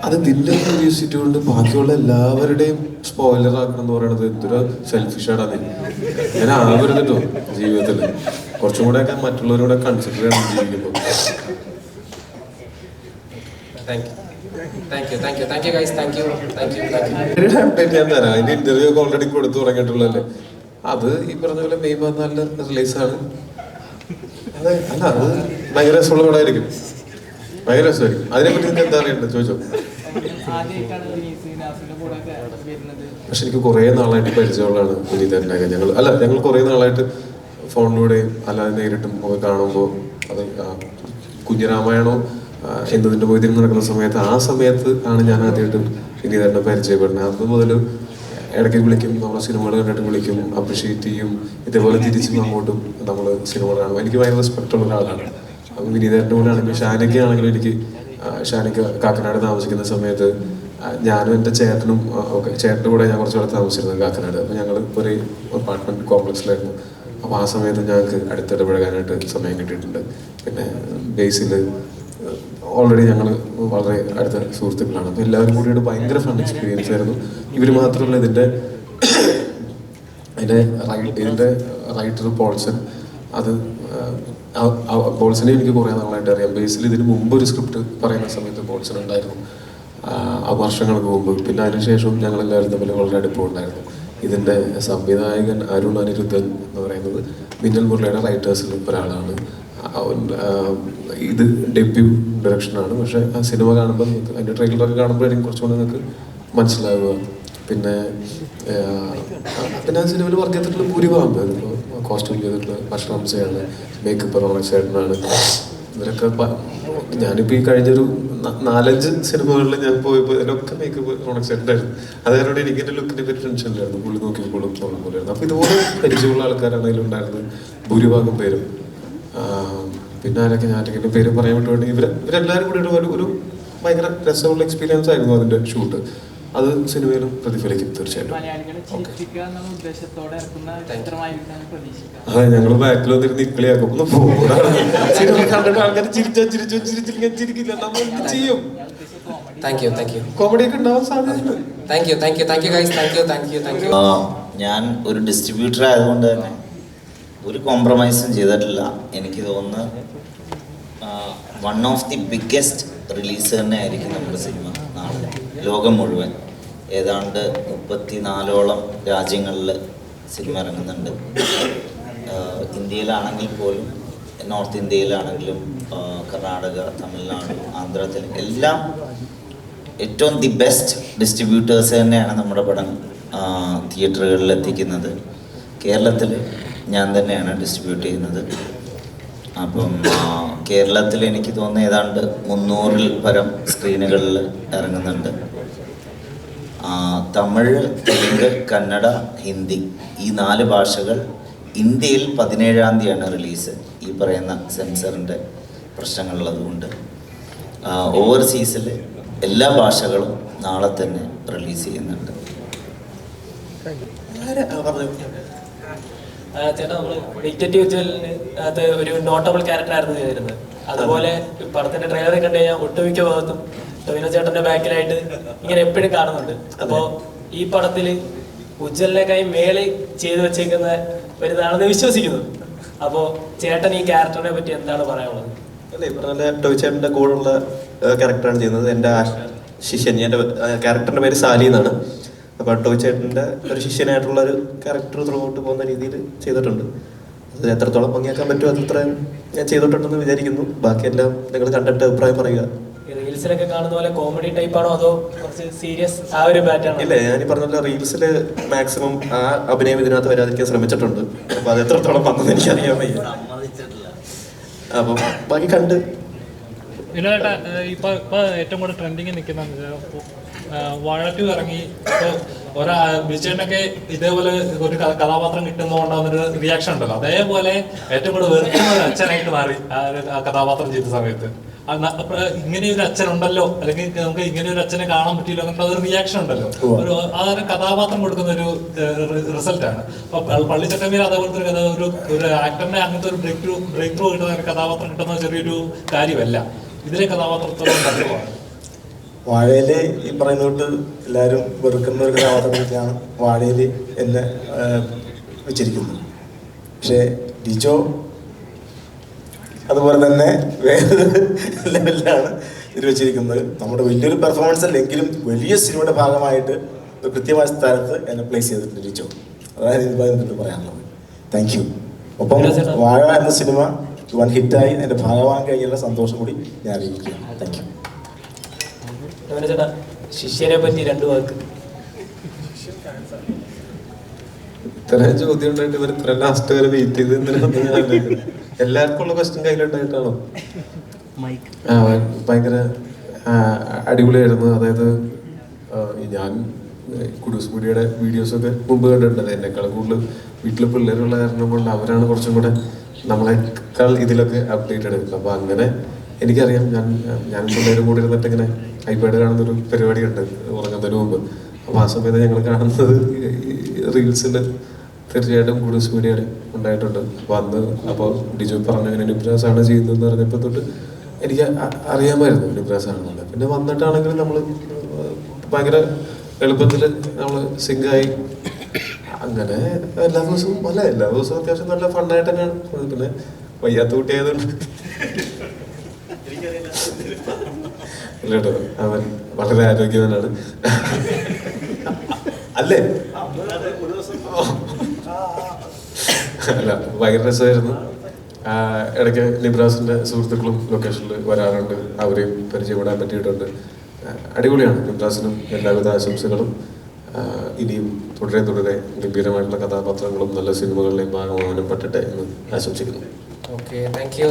അത് നിന്റെ ക്യൂരിയോസിറ്റി കൊണ്ട് ബാക്കിയുള്ള എല്ലാവരുടെയും സ്പോയിലർ ആക്കണം എന്ന് പറയുന്നത് എന്തൊരു സെൽഫിഷാണ്. ഞാൻ ആവരുതട്ടോ ജീവിതത്തിൽ. കുറച്ചും കൂടെ ഒക്കെ മറ്റുള്ളവരോടെ കൺസിഡർ ചെയ്യണം ജീവിക്കുമ്പോൾ. ഞാൻ തരാം. അതിന്റെ ഇന്റർവ്യൂ ഒക്കെ ഓൾറെഡി കൊടുത്തു തുടങ്ങിയിട്ടുള്ളതല്ലേ. അത് ഈ പറഞ്ഞ പോലെ മെയ് 14 റിലീസാണ്. അതെ, അല്ല അത് ഭയങ്കര രസമുള്ള പടമായിരിക്കും, ഭയങ്കര രസമായിരിക്കും. അതിനെപ്പറ്റി നിങ്ങൾക്ക് എന്താ അറിയണ്ടത് ചോദിച്ചോ. പക്ഷെ എനിക്ക് കുറേ നാളായിട്ട് പരിചയമുള്ളതാണ് വിനീതേട്ടനൊക്കെ. ഞങ്ങൾ കുറേ നാളായിട്ട് ഫോണിലൂടെയും അല്ലാതെ നേരിട്ടും ഒക്കെ കാണുമ്പോൾ അത് കുഞ്ഞിരാമായണോ എന്നതിൻ്റെ പോയി നടക്കുന്ന സമയത്ത് ആ സമയത്ത് ആണ് ഞാൻ ആദ്യമായിട്ട് വിനീതേട്ടനെ പരിചയപ്പെടുന്നത്. അത് മുതൽ ഇടയ്ക്ക് വിളിക്കും, നമ്മളെ സിനിമകൾ കണ്ടിട്ട് വിളിക്കും, അപ്രിഷിയേറ്റ് ചെയ്യും. ഇതേപോലെ തിരിച്ചും അങ്ങോട്ടും നമ്മൾ സിനിമകൾ കാണും. എനിക്ക് ഭയങ്കര റെസ്പെക്ട് ഉള്ള ഒരാളാണ്. അപ്പം വിനീതേട്ടൻ്റെ കൂടെ ആണെങ്കിലും ഷാനിക്കയാണെങ്കിലും എനിക്ക് ഷാനിക്ക കാക്കനാട് താമസിക്കുന്ന സമയത്ത് ഞാനും എൻ്റെ ചേട്ടനും ഒക്കെ ചേട്ടൻ്റെ കൂടെ ഞാൻ കുറച്ചുകൂടെ താമസിച്ചിരുന്നത് കാക്കനാട്. അപ്പോൾ ഞങ്ങൾ ഒരു അപ്പാർട്ട്മെൻറ്റ് കോംപ്ലക്സിലായിരുന്നു. അപ്പോൾ ആ സമയത്ത് ഞങ്ങൾക്ക് അടുത്തിടപഴകാനായിട്ട് സമയം കിട്ടിയിട്ടുണ്ട്. പിന്നെ ബേസിൽ ഓൾറെഡി ഞങ്ങൾ വളരെ അടുത്ത സുഹൃത്തുക്കളാണ്. അപ്പോൾ എല്ലാവരും കൂടിയിട്ട് ഭയങ്കര ഫൺ എക്സ്പീരിയൻസ് ആയിരുന്നു. ഇവർ മാത്രമല്ല, ഇതിൻ്റെ റൈറ്റർ പോൾസൺ, അത് പോൾസനെ എനിക്ക് കുറേ നാളായിട്ട് അറിയാം. ബേസിൽ ഇതിന് മുമ്പ് ഒരു സ്ക്രിപ്റ്റ് പറയുന്ന സമയത്ത് പോൾസൺ ഉണ്ടായിരുന്നു, ആ വർഷങ്ങൾക്ക് മുമ്പ്. പിന്നെ അതിനുശേഷം ഞങ്ങളെല്ലാവരും തമ്മിൽ വളരെ അടുപ്പമുണ്ടായിരുന്നു. ഇതിൻ്റെ സംവിധായകൻ അരുൺ അനിരുദ്ധൻ എന്ന് പറയുന്നത് മിന്നൽ മുരളിയുടെ റൈറ്റേഴ്സിൽ ഒരാളാണ്. ഇത് ഡെബ്യൂ ഡയറക്ഷനാണ്. പക്ഷേ ആ സിനിമ കാണുമ്പോൾ നിങ്ങൾക്ക് അതിൻ്റെ ട്രെയിലറൊക്കെ കാണുമ്പോഴായിരിക്കും കുറച്ചുകൂടെ നിങ്ങൾക്ക് മനസ്സിലാവുക. പിന്നെ ആ സിനിമയിൽ വർക്ക് ചെയ്തിട്ടുള്ള ഭൂരിഭാഗം പേര്, ഇപ്പോൾ കോസ്റ്റ്യൂം ചെയ്തിട്ടുള്ള ഭക്ഷണംസയാണ്, മേക്കപ്പ് റോണക്സ് ചേട്ടനാണ്. ഇവരൊക്കെ ഞാനിപ്പോൾ ഈ കഴിഞ്ഞൊരു 4-5 സിനിമകളിൽ ഞാൻ പോയപ്പോൾ ഇതിലൊക്കെ മേക്കപ്പ് റോണക്സ് ചേട്ടനായിരുന്നു. അതുകാരോട് എനിക്ക് എൻ്റെ ലുക്കിനെ പറ്റി ടെൻഷനിലായിരുന്നു, പുള്ളി നോക്കിയപ്പോഴും പോലെയായിരുന്നു. അപ്പോൾ ഇതുപോലെ പരിചയമുള്ള ആൾക്കാരാണ് അതിലുണ്ടായിരുന്നത് ഭൂരിഭാഗം പേരും. പിന്നെ ആരൊക്കെ ഞാനൊക്കെ പേര് പറയാൻ വേണ്ടി ഇവരെല്ലാവരും കൂടി ഒരു ഭയങ്കര രസമുള്ള എക്സ്പീരിയൻസ് ആയിരുന്നു അതിൻ്റെ ഷൂട്ട്. അത് സിനിമയിലും പ്രതിഫലിക്കും തീർച്ചയായിട്ടും. അതെ, ഞങ്ങൾ ബാക്കിൽ വന്നിരുന്ന് ഇക്കളിയാക്കും, ഒന്ന് പോകാണ് സിനിമ കണ്ടിട്ട് ആൾക്കാർ ചിരിച്ചിരിക്കില്ല, നമ്മൾ എന്ത് ചെയ്യും? കോമഡി ഒക്കെ ഉണ്ടാവാൻ സാധ്യതയുണ്ട്. ഞാൻ ഒരു ഡിസ്ട്രിബ്യൂട്ടർ ആയതുകൊണ്ട് തന്നെ ഒരു കോംപ്രമൈസും ചെയ്തിട്ടില്ല. എനിക്ക് തോന്നുന്നു one of the biggest release തന്നെ ആയിരിക്കും നമ്മുടെ സിനിമ നാളെ. ലോകം മുഴുവൻ ഏതാണ്ട് 34ഓളം രാജ്യങ്ങളിൽ സിനിമ ഇറങ്ങുന്നുണ്ട്. ഇന്ത്യയിലാണെങ്കിൽ പോലും, നോർത്ത് ഇന്ത്യയിലാണെങ്കിലും, കർണാടക, തമിഴ്നാട്, ആന്ധ്ര, തെലുങ്ക് എല്ലാം ഏറ്റവും ദി ബെസ്റ്റ് ഡിസ്ട്രിബ്യൂട്ടേഴ്സ് തന്നെയാണ് നമ്മുടെ പടം തിയേറ്ററുകളിൽ എത്തിക്കുന്നത്. കേരളത്തിൽ ഞാൻ തന്നെയാണ് ഡിസ്ട്രിബ്യൂട്ട് ചെയ്യുന്നത്. അപ്പം കേരളത്തിൽ എനിക്ക് തോന്നുന്നു ഏതാണ്ട് 300-ൽ പരം സ്ക്രീനുകളിൽ ഇറങ്ങുന്നുണ്ട്. തമിഴ്, തെലുങ്ക്, കന്നഡ, ഹിന്ദി ഈ 4 ഭാഷകൾ. ഇന്ത്യയിൽ 17-ാം തീയതിയാണ് റിലീസ്, ഈ പറയുന്ന സെൻസറിൻ്റെ പ്രശ്നങ്ങളുള്ളതുകൊണ്ട്. ഓവർസീസിൽ എല്ലാ ഭാഷകളും നാളെ തന്നെ റിലീസ് ചെയ്യുന്നുണ്ട്. ചേട്ടാ, നമ്മൾ ഡിറ്റക്റ്റീവ് ജുവലിന് അത് ഒരു നോട്ടബിൾ ക്യാരക്ടറായിരുന്നു ചെയ്തിരുന്നത്. അതുപോലെ പടത്തിന്റെ ട്രെയിലറിൽ കണ്ടു കഴിഞ്ഞാൽ ഒട്ടുമിക്ക ഭാഗത്തും ടൊവിനോ ചേട്ടന്റെ ബാക്കിലായിട്ട് ഇങ്ങനെ എപ്പോഴും കാണുന്നുണ്ട്. അപ്പോൾ ഈ പടത്തില് ഉജ്ജ്വലിനേക്കായി മേളിൽ ചെയ്തു വെച്ചേക്കുന്ന ഒരു ഇതാണെന്ന് വിശ്വസിക്കുന്നു. അപ്പോൾ ചേട്ടൻ ഈ ക്യാരക്ടറിനെ പറ്റി എന്താണ് പറയാനുള്ളത്? അല്ലേ, ഈ പറഞ്ഞ ടോയ് ചേട്ടൻ്റെ കൂടെയുള്ള ക്യാരക്ടറാണ് ചെയ്യുന്നത്. എൻ്റെ ശിഷ്യൻ, എൻ്റെ ക്യാരക്ടറിൻ്റെ പേര് സാലി എന്നാണ്. അപ്പോൾ ടോയ് ചേട്ടൻ്റെ ഒരു ശിഷ്യനായിട്ടുള്ള ഒരു ക്യാരക്ടർ ത്രൂഔട്ട് പോകുന്ന രീതിയിൽ ചെയ്തിട്ടുണ്ട്. അത് എത്രത്തോളം ഭംഗിയാക്കാൻ പറ്റുമോ അത്രയും ഞാൻ ചെയ്തിട്ടുണ്ടെന്ന് വിചാരിക്കുന്നു. ബാക്കിയെല്ലാം നിങ്ങൾ കണ്ടിട്ട് അഭിപ്രായം പറയുക. റീൽസിലൊക്കെ കാണുന്ന പോലെ കോമഡി ടൈപ്പ് ആണോ അതോ കുറച്ച് സീരിയസ് ആ ഒരു പാറ്റേൺ? ഇല്ല, ഞാൻ ഈ പറഞ്ഞ റീൽസിൽ മാക്സിമം ആ അഭിനയം ഇതിനകത്ത് വരാതിരിക്കാൻ ശ്രമിച്ചിട്ടുണ്ട്. അപ്പോൾ അത് എത്രത്തോളം വന്നെന്ന് എനിക്കറിയാൻ വയ്യ. അപ്പം ബാക്കി കണ്ട് പിന്നെ ചേട്ടാ, ഇപ്പൊ ഏറ്റവും കൂടുതൽ ട്രെൻഡിങ് നിൽക്കുന്ന വാഴ 2 ഇറങ്ങി. ഇപ്പോൾ വിജയനൊക്കെ ഇതേപോലെ ഒരു കഥാപാത്രം കിട്ടുന്നതുകൊണ്ടാവുന്നൊരു റിയാക്ഷൻ ഉണ്ടല്ലോ, അതേപോലെ ഏറ്റവും കൂടുതൽ വെറുക്കുന്ന ഒരു അച്ഛനായിട്ട് മാറി ആ കഥാപാത്രം ചെയ്ത സമയത്ത്. ഇങ്ങനെ ഒരു അച്ഛനുണ്ടല്ലോ, അല്ലെങ്കിൽ നമുക്ക് ഇങ്ങനെ ഒരു അച്ഛനെ കാണാൻ പറ്റിയില്ലോ എന്നുള്ള ഒരു റിയാക്ഷൻ ഉണ്ടല്ലോ. ആ ഒരു കഥാപാത്രം കൊടുക്കുന്ന ഒരു റിസൾട്ടാണ്. അപ്പൊ പള്ളിച്ചട്ടമ്പയിൽ അതേപോലത്തെ ഒരു ആക്ടറിനെ അങ്ങനത്തെ ഒരു ബ്രേക്ക് ത്രൂ കിട്ടുന്ന ഒരു കഥാപാത്രം കിട്ടുന്ന ചെറിയൊരു കാര്യമല്ല. ഇതിലെ കഥാപാത്രത്തോളം കണ്ടുപോകാം. വാഴയിൽ ഈ പറയുന്നോട്ട് എല്ലാവരും വെറുക്കുന്ന ഒരു കഥാപാത്രത്തിലാണ് വാഴയിൽ എന്നെ വെച്ചിരിക്കുന്നത്. പക്ഷേ ഡിജോ അതുപോലെ തന്നെ വേറെ ലെവലിലാണ് ഇത് വെച്ചിരിക്കുന്നത്. നമ്മുടെ വലിയൊരു പെർഫോമൻസ് അല്ലെങ്കിലും വലിയ സിനിമയുടെ ഭാഗമായിട്ട് ഒരു കൃത്യമായ സ്ഥാനത്ത് എന്നെ പ്ലേസ് ചെയ്തിട്ടുണ്ട് ഡിജോ. അതായത് ഇതിൽ പറയാനുള്ളത്. Thank you. ഒപ്പം വാഴ എന്ന സിനിമ വൺ ഹിറ്റായി അതിന്റെ ഭാഗമാകാൻ കഴിഞ്ഞുള്ള സന്തോഷം കൂടി ഞാൻ അറിയിക്കുകയാണ്. Thank you. ടോവിനോ ചേട്ടാ, ശിഷ്യനെ പറ്റി 2 വാക്ക്. ഇത്രയും ചോദ്യം ഉണ്ടായിട്ട് ഇവർ ഇത്ര ലാസ്റ്റ് വരെ വെയിറ്റ് ചെയ്ത് എല്ലാവർക്കും ഉള്ള ക്വസ്റ്റ്യൻ കയ്യിലുണ്ടായിട്ടാണോ? ഭയങ്കര അടിപൊളിയായിരുന്നു. അതായത് ഞാൻ കുഡൂസ് മീഡിയയുടെ വീഡിയോസൊക്കെ മുമ്പ് കണ്ടിട്ടുണ്ട്. എന്നെക്കാളും കൂടുതൽ വീട്ടിൽ പിള്ളേരുള്ള കാരണം കൊണ്ട് അവരാണ് കുറച്ചും കൂടെ നമ്മളെക്കാൾ ഇതിലൊക്കെ അപ്ഡേറ്റഡ്. അപ്പോൾ അങ്ങനെ എനിക്കറിയാം, ഞാൻ പിള്ളേരും കൂടി ഇരുന്നിട്ട് ഇങ്ങനെ ഐപാഡ് കാണുന്നൊരു പരിപാടിയുണ്ട് ഉറങ്ങുന്നതിന് മുമ്പ്. അപ്പോൾ ആ സമയത്ത് ഞങ്ങൾ കാണുന്നത് റീൽസിൽ തീർച്ചയായിട്ടും കുഡൂസ് മീഡിയയിൽ ഉണ്ടായിട്ടുണ്ട്. അപ്പോൾ ഡിജോ പറഞ്ഞു ഇങ്ങനെ നിബ്രാസാണ് ചെയ്യുന്നതെന്ന് പറഞ്ഞപ്പോൾ തൊട്ട് എനിക്ക് അറിയാമായിരുന്നു നിബ്രാസാണെന്നുള്ളത്. പിന്നെ വന്നിട്ടാണെങ്കിലും നമ്മൾ ഭയങ്കര എളുപ്പത്തിൽ നമ്മൾ സിങ്കായി. അങ്ങനെ എല്ലാ ദിവസവും അത്യാവശ്യം നല്ല ഫണ്ണായിട്ട് തന്നെയാണ്. പിന്നെ വയ്യാത്ത കുട്ടിയായതുകൊണ്ട് ഇല്ല കേട്ടോ, അവൻ വളരെ ആരോഗ്യവാനാണ്. അല്ലേ? അല്ല, ഭയങ്കര രസമായിരുന്നു. ഇടയ്ക്ക് നിബ്രാസിന്റെ സുഹൃത്തുക്കളും ലൊക്കേഷനിൽ വരാറുണ്ട്, അവരെയും പരിചയപ്പെടാൻ പറ്റിയിട്ടുണ്ട്. അടിപൊളിയാണ്. നിബ്രാസിനും എല്ലാവിധ ആശംസകളും. ഇനിയും തുടരെ ഗംഭീരമായിട്ടുള്ള കഥാപാത്രങ്ങളും നല്ല സിനിമകളിലെയും ഭാഗമാകാനും പറ്റട്ടെ എന്ന് ആശംസിക്കുന്നു. Okay,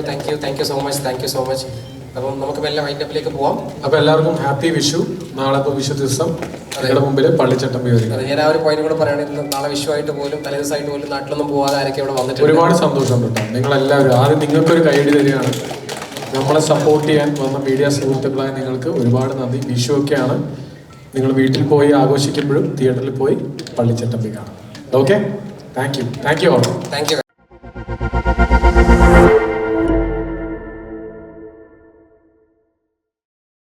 thank you so much. അപ്പം നമുക്ക് മെല്ലെ വൈൻഡപ്പിലേക്ക് പോവാം. അപ്പൊ എല്ലാവർക്കും ഹാപ്പി വിഷു. നാളെ ഇപ്പോൾ വിഷു ദിവസം നിങ്ങളുടെ മുമ്പിൽ പള്ളിച്ചട്ടമ്പി വരും. ഞാൻ ആ ഒരു പോയിന്റ് കൂടെ പറയുകയാണെങ്കിൽ നാളെ വിഷുവായിട്ട് പോലും തലേദിവസമായിട്ട് പോലും നാട്ടിലൊന്നും പോകാതെ ആരൊക്കെ ഇവിടെ വന്നിട്ട് ഒരുപാട് സന്തോഷം കേട്ടോ. നിങ്ങളെല്ലാവരും ആദ്യം നിങ്ങൾക്കൊരു കൈയടി തരികയാണ്. നമ്മളെ സപ്പോർട്ട് ചെയ്യാൻ വന്ന മീഡിയ സുഹൃത്തുക്കളായ നിങ്ങൾക്ക് ഒരുപാട് നന്ദി. വിഷു ഒക്കെയാണ്, നിങ്ങൾ വീട്ടിൽ പോയി ആഘോഷിക്കുമ്പോഴും തിയേറ്ററിൽ പോയി പള്ളിച്ചട്ടമ്പി കാണാം. Okay, thank you. Thank you.